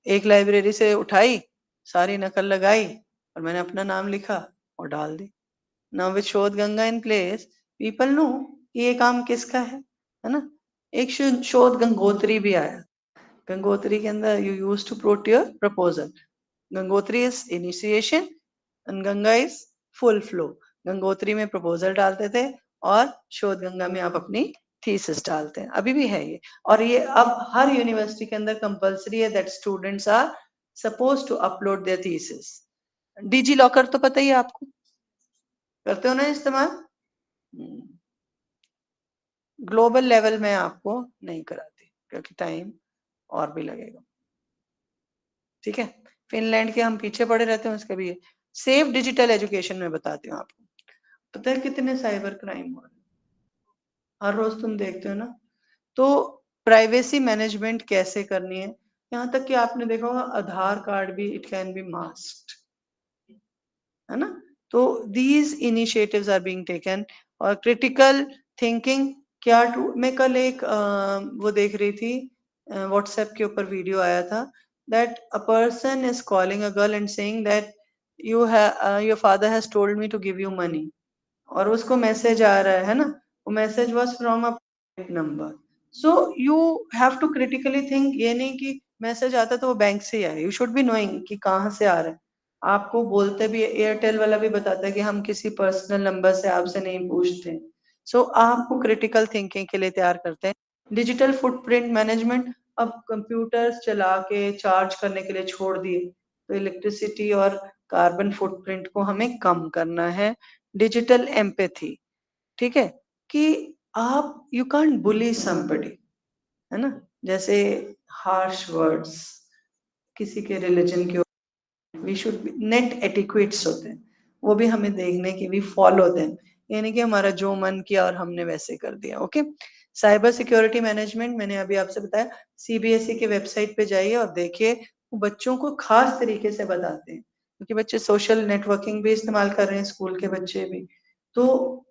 एक लाइब्रेरी से उठाई, सारी नकल लगाई और मैंने अपना नाम लिखा और डाल दी। नाउ विद शोध Ganga in place, people know कि ये काम किसका है ना। एक शोध गंगोत्री भी आया। गंगोत्री के अंदर you use to put your proposal. Gangotri is initiation and Ganga is full flow. Gangotri में प्रपोजल डालते थे और शोध गंगा में आप अपनी थीसिस डालते हैं, अभी भी है ये। और ये अब हर यूनिवर्सिटी के अंदर कंपलसरी है that students are suppose to upload their thesis. DigiLocker तो पता ही है आपको, करते हो ना इस्तेमाल। ग्लोबल लेवल में आपको नहीं कराती क्योंकि टाइम और भी लगेगा, ठीक है। फिनलैंड के हम पीछे पड़े रहते हैं, उसके भी सेफ डिजिटल एजुकेशन में बताती हूँ आपको। पता है कितने साइबर क्राइम हो रहे हैं हर रोज, तुम देखते हो ना। तो प्राइवेसी मैनेजमेंट कैसे करनी है, यहाँ तक कि आपने देखा होगा आधार कार्ड भी इट कैन बी मास्क्ड, है ना। तो these initiatives are being taken. और क्रिटिकल थिंकिंग क्या टू, मैं कल एक वो देख रही थी व्हाट्सएप के ऊपर वीडियो आया था that a person is calling a girl and saying that your father has told me to give you money, और उसको मैसेज आ रहा है ना, वो message was from a number. So you have to critically think, ये नहीं कि मैसेज आता तो वो बैंक से आए, यू शुड बी नोइंग कि कहाँ से आ रहा है। आपको बोलते भी, एयरटेल वाला भी बताता है कि हम किसी पर्सनल नंबर से आपसे नहीं पूछते। सो आपको क्रिटिकल थिंकिंग के लिए तैयार करते हैं। डिजिटल फुटप्रिंट मैनेजमेंट, अब कंप्यूटर्स चला के चार्ज करने के लिए छोड़ दिए, तो इलेक्ट्रिसिटी और कार्बन फुटप्रिंट को हमें कम करना है। डिजिटल एम्पैथी, ठीक है, कि आप यू कांट बुली समबडी, है ना, जैसे हार्श वर्ड्स किसी के रिलीजन के, we should be net etiquettes होते हैं, वो भी हमें देखने की, वी फॉलो देम, यानी कि हमारा जो मन किया और हमने वैसे कर दिया। ओके। साइबर सिक्योरिटी मैनेजमेंट मैंने अभी आपसे बताया, सीबीएसई के वेबसाइट पे जाइए और देखिए, वो बच्चों को खास तरीके से बताते हैं, क्योंकि बच्चे सोशल नेटवर्किंग भी इस्तेमाल कर रहे हैं, स्कूल के बच्चे भी। तो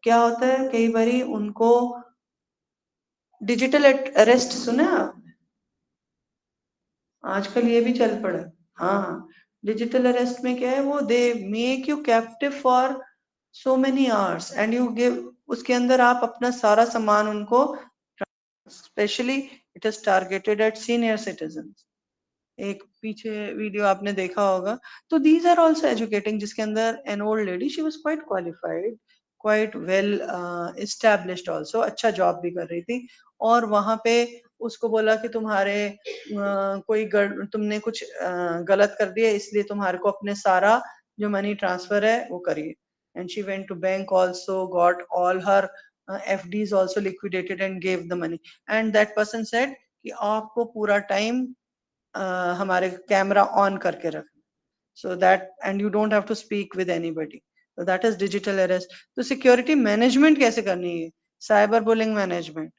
क्या होता है, कई बारी उनको डिजिटल अरेस्ट सुना है आप, आजकल ये भी चल पड़ा है। हाँ, डिजिटल अरेस्ट में क्या है, वो they make you captive for so many hours and you give, उसके अंदर आप अपना सारा सामान उनको, specially it is targeted eight senior citizens. एक पीछे वीडियो आपने देखा होगा। तो दीज आर ऑल्सो एजुकेटिंग, जिसके अंदर an old lady, she was quite qualified, quite well established also, अच्छा जॉब भी कर रही थी। और वहां पे उसको बोला कि तुम्हारे तुमने कुछ गलत कर दिया, इसलिए तुम्हारे को अपने सारा जो मनी ट्रांसफर है वो करिए। And she went to bank also, got all her FDs also liquidated and gave the money. And that person said कि आपको पूरा टाइम हमारे कैमरा ऑन करके रख, so that and you don't have to speak with anybody, so that is digital arrest. तो security management कैसे करनी है, साइबर बुलिंग मैनेजमेंट।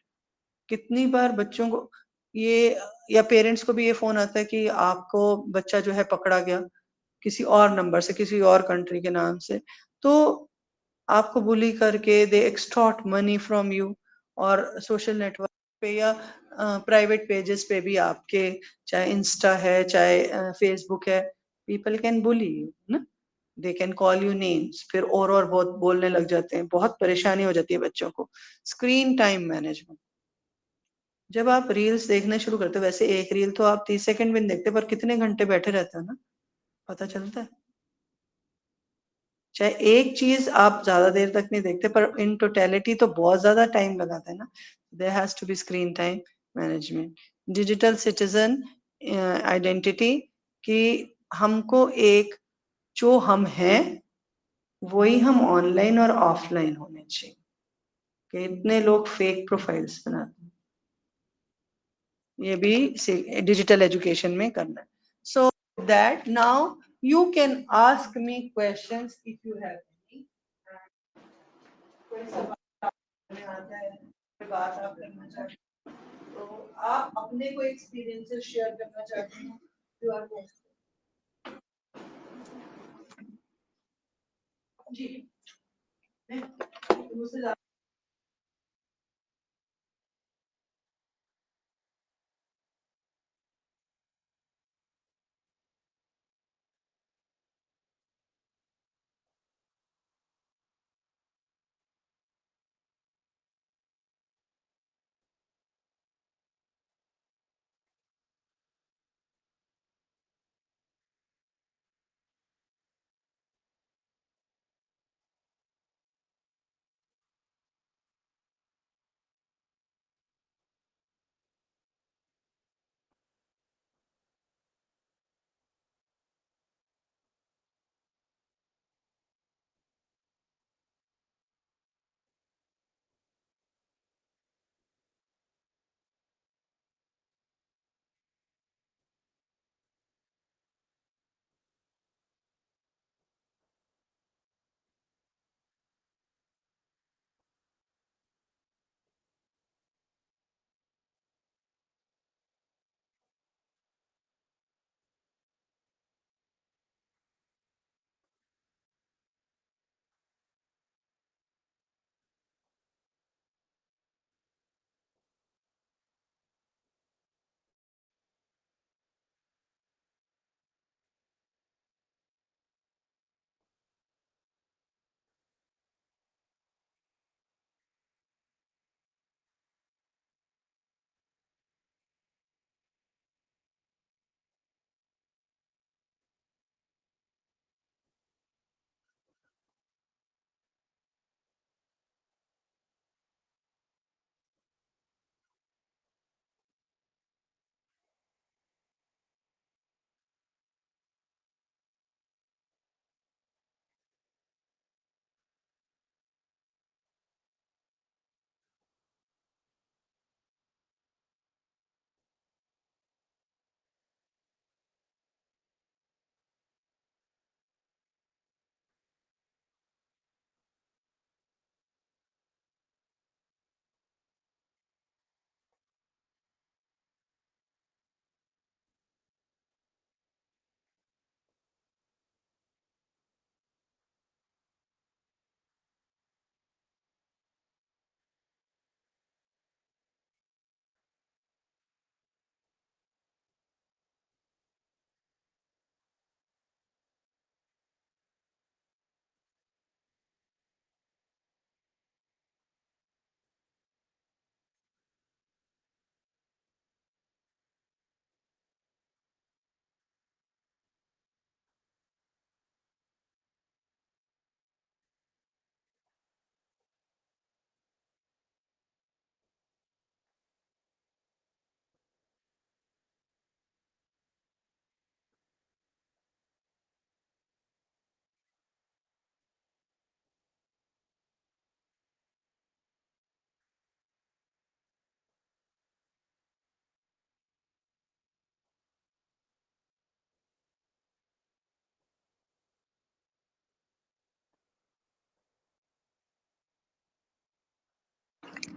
कितनी बार बच्चों को ये, या पेरेंट्स को भी ये फोन आता है कि आपको बच्चा जो है पकड़ा गया किसी और नंबर से, किसी और कंट्री के नाम से, तो आपको बुली करके दे एक्सटॉर्ट मनी फ्रॉम यू। और सोशल नेटवर्क पे या प्राइवेट पेजेस पे भी आपके, चाहे इंस्टा है चाहे फेसबुक है, पीपल कैन बुली यू ना, they can call you names, फिर और बहुत बोलने लग जाते हैं, बहुत परेशानी हो जाती है बच्चों को। स्क्रीन टाइम मैनेजमेंट, जब आप रील्स देखने शुरू करते हो, वैसे एक रील तो आप 30 सेकंड भी नहीं देखते, पर कितने घंटे बैठे रहते हो ना, पता चलता है। चाहे एक चीज आप ज्यादा देर तक नहीं देखते, पर इन टोटेलिटी तो बहुत ज्यादा टाइम लगाता है ना। There has to be screen time management. Digital citizen identity, कि हमको एक जो हम हैं वही हम ऑनलाइन और ऑफलाइन होने चाहिए कि इतने लोग फेक प्रोफाइल्स बनाते हैं, ये भी डिजिटल एजुकेशन में करना है. So that now you can ask me questions if you have any. कोई सवाल में आता है, कोई बात आप करना चाहते हैं तो आप अपने कोई एक्सपीरियंसेस शेयर करना चाहते हैं, यू आर मोस्ट जी. मुझसे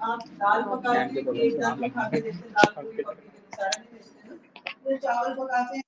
आप दाल पकाते हैं, एक दाल में खा के देखते, दाल पूरी पकी है, सारा नहीं भेजते ना. फिर चावल पकाते हैं.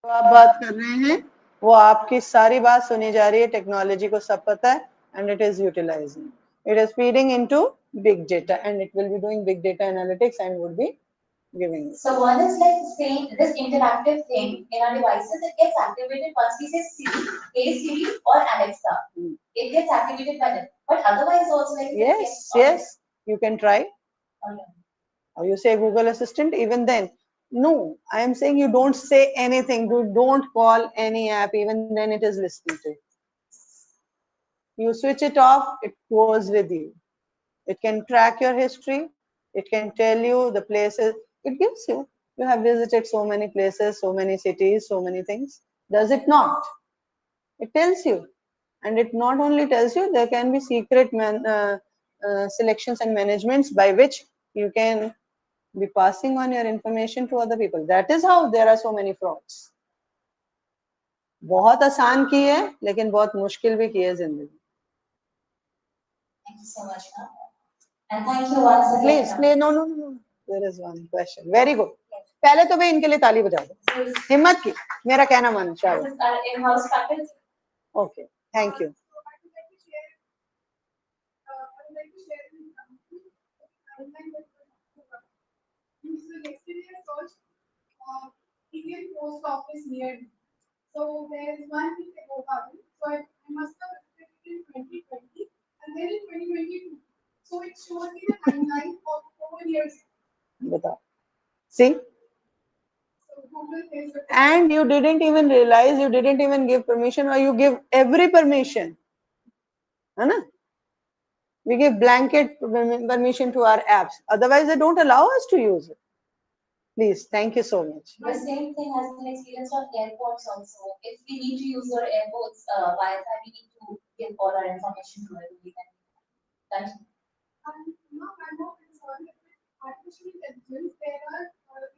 जो आप बात कर रहे हैं वो आपकी सारी बात सुनी जा रही है, टेक्नोलॉजी को सब पता है, and it is utilising, it is feeding into big data and it will be doing big data analytics and would be giving it. So one is like saying this interactive thing in our devices, it gets activated once we say Siri, Hey Siri or Alexa. It gets activated by them. But otherwise also like yes, you can try. Or you say Google Assistant, even then. No, I am saying you don't say anything. You don't call any app, even then it is listening to you. You switch it off, it goes with you. It can track your history. It can tell you the places. It gives you. You have visited so many places, so many cities, so many things. Does it not? It tells you. And it not only tells you, there can be secret selections and managements by which you can be passing on your information to other people. That is how there are so many frauds. बहुत आसान की है लेकिन बहुत मुश्किल भी की है जिंदगी. Thank you so much, ma'am. And thank you once again. Please, no. There is one question. Very good. पहले तो भाई इनके लिए ताली बजा दो. हिम्मत की. मेरा कहना मानो. This is our in-house practice. Okay. Thank you. Indian post office near me. So there is one thing that go garden. So I must have visited in 2020 and then in 2022. So it shows me the timeline of 4 years. बताओ. See? So Google says that. And you didn't even realize, you didn't even give permission, or you give every permission. है ना? We give blanket permission to our apps. Otherwise, they don't allow us to use it. Please, thank you so much. The same thing has been experienced on airports also. If we need to use our airports Wi-Fi, we need to give all our information to it. Thank you. And now I'm more concerned that with artificial intelligence, there are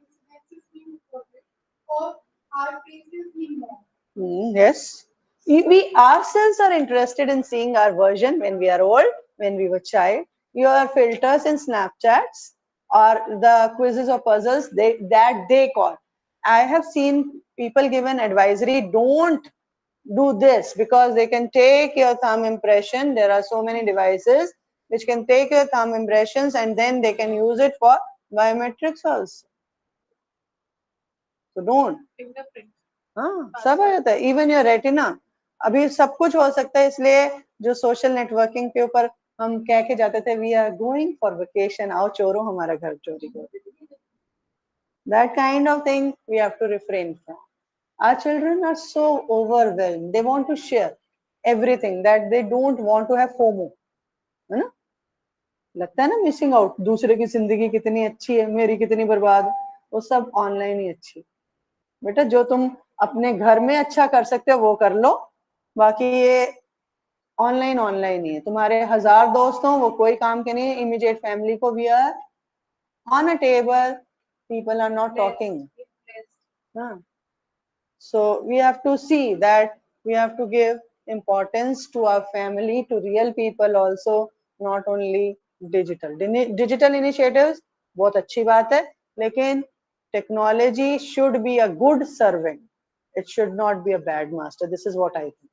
incidences being reported or our faces being known. Yes. We ourselves are interested in seeing our version when we are old, when we were child. Your filters in Snapchats or the quizzes or puzzles that they call. I have seen people given advisory, don't do this because they can take your thumb impression. There are so many devices which can take your thumb impressions and then they can use it for biometrics also. So don't. Fingerprint. हाँ, सब आ जाता है. Even your retina. अभी सब कुछ हो सकता है, इसलिए जो सोशल नेटवर्किंग के ऊपर हम कह के जाते थे we are going for vacation, आओ चोरों हमारा घर चोरी करो. That kind of thing we have to refrain from. Our children are so overwhelmed. They want to share everything that they don't want to have FOMO. है ना? लगता है ना मिसिंग आउट. दूसरे की जिंदगी कितनी अच्छी है, मेरी कितनी बर्बाद. वो सब ऑनलाइन ही अच्छी. बेटा जो तुम अपने घर में अच्छा कर सकते हो वो कर लो, बाकी ये ऑनलाइन ही है. तुम्हारे 1000 दोस्त हो वो कोई काम के नहीं. इमीडिएट फैमिली को भी are on a table, people are not talking. So we have to see that we have to give importance to our family, to real people also, not only digital. Digital initiatives बहुत अच्छी बात है, लेकिन technology should be a good servant. It should not be a bad master. This is what I think.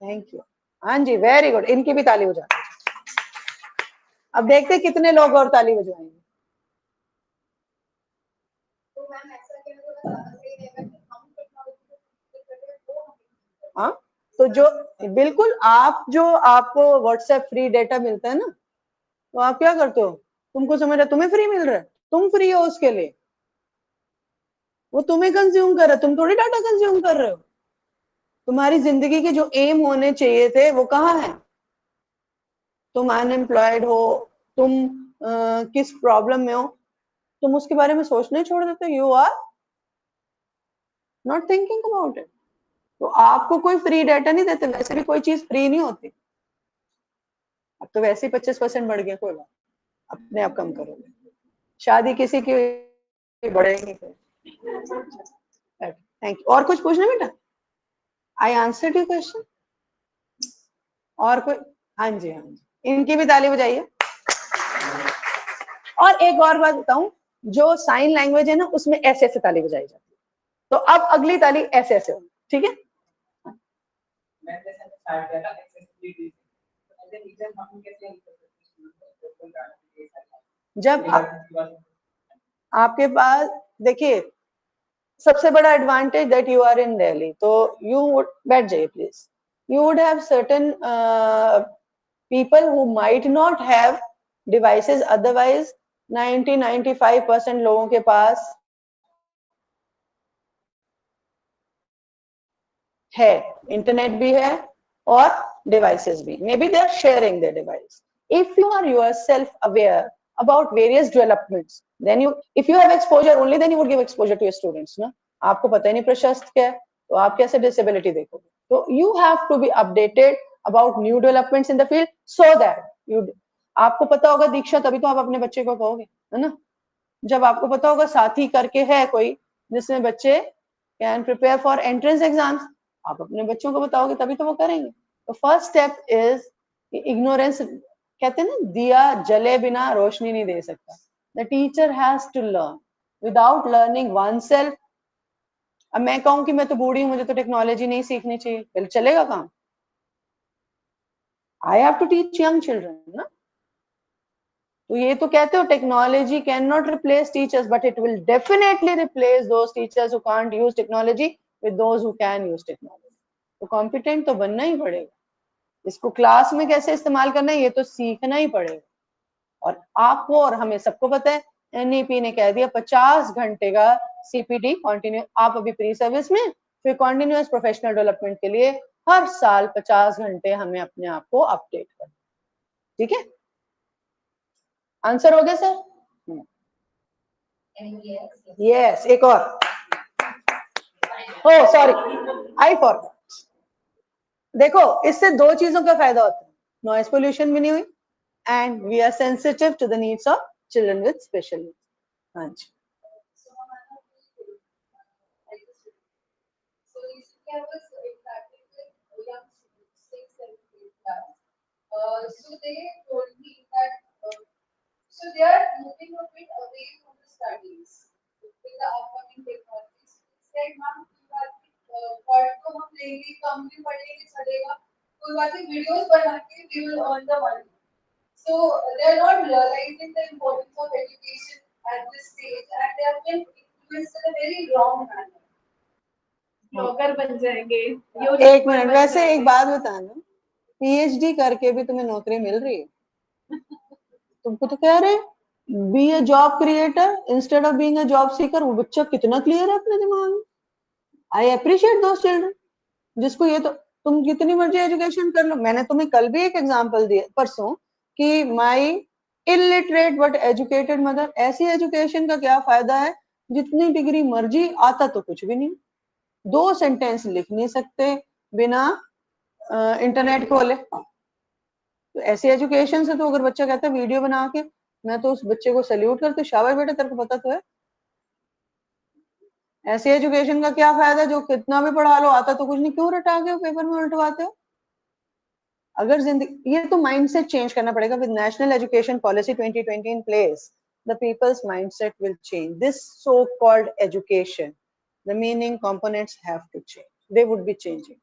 Thank you. हाँ जी, very good. इनकी भी ताली बजा. अब देखते हैं कितने लोग और ताली बजवाएंगे. हाँ, तो जो बिल्कुल आप जो आपको व्हाट्सएप फ्री डेटा मिलता है ना, तो आप क्या करते हो? तुमको समझ रहे तुम्हें फ्री मिल रहा है, तुम फ्री हो उसके लिए. वो तुम्हें कंज्यूम कर रहा है, तुम थोड़ी डाटा कंज्यूम कर रहे हो. तुम्हारी जिंदगी के जो एम होने चाहिए थे वो कहाँ है? तुम अनएम्प्लॉयड हो, तुम किस प्रॉब्लम में हो, तुम उसके बारे में सोचने छोड़ देते. You are not thinking about it. तो आपको कोई फ्री डाटा नहीं देते. वैसे भी कोई चीज फ्री नहीं होती. अब तो वैसे ही 25% बढ़ गया, कोई बात, अपने आप कम करोगे. शादी किसी की बढ़ेगी. Thank you. और कुछ पूछना बेटा? I answered your question. और कोई? हाँ जी, हाँ जी, इनकी भी ताली बजाइए. और एक और बात बताऊं, जो साइन लैंग्वेज है ना उसमें ऐसे ताली बजाई जाती है. तो अब अगली ताली ऐसे ऐसे होगी, ठीक है। जब आपके पास देखिए सबसे बड़ा advantage that you are in Delhi, तो यू वुड बैठ जाइए please, you would have certain people who might not have devices, otherwise 90-95% लोगों के पास है, इंटरनेट भी है और डिवाइसेस भी, maybe they are sharing their device. If you are yourself aware about various developments, then you, if you have exposure only, then you would give exposure to your students, ना? आपको पता ही नहीं प्रशस्त क्या है, तो आप कैसे डिसेबिलिटी देखोगे? तो you have to be updated about new developments in the field so that you, आपको पता होगा दीक्षा तभी तो आप अपने बच्चे को कहोगे, है ना? जब आपको पता होगा साथी करके है कोई जिसमें बच्चे can prepare for entrance exams, आप अपने बच्चों को बताओगे तभी तो वो करेंगे। तो फर्स्ट स्टेप इज इग्नोरेंस, कहते हैं ना दिया जले बिना रोशनी नहीं दे सकता। The teacher has to learn, without learning oneself, अब मैं कहूं कि मैं तो बूढ़ी हूं मुझे तो टेक्नोलॉजी नहीं सीखनी चाहिए, फिर चलेगा काम? I have to teach young children ना। तो ये तो कहते हो technology can not replace teachers, but it will definitely replace those teachers who can't use technology with those who can use technology. तो कॉम्पिटेंट तो बनना ही पड़ेगा, इसको क्लास में कैसे इस्तेमाल करना है ये तो सीखना ही पड़ेगा। और आपको और हमें सबको पता है एनईपी ने कह दिया 50 घंटे का सीपीडी कंटिन्यू, आप अभी प्री सर्विस में, फिर कॉन्टिन्यूअस प्रोफेशनल डेवलपमेंट के लिए हर साल 50 घंटे हमें अपने आप को अपडेट करना, ठीक है? आंसर हो गया सर? यस, एक और, ओ सॉरी आई फॉरगॉट। देखो इससे दो चीजों का फायदा होता है, नॉइज पोल्यूशन भी नहीं हुई and we are sensitive to the needs of children with special needs. हाँ जी, So they told me that so they are moving a bit away from the studies with the upcoming technologies. Instead, ma'am, पढ़ तो हम लेंगे, कम भी पढ़ेंगे चलेगा, कोई बात नहीं, वीडियोस बना के we will earn the money. So they are not realizing the importance of education at this stage, and they have been influenced in a very wrong manner. Blogger बन जाएंगे। एक मिनट, वैसे एक बात बताना, पीएचडी करके भी तुम्हें नौकरी मिल रही है? तुमको तो कह रहे be a job creator instead of being a job seeker. वो बच्चा कितना क्लियर है अपने दिमाग में। आई अप्रिशिएट दोस चिल्ड्रन जिसको ये, तो तुम जितनी मर्जी एजुकेशन कर लो। मैंने तुम्हें कल भी एक एग्जांपल दिया परसों कि माई इलिटरेट बट एजुकेटेड मदर, ऐसी एजुकेशन का क्या फायदा है, जितनी डिग्री मर्जी, आता तो कुछ भी नहीं, 2 सेंटेंस लिख नहीं सकते बिना इंटरनेट खोले। तो ऐसी एजुकेशन से तो अगर बच्चा कहता है वीडियो बना के, मैं तो उस बच्चे को सैल्यूट करती हूँ, शाबाश बेटा तेरे को पता तो है। ऐसी एजुकेशन का क्या फायदा जो कितना भी पढ़ा लो आता तो कुछ नहीं, क्यों रटा के पेपर में उल्टवाते हो? अगर जिंदगी, ये तो माइंडसेट चेंज करना पड़ेगा। With national education policy 2020 in place, the people's mindset will change. This so called education, the meaning components have to change, they would be changing.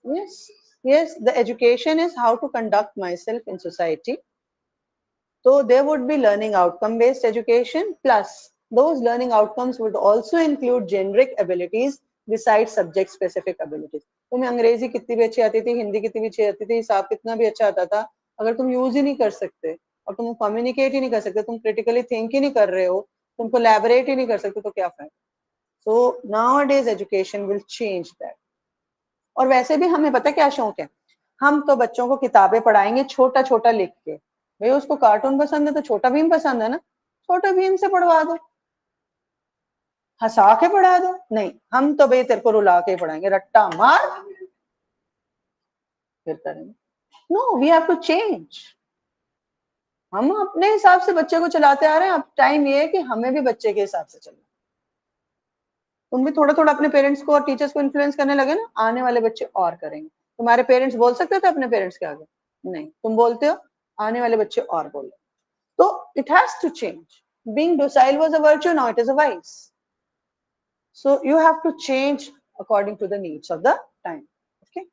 Yes, yes, the education is how to conduct myself in society. So there would be learning outcome based education, plus those learning outcomes would also include generic abilities besides subject specific abilities. तुम्हें अंग्रेजी कितनी भी अच्छी आती थी, हिंदी कितनी भी अच्छी आती थी, हिसाब कितना भी अच्छा आता था, अगर तुम यूज ही नहीं कर सकते और तुम कम्युनिकेट ही नहीं कर सकते, तुम क्रिटिकली थिंक ही नहीं कर रहे हो, तुम कोलैबोरेट ही नहीं कर सकते, तो क्या फायदा? So nowadays education will change that. और वैसे भी हमें पता क्या शौक है, हम तो बच्चों को किताबें पढ़ाएंगे छोटा छोटा लिख के। भाई उसको कार्टून पसंद है तो छोटा भीम पसंद है ना, छोटा भीम से पढ़वा दो, हंसा के पढ़ा दो। नहीं, हम तो भाई तेरे को रुला के पढ़ाएंगे, रट्टा मार फिर करेंगे। No, we have to change. हम अपने हिसाब से बच्चे को चलाते आ रहे हैं, अब टाइम ये है कि हमें भी बच्चे के हिसाब से चलना। तुम भी थोड़ा थोड़ा अपने पेरेंट्स को और टीचर्स को इन्फ्लुएंस करने लगे ना, आने वाले बच्चे और करेंगे। तुम्हारे पेरेंट्स बोल सकते थे अपने पेरेंट्स के आगे? नहीं, तुम बोलते हो, आने वाले बच्चे और बोल। तो it has to change. Being docile was a virtue, now it is a vice. So you have to change according to the needs of the time. Okay.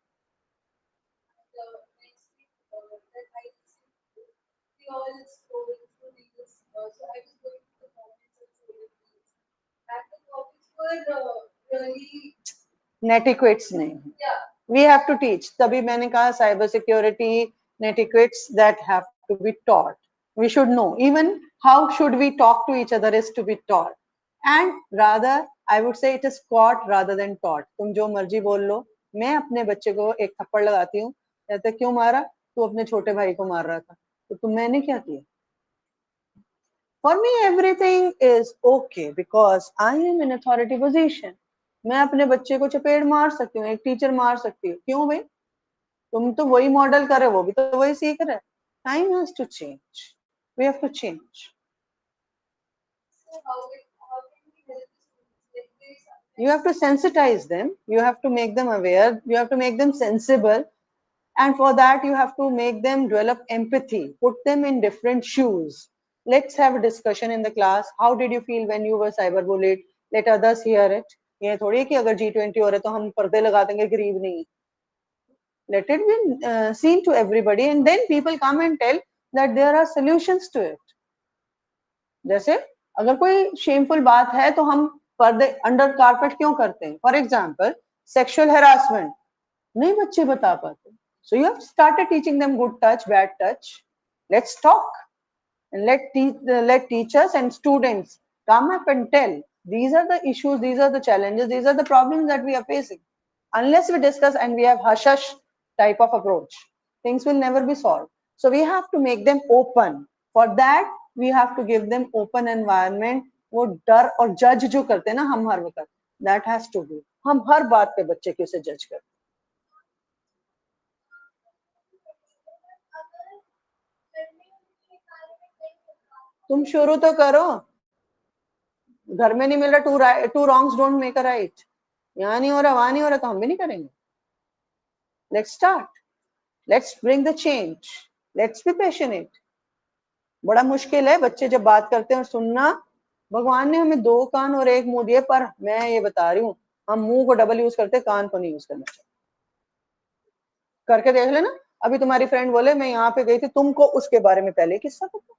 Next week that I listened to, we all scrolling through reels. So I was going to the comments and scrolling reels. And the comments were really, Netiquettes नहीं. yeah, We have to teach. तभी मैंने कहा cyber security netiquettes that have to be taught. We should know. Even how should we talk to each other is to be taught. And rather, I would say it is caught rather than taught. तुम जो मर्जी बोल लो. मैं अपने बच्चे को एक थप्पड़ लगाती हूँ. कहते क्यों मारा? तू अपने छोटे भाई को मार रहा था. तो मैंने क्या किया? For me, everything is okay because I am in authority position. मैं अपने बच्चे को चपेट मार सकती हूँ, एक टीचर मार सकती हूँ. क्यों भाई? तुम तो वही मॉडल कर रहे हो, वो भी तो वही सीख रहे हैं. Time has to change. We have to change. so how can we help the students? Like they You sometimes have to sensitize them. You have to make them aware. You have to make them sensible. And for that, you have to make them develop empathy. Put them in different shoes. Let's have a discussion in the class. How did you feel when you were cyberbullied? Let others hear it. ये थोड़ी है कि अगर G20 हो रहा है तो हम पर्दे लगा देंगे गरीब नहीं. Let it be seen to everybody, and then people come and tell that there are solutions to it. जैसे अगर कोई shameful बात है तो हम पर्दे अंडर कारपेट क्यों करते हैं? फॉर एग्जाम्पल सेक्सुअल हेरासमेंट नहीं बच्चे बता पाते. So you have started teaching them good touch, bad touch. Let's talk and let teachers and students come up and tell these are the issues, these are the challenges, these are the problems that we are facing. Unless we discuss and we have hush hush type of approach, things will never be solved. So we have to make them open. For that we have to give them open environment. वो डर और जज जो करते हैं ना हम हर वक्त, that has to be. हम हर बात पे बच्चे को से जज करते हैं. तुम शुरू तो करो. घर में नहीं मिल रहा, two wrongs don't make a right. यहाँ नहीं हो रहा, वहां नहीं हो रहा, तो हम भी नहीं करेंगे. Let's start. Let's bring the change. Let's be passionate. बड़ा मुश्किल है बच्चे जब बात करते हैं और सुनना. भगवान ने हमें 2 कान और 1 मुंह दिए, पर मैं ये बता रही हूँ हम मुंह को डबल यूज करते, कान को नहीं यूज करना चाहिए. करके देख लेना. अभी तुम्हारी फ्रेंड बोले मैं यहाँ पे गई थी, तुमको उसके बारे में पहले किस्सा पता.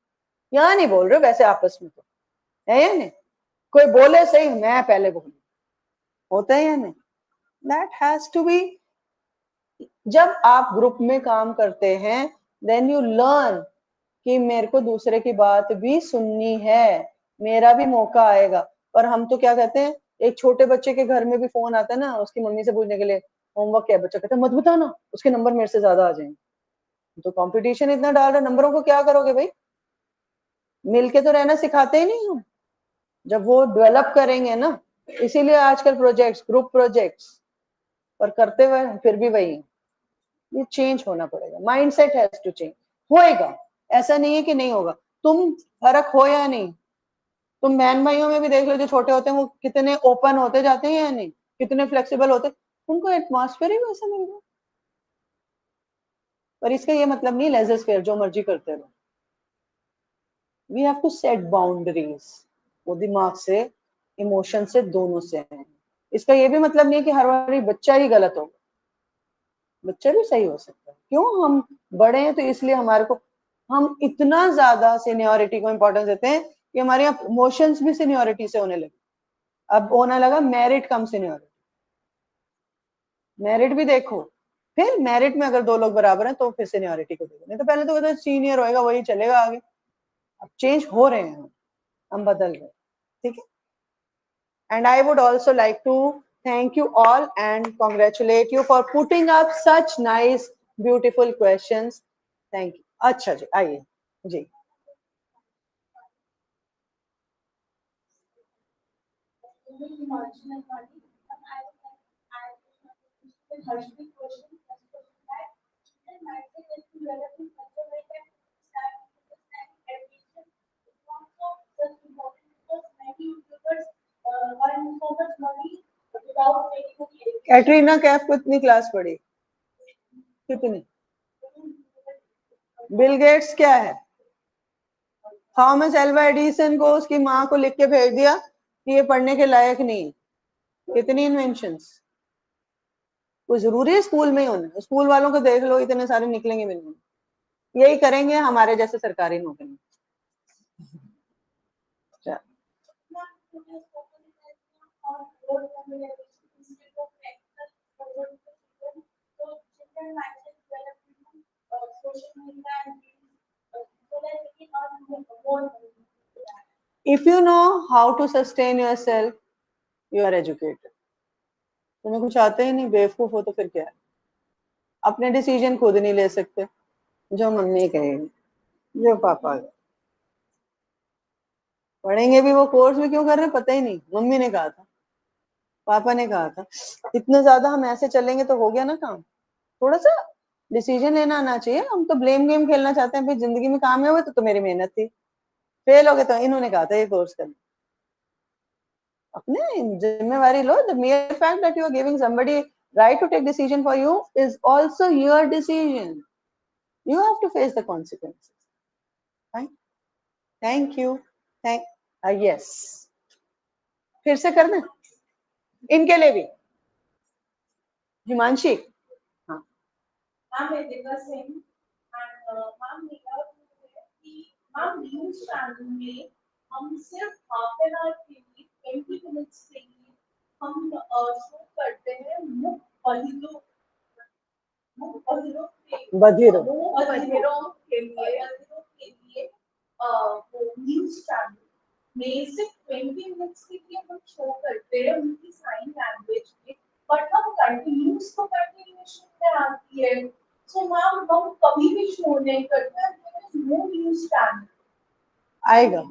यहाँ नहीं बोल रहे वैसे आपस में तो है या नहीं. कोई बोले सही, मैं पहले बोलूं. होता है या नहीं? That has to be. जब आप ग्रुप में काम करते हैं देन यू लर्न कि मेरे को दूसरे की बात भी सुननी है, मेरा भी मौका आएगा. पर हम तो क्या कहते हैं, एक छोटे बच्चे के घर में भी फोन आता है ना उसकी मम्मी से पूछने के लिए होमवर्क क्या है, बच्चा कहता है मत बताना उसके नंबर मेरे से ज्यादा आ जाएंगे. तो कंपटीशन इतना डाल रहे, नंबरों को क्या करोगे भाई? मिलके तो रहना सिखाते ही नहीं हम. जब वो डेवलप करेंगे ना, इसीलिए आजकल प्रोजेक्ट्स, ग्रुप प्रोजेक्ट्स, पर करते हुए फिर भी वही. ये चेंज होना पड़ेगा. Mindset has to change. होएगा, ऐसा नहीं है कि नहीं होगा. तुम फर्क हो या नहीं, तुम बहन भाइयों में भी देख लो जो छोटे होते हैं वो कितने ओपन होते जाते हैं या नहीं, कितने फ्लेक्सिबल होते हैं. उनको एटमॉस्फेयर ही वैसा मिल गया. पर इसका ये मतलब नहीं लेजर फेयर जो मर्जी करते रहो. We have to set boundaries. वो दिमाग से, इमोशन से, दोनों से है. इसका ये भी मतलब नहीं कि हर बार बच्चा ही गलत होगा. बच्चा भी सही हो सकता है. क्यों? हम बड़े हैं तो इसलिए हमारे को, हम इतना ज्यादा सीनियोरिटी को इंपॉर्टेंस देते हैं कि हमारे यहाँ प्रमोशंस भी सीनियोरिटी से होने लगे. अब होने लगा मेरिट कम सीनियोरिटी. मेरिट भी देखो, फिर मेरिट में अगर 2 लोग बराबर हैं तो फिर सीनियोरिटी को देखो. नहीं तो पहले तो कहते सीनियर होएगा वही चलेगा आगे. अब चेंज हो रहे हैं, हम बदल रहे हैं. ठीक है. And I would also like to thank you all and congratulate you for putting up such nice, beautiful questions. Thank you. अच्छा जी, आइए जी. marginal body. And I would like to add with Harjeet question that children might be able to develop in such a way that start understanding education is not so just important because many YouTubers earn so much money without taking any education. Katrina Kaif कितनी class पढ़ी? कितनी? Bill Gates क्या है? Thomas Alva Edison को उसकी माँ को लिख के भेज दिया कि ये पढ़ने के लायक नहीं है। कितनी इन्वेंशंस। कोई जरूरी है स्कूल में ही होना? स्कूल वालों को देख लो, इतने सारे निकलेंगे मिलेंगे। यही करेंगे हमारे जैसे सरकारी नौकरी। If you know how to sustain yourself, you are educated. तुम्हें कुछ आता ही नहीं, बेवकूफ हो तो फिर क्या है? अपने डिसीजन खुद नहीं ले सकते, जो मम्मी कहेगी, जो पापा। पढ़ेंगे भी वो कोर्स भी क्यों कर रहे हैं पता ही नहीं, मम्मी ने कहा था, पापा ने कहा था। इतने ज्यादा हम ऐसे चलेंगे तो हो गया ना काम। थोड़ा सा डिसीजन लेना आना चाहिए। हम तो ब्लेम गेम खेलना चाहते हैं, भाई जिंदगी में कामयाब हुए तो मेरी मेहनत थी, फेल हो गए तो इन्होंने कहा था ये कोर्स करना। अपने जिम्मेवारी लो। The mere fact that you are giving somebody right to take decision for you is also your decision. You have to face the consequences. Fine. Thank you. Thank. Yes. फिर से करना इनके लिए भी। हिमांशी। हाँ। Ma'am Vedika Singh and ma'am मेरा कि ma'am news channel में हम सिर्फ हाफ एन आवर के लिए 20 मिनट्स के लिए हम शो करते हैं मुख बधिरों बधिरों के लिए वो न्यूज चैनल में सिर्फ 20 मिनट्स के लिए हम शो करते हैं उनकी साइन लैंग्वेज में, बट हम कंटिन्यूस तो कंटिन्यूएशन में आती है। सो मैम हम कभी भी शो नहीं करते हैं, there is no news channel. आएगा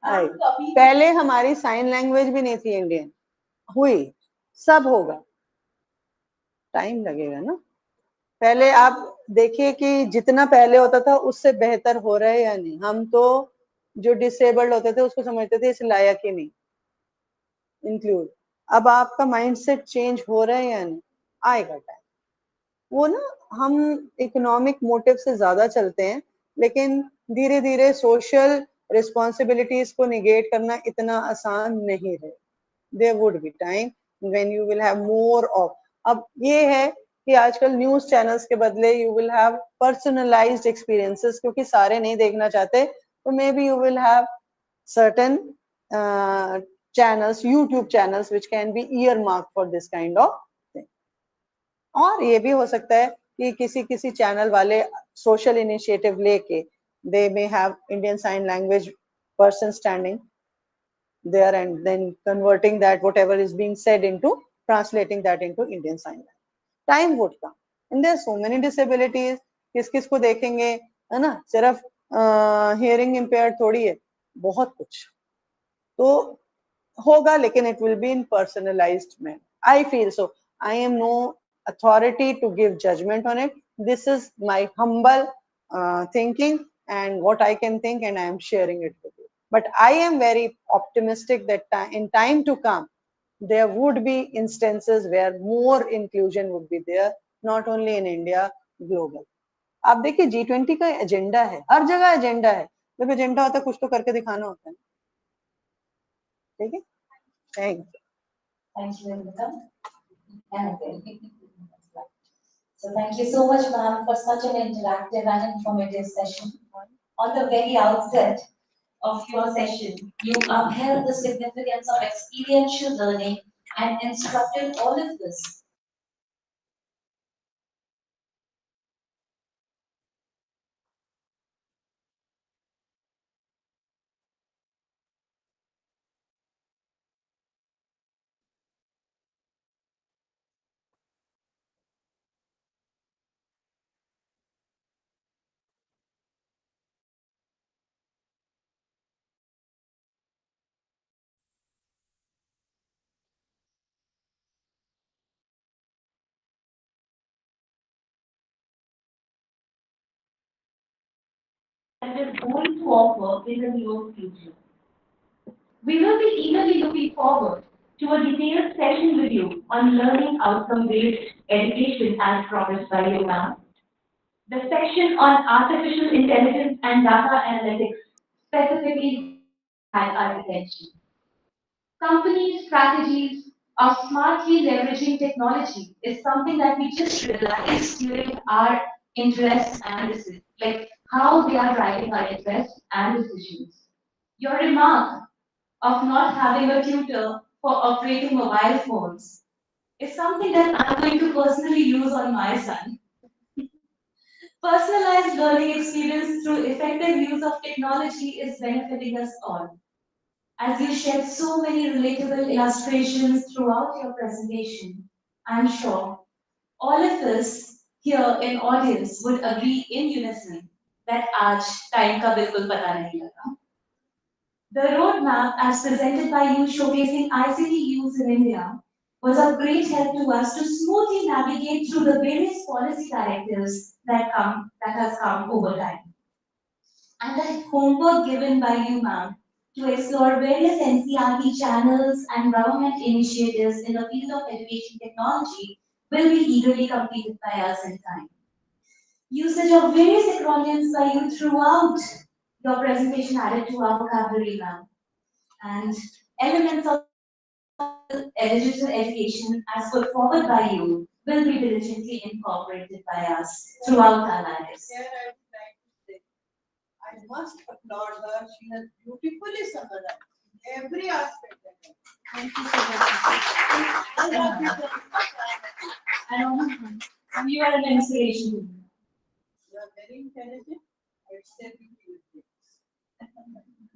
आएगा। पहले हमारी साइन लैंग्वेज भी नहीं थी इंडियन, हुई, सब होगा, टाइम लगेगा ना। पहले आप देखिए कि जितना पहले होता था उससे बेहतर हो रहा है या नहीं। हम तो जो डिसेबल्ड होते थे उसको समझते थे इस लायक ही नहीं इंक्लूड। अब आपका माइंडसेट चेंज हो रहा है या नहीं, आएगा टाइम। वो ना हम इकोनॉमिक मोटिव से ज्यादा चलते हैं, लेकिन धीरे धीरे सोशल रिस्पॉन्सिबिलिटीज को निगेट करना इतना आसान नहीं है। There would be time when you will have more of. अब ये है कि आजकल न्यूज चैनल्स के बदले you will have personalised experiences, क्योंकि सारे नहीं देखना चाहते, तो maybe you will have certain channels, YouTube channels, which can be earmarked for this kind of thing. और ये भी हो सकता है कि किसी किसी चैनल वाले सोशल इनिशिएटिव लेके they may have Indian Sign Language person standing there and then converting that whatever is being said into, translating that into Indian Sign Language. Time would come and there are so many disabilities. किस किस को देखेंगे, है ना? सिर्फ hearing impaired थोड़ी है, बहुत कुछ तो होगा, लेकिन it will be in personalized manner. I feel so. I am no authority to give judgment on it. This is my humble thinking and what I can think, and I am sharing it with you. But I am very optimistic that in time to come, there would be instances where more inclusion would be there, not only in India, global. आप देखिए G20 का agenda है, हर जगह agenda है। जब agenda होता है कुछ तो करके दिखाना होता है, ठीक है? Thank you. Thank you, Pritam. So thank you so much, ma'am, for such an interactive and informative session. On the very outset of your session, you upheld the significance of experiential learning and instructed all of us and is going to offer in the near future. We will be eagerly looking forward to a detailed session with you on learning outcome-based education as promised by you, ma'am. The section on artificial intelligence and data analytics specifically had our attention. Company strategies of smartly leveraging technology is something that we just realized during our interests and like how they are driving our interests and decisions. Your remark of not having a tutor for operating mobile phones is something that I'm going to personally use on my son. Personalized learning experience through effective use of technology is benefiting us all. As you shared so many relatable illustrations throughout your presentation, I'm sure all of us here in audience would agree in unison that आज time का बिल्कुल पता नहीं लगा. The roadmap as presented by you showcasing ICT use in India was of great help to us to smoothly navigate through the various policy directives that has come over time. And the homework given by you, ma'am, to explore various NCRT channels and government initiatives in the field of education technology will be eagerly completed by us in time. Usage of various acronyms by you throughout your presentation added to our vocabulary, ma'am. And elements of digital education as put forward by you will be diligently incorporated by us throughout our lives. Here I would like to say, I must applaud her. She has beautifully summarized every aspect of it. Thank you so much. And you are an inspiration. You are very intelligent. I would say you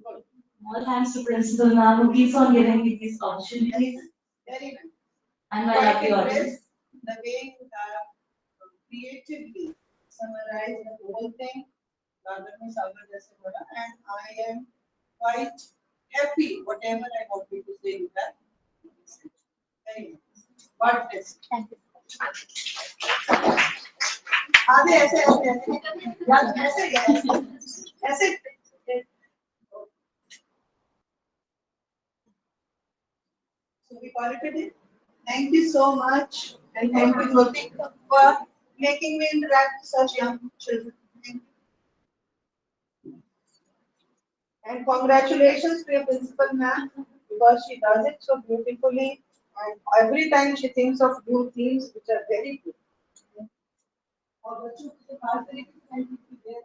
good. More thanks to Principal Ma'am who keeps on giving me these opportunities. Very nice. And my Quite lovely audience. impressed the way you have creatively summarized the whole thing. And I am quite happy. Whatever I wanted to say, you have said. Very nice. God bless. Thank you. आधे ऐसे ऐसे ऐसे ऐसे ऐसे So we call it a day. Thank you so much, and thank you, Jyoti, for making me interact with such young children. Thank you. And congratulations to your principal, ma'am, because she does it so beautifully, and every time she thinks of new themes which are very good. और बच्चों के पास very good scientific there.